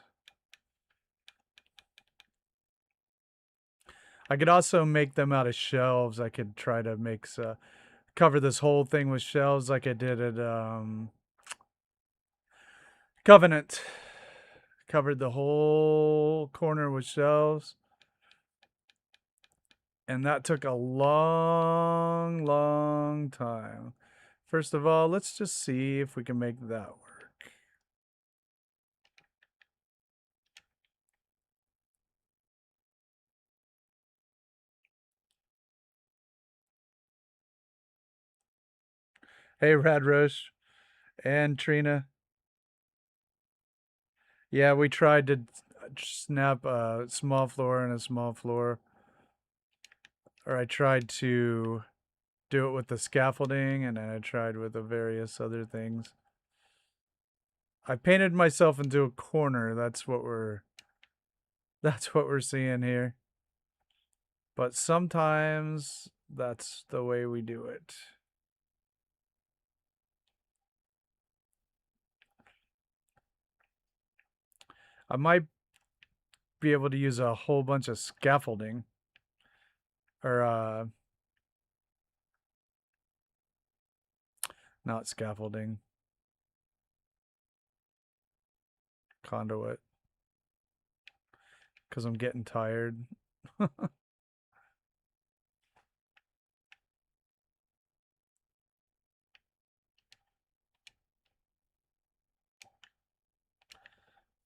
I could also make them out of shelves. I could try to make cover this whole thing with shelves like I did at Covenant. Covered the whole corner with shelves. And that took a long, long time. First of all, let's just see if we can make that work. Hey, Rad Rush and Trina. Yeah, we tried to snap a small floor and a small floor. Or I tried to do it with the scaffolding, and then I tried with the various other things. I painted myself into a corner. That's what we're seeing here. But sometimes that's the way we do it. I might be able to use a whole bunch of scaffolding or not scaffolding, conduit, because I'm getting tired.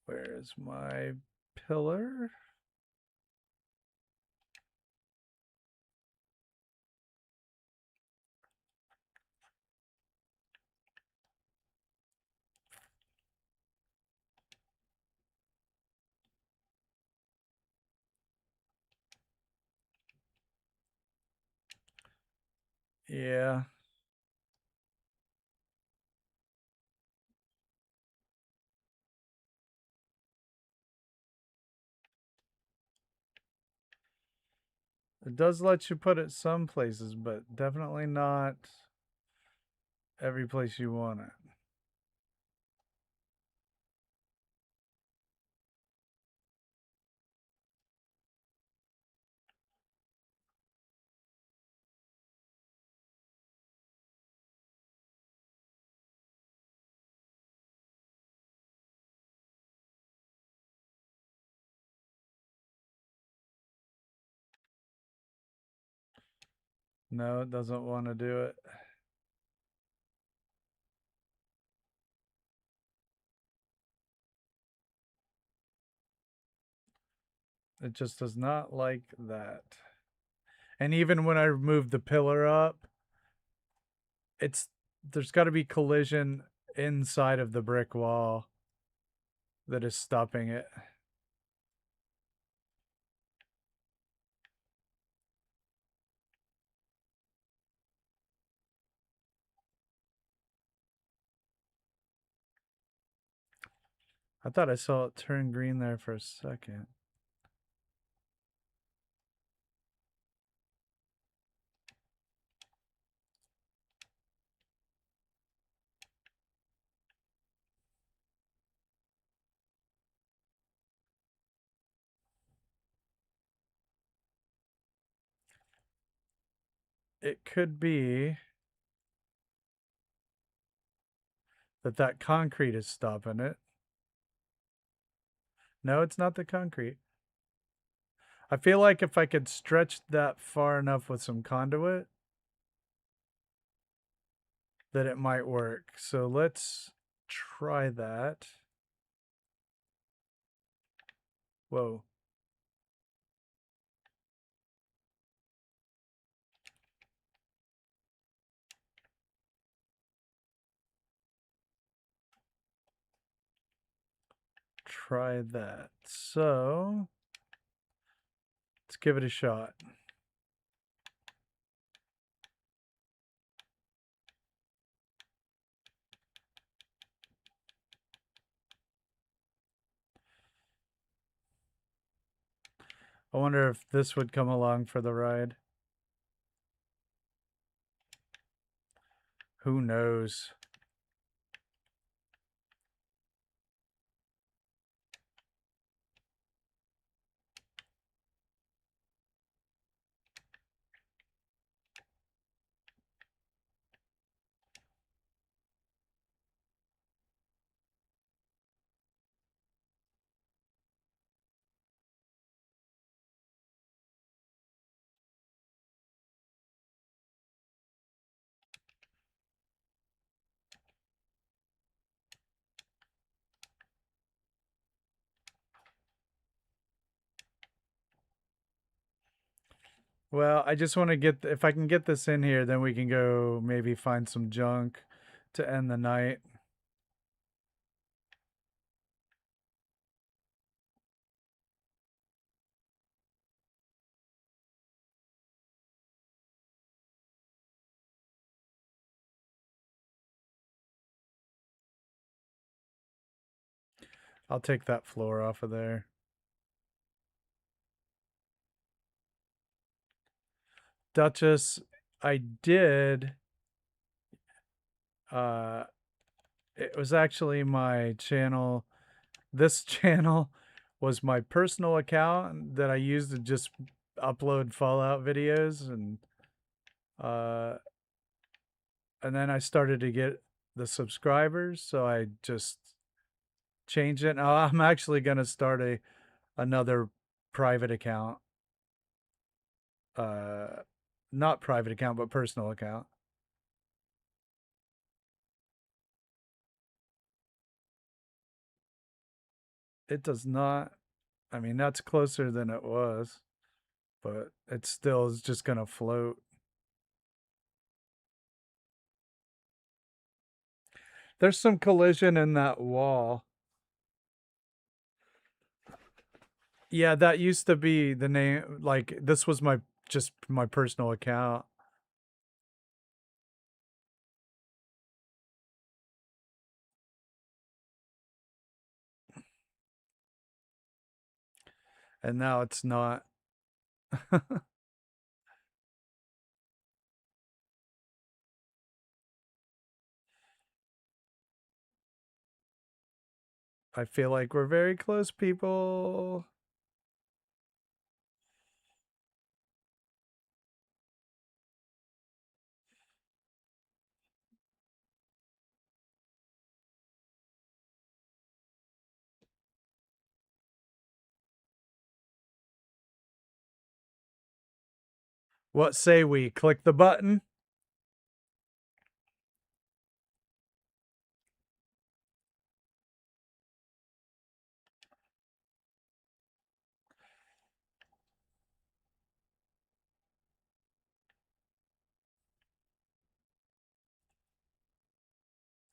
Where's my pillar? Yeah. It does let you put it some places, but definitely not every place you want it. No, it doesn't want to do it. It just does not like that. And even when I move the pillar up, there's got to be collision inside of the brick wall that is stopping it. I thought I saw it turn green there for a second. It could be that concrete is stopping it. No, it's not the concrete. I feel like if I could stretch that far enough with some conduit, that it might work. So let's try that. Whoa. Try that. So let's give it a shot. I wonder if this would come along for the ride. Who knows? Well, I just want to get, if I can get this in here, then we can go maybe find some junk to end the night. I'll take that floor off of there. Duchess, I did. Uh, it was actually my channel. This channel was my personal account that I used to just upload Fallout videos, uh, and then I started to get the subscribers, so I just changed it. Now I'm actually gonna start another private account. Uh, Not private account, but personal account. It does not. I mean, that's closer than it was, but it still is just gonna float. There's some collision in that wall. Yeah, that used to be the name. Like, this was my just my personal account. And now it's not. I feel like we're very close, people. What say we? Click the button.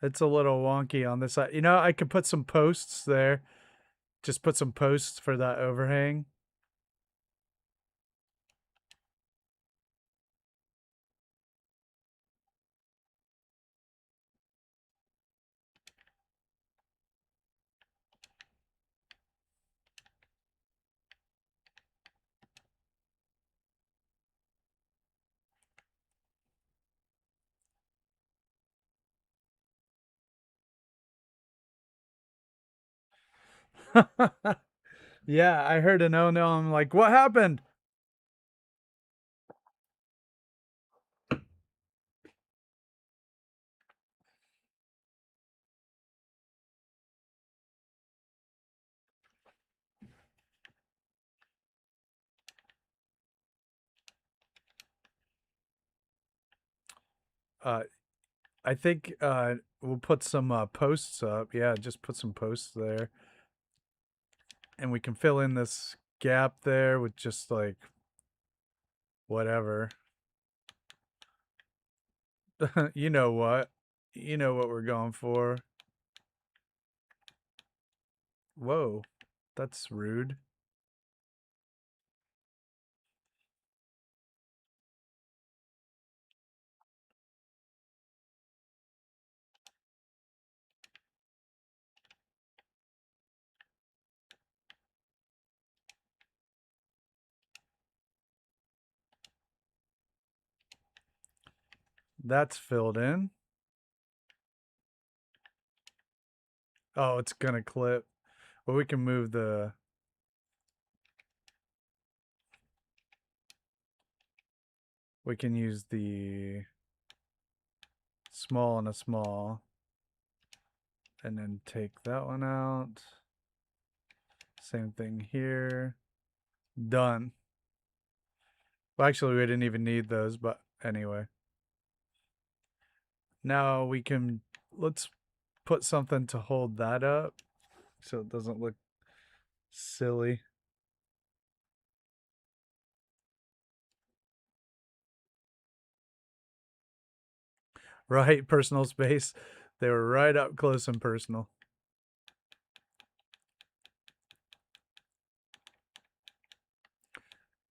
It's a little wonky on this side. You know, I could put some posts there. Just put some posts for that overhang. Yeah, I heard an oh no. I'm like, what happened? Uh, I think we'll put some posts up. Yeah, just put some posts there. And we can fill in this gap there with just like whatever. You know what? You know what we're going for. Whoa, that's rude. That's filled in. Oh, it's gonna clip. Well, we can move the... We can use the small and a small. And then take that one out. Same thing here. Done. Well, actually, we didn't even need those, but anyway. Now we can... Let's put something to hold that up so it doesn't look silly. Right, personal space. They were right up close and personal.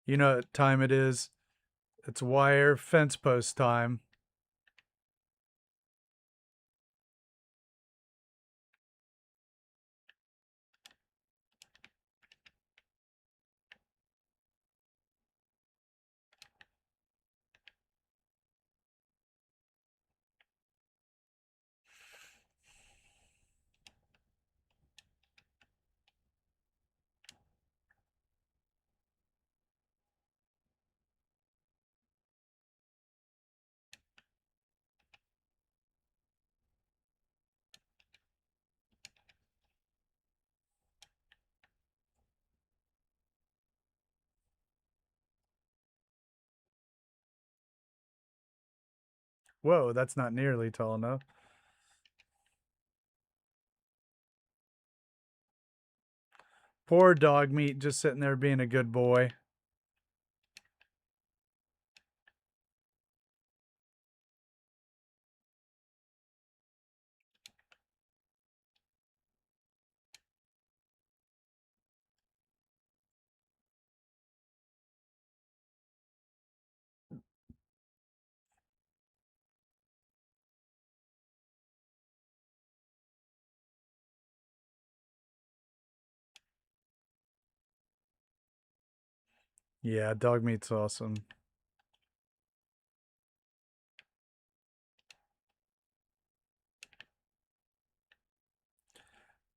You know what time it is? It's wire fence post time. Whoa, that's not nearly tall enough. Poor dog meat just sitting there being a good boy. Yeah, dog meat's awesome.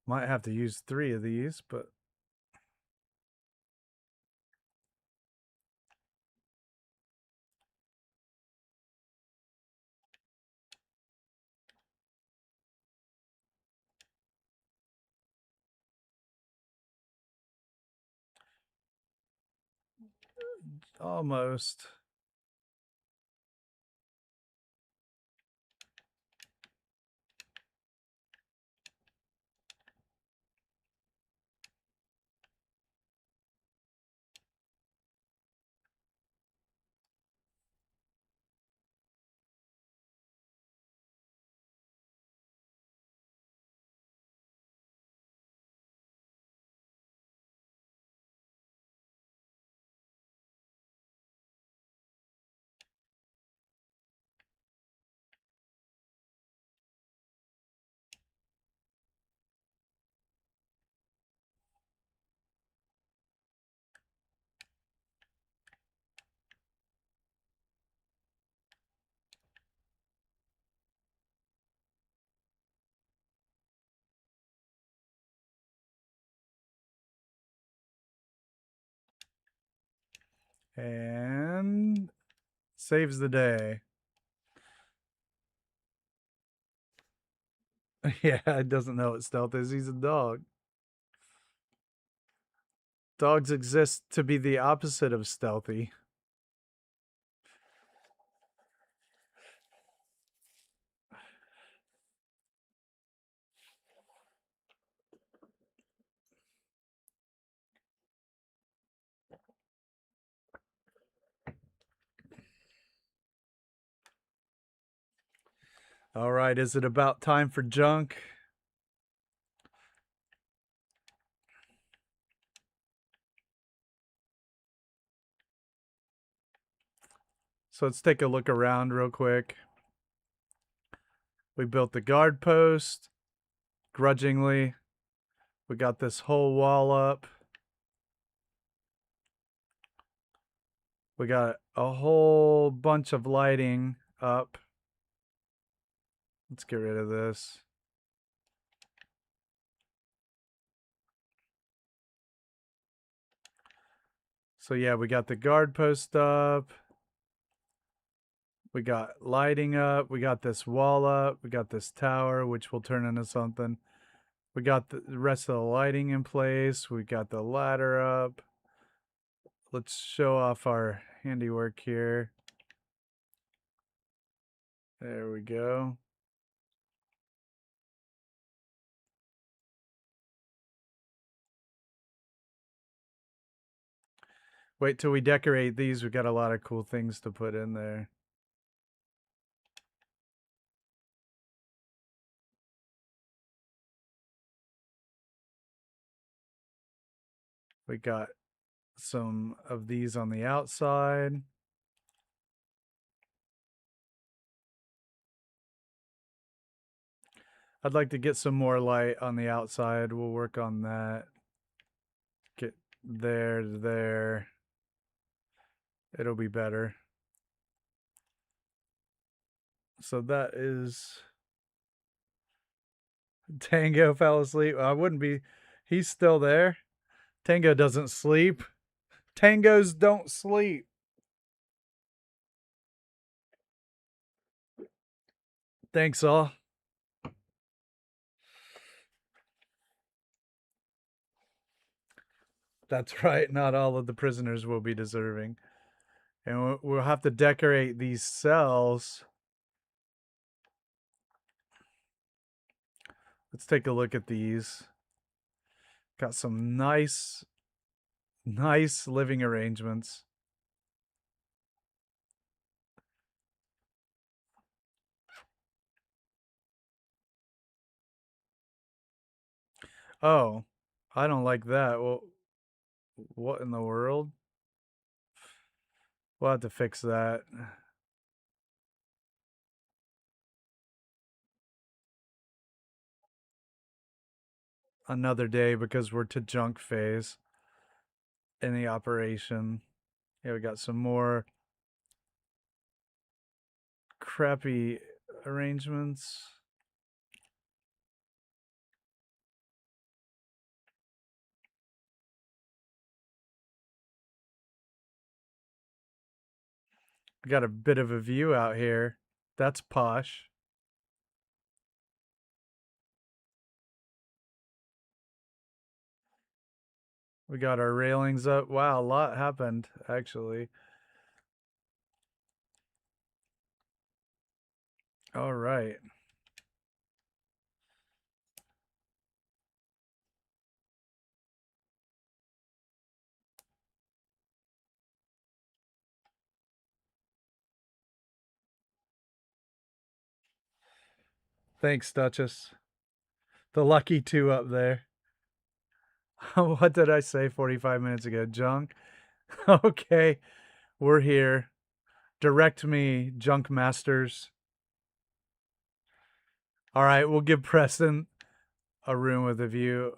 Might have to use 3 of these, but almost. And saves the day. Yeah, it doesn't know what stealth is. He's a dog. Dogs exist to be the opposite of stealthy. All right, is it about time for junk? So let's take a look around real quick. We built the guard post grudgingly. We got this whole wall up. We got a whole bunch of lighting up. Let's get rid of this. So yeah, we got the guard post up. We got lighting up. We got this wall up. We got this tower, which will turn into something. We got the rest of the lighting in place. We got the ladder up. Let's show off our handiwork here. There we go. Wait till we decorate these. We got a lot of cool things to put in there. We got some of these on the outside. I'd like to get some more light on the outside. We'll work on that. Get there to there. It'll be better. So that is Tango fell asleep. I wouldn't be. He's still there. Tango doesn't sleep. Tangos don't sleep. Thanks all. That's right. Not all of the prisoners will be deserving. And we'll have to decorate these cells. Let's take a look at these. Got some nice living arrangements. Oh, I don't like that. Well, what in the world? We'll have to fix that. Another day because we're to junk phase in the operation. Yeah, we got some more crappy arrangements. We got a bit of a view out here. That's posh. We got our railings up. Wow, a lot happened actually. All right. Thanks, Duchess. The lucky two up there. What did I say 45 minutes ago? Junk? Okay, we're here. Direct me, junk masters. All right, we'll give Preston a room with a view.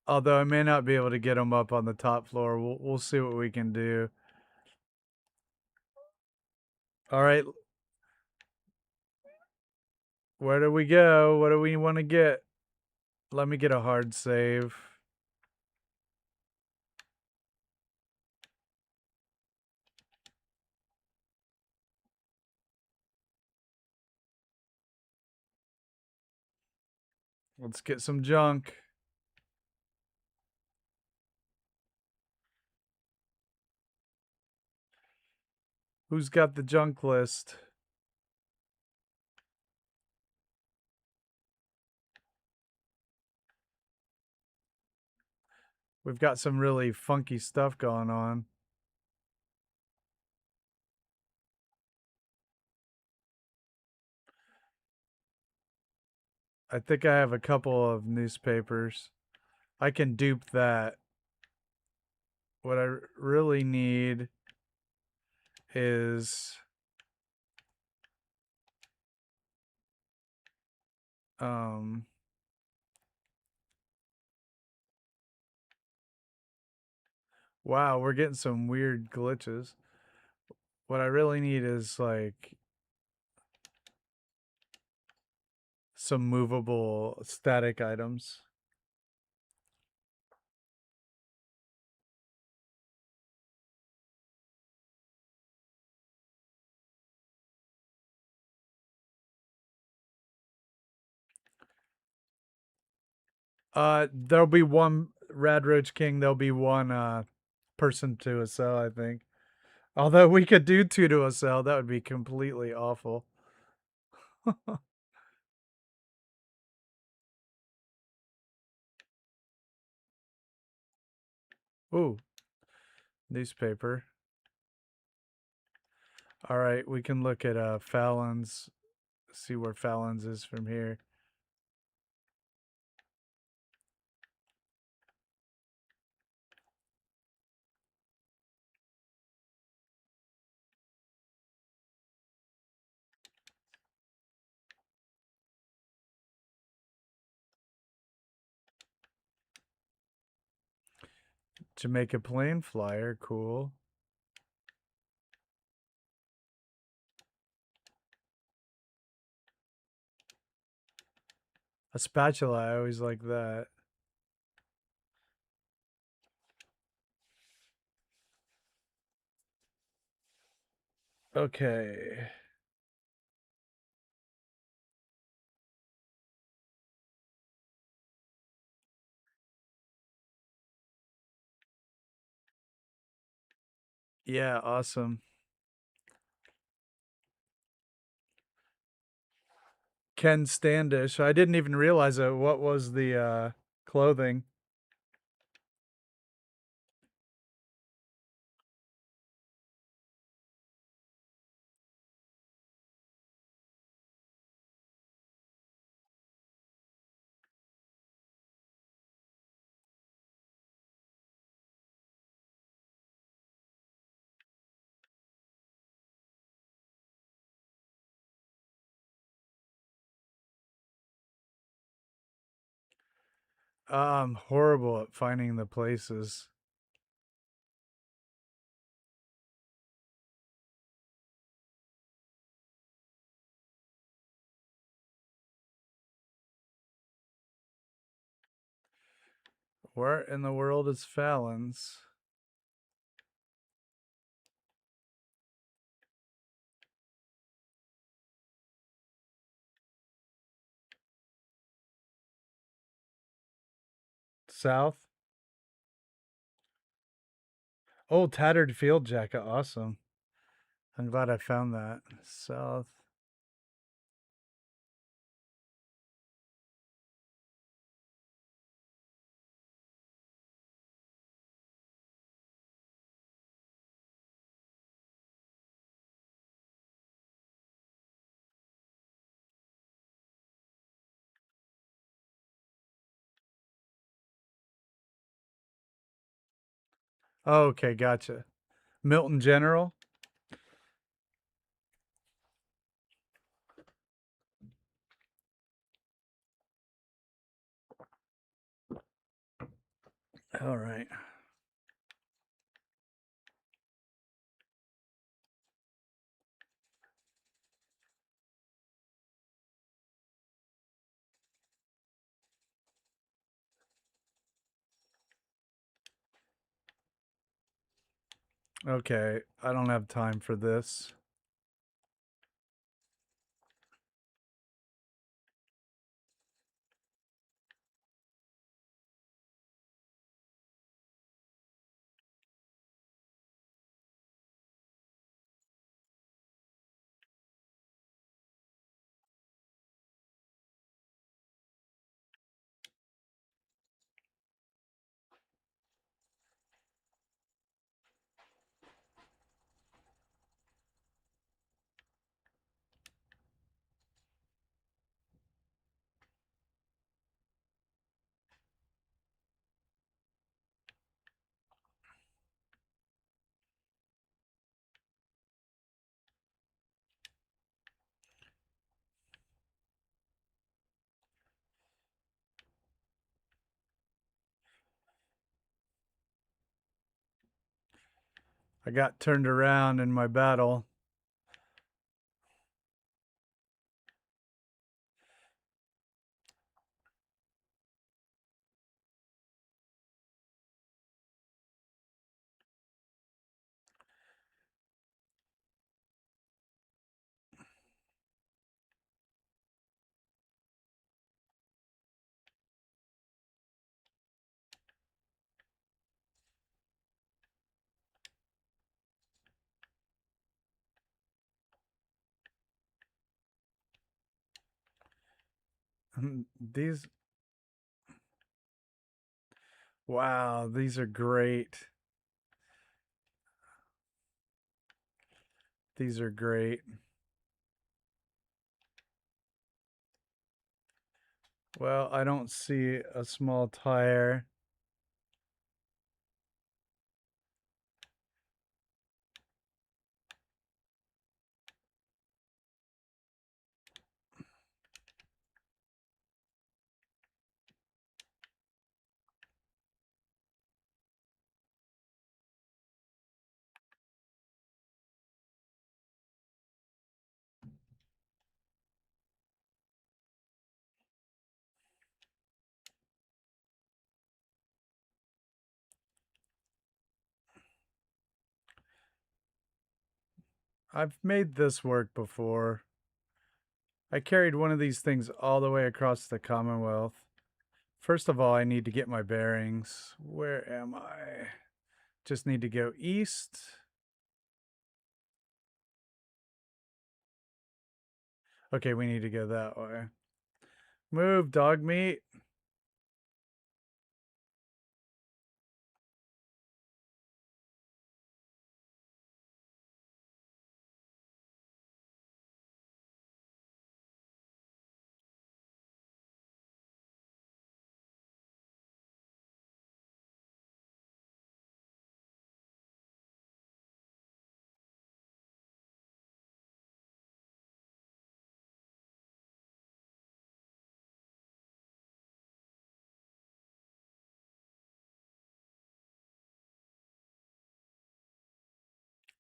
Although I may not be able to get him up on the top floor. We'll see what we can do. All right. Where do we go? What do we want to get? Let me get a hard save. Let's get some junk. Who's got the junk list? We've got some really funky stuff going on. I think I have a couple of newspapers. I can dupe that. What I really need is wow, we're getting some weird glitches. What I really need is like some movable static items. There'll be one Rad Roach King. There'll be one person to a cell, I think. Although we could do two to a cell, that would be completely awful. Ooh, newspaper. All right, we can look at Fallon's. See where Fallon's is from here. Jamaica Plain flyer, cool. A spatula, I always like that. Okay. Yeah, awesome. Ken Standish. I didn't even realize it. What was the clothing? I'm horrible at finding the places. Where in the world is Fallon's? South? Oh, tattered field jacket. Awesome. I'm glad I found that. South. Oh, okay, gotcha. Milton General. All right. Okay, I don't have time for this. I got turned around in my battle. These, wow, these are great. These are great. Well, I don't see a small tire. I've made this work before. I carried one of these things all the way across the Commonwealth. First of all, I need to get my bearings. Where am I? Just need to go east. Okay, we need to go that way. Move, dog meat.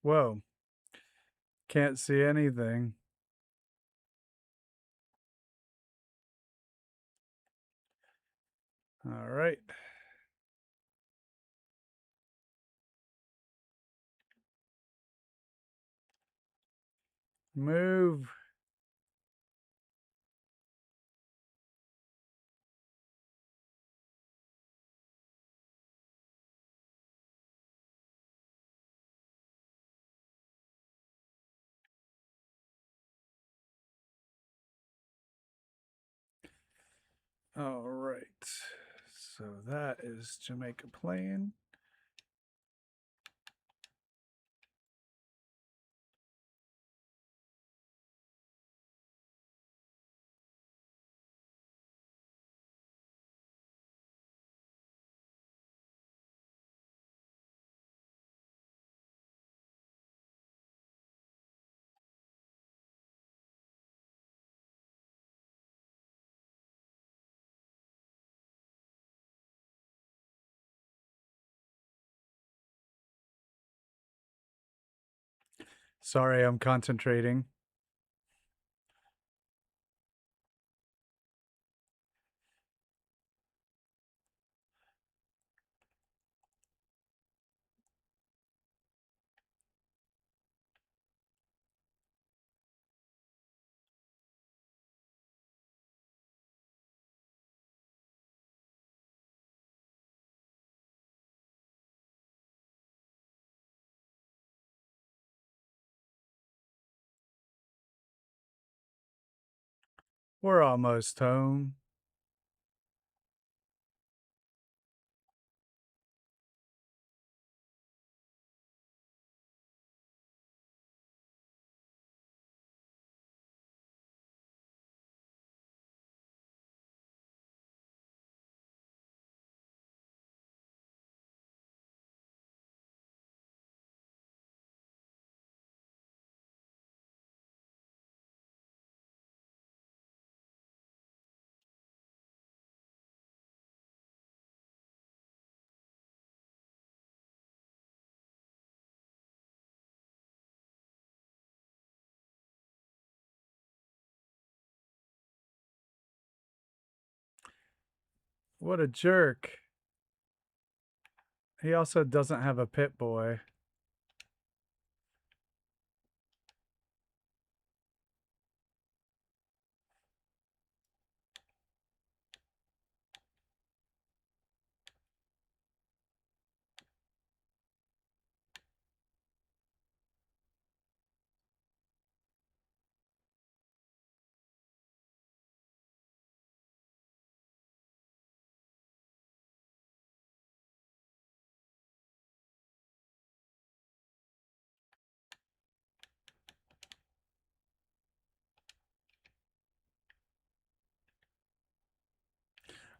Whoa. Can't see anything. All right. Move. All right. So that is Jamaica Plain. Sorry, I'm concentrating. We're almost home. What a jerk. He also doesn't have a pit boy.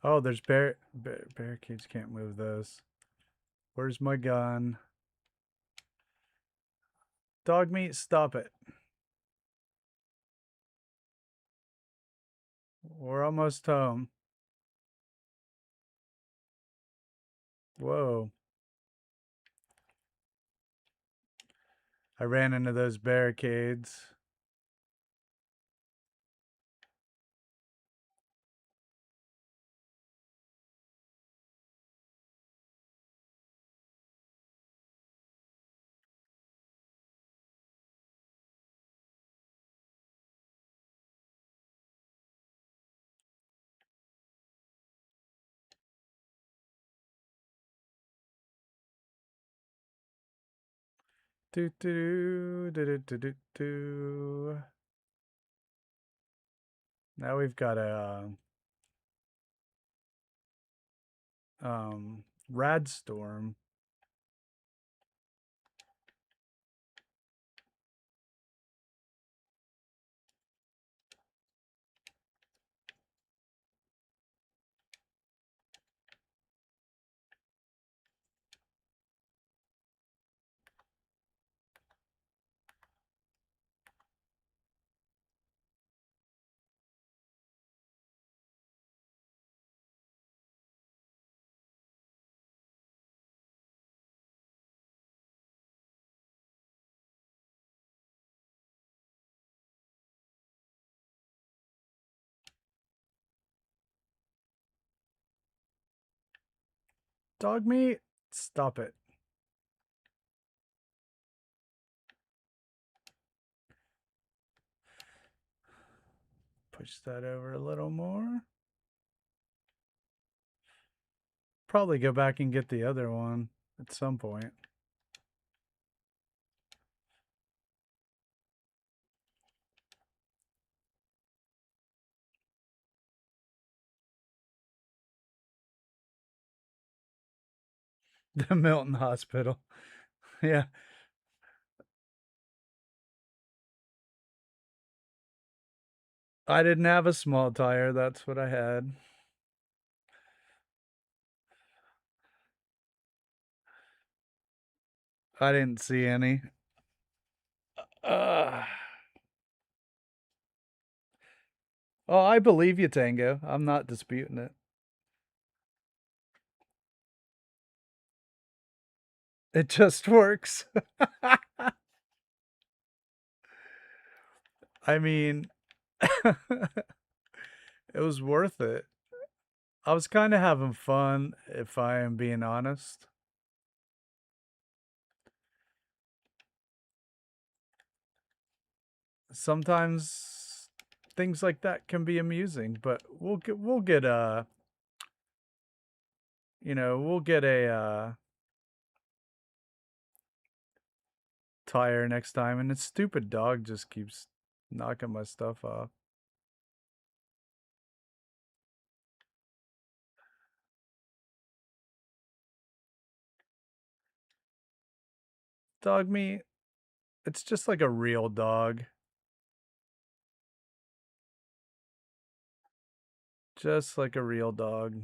Oh, there's barricades. Can't move those. Where's my gun? Dog meat, stop it. We're almost home. Whoa. I ran into those barricades. Do do do do do do do. Now we've got a rad storm. Dog meat, stop it. Push that over a little more. Probably go back and get the other one at some point. The Milton Hospital. Yeah. I didn't have a small tire. That's what I had. I didn't see any. Uh, oh, I believe you, Tango. I'm not disputing it. It just works. I mean, it was worth it. I was kind of having fun, if I am being honest. Sometimes things like that can be amusing, but we'll get a we'll get a tire next time, and this stupid dog just keeps knocking my stuff off. Dog meat, it's just like a real dog. Just like a real dog.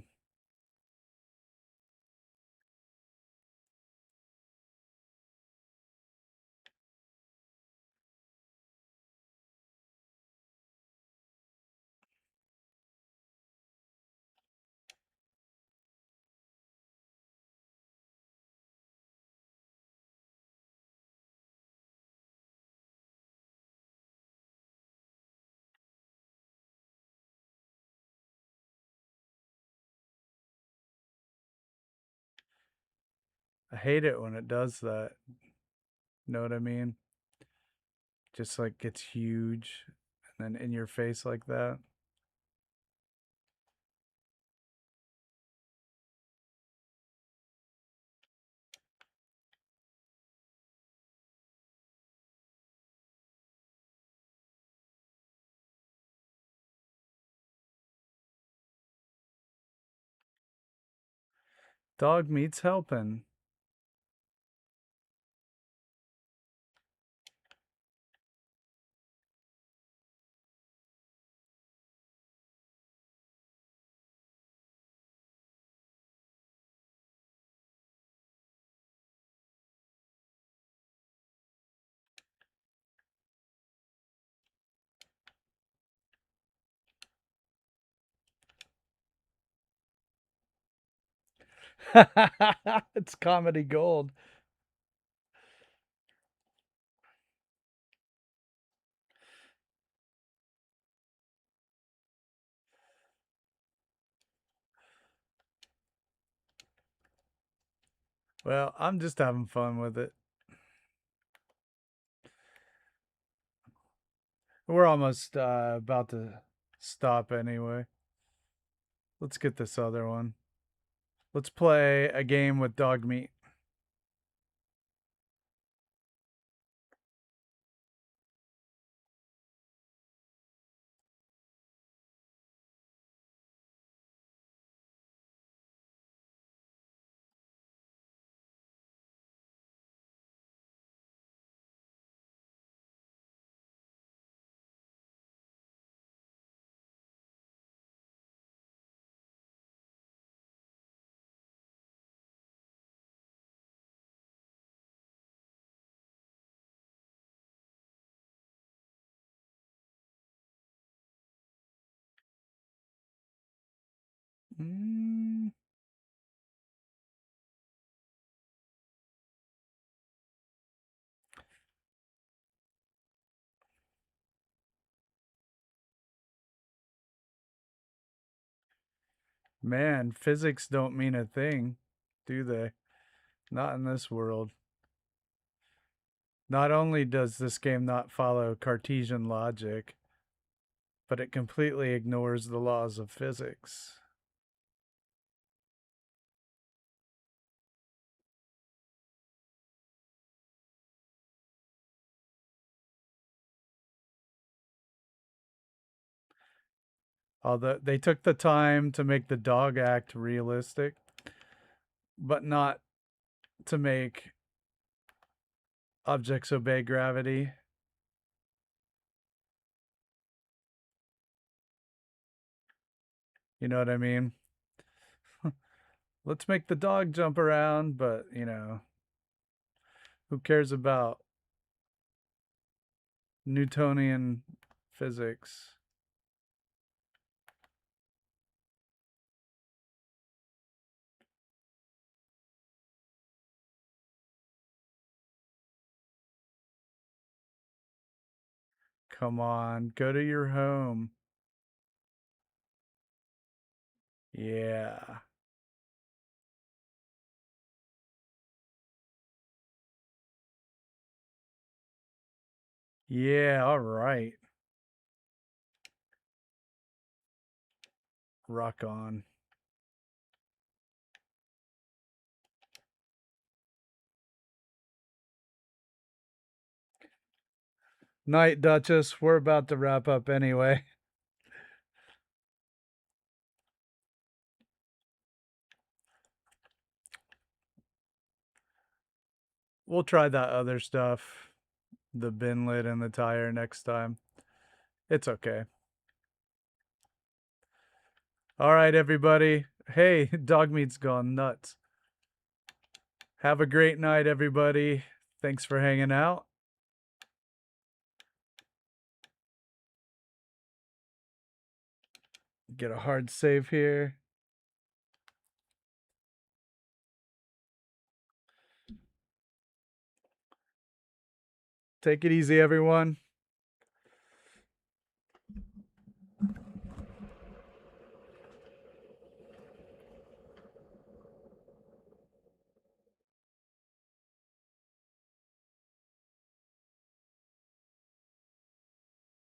I hate it when it does that. Know what I mean? Just like gets huge and then in your face like that. Dog meat's helping. It's comedy gold. Well, I'm just having fun with it. We're almost about to stop anyway. Let's get this other one. Let's play a game with dog meat. Mm. Man, physics don't mean a thing, do they? Not in this world. Not only does this game not follow Cartesian logic, but it completely ignores the laws of physics. Although they took the time to make the dog act realistic, but not to make objects obey gravity. You know what I mean? Let's make the dog jump around, but, who cares about Newtonian physics? Come on, go to your home. Yeah. Yeah, all right. Rock on. Night, Duchess. We're about to wrap up anyway. We'll try that other stuff, the bin lid and the tire next time. It's okay. All right, everybody. Hey, dog meat's gone nuts. Have a great night, everybody. Thanks for hanging out. Get a hard save here. Take it easy, everyone.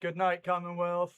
Good night, Commonwealth.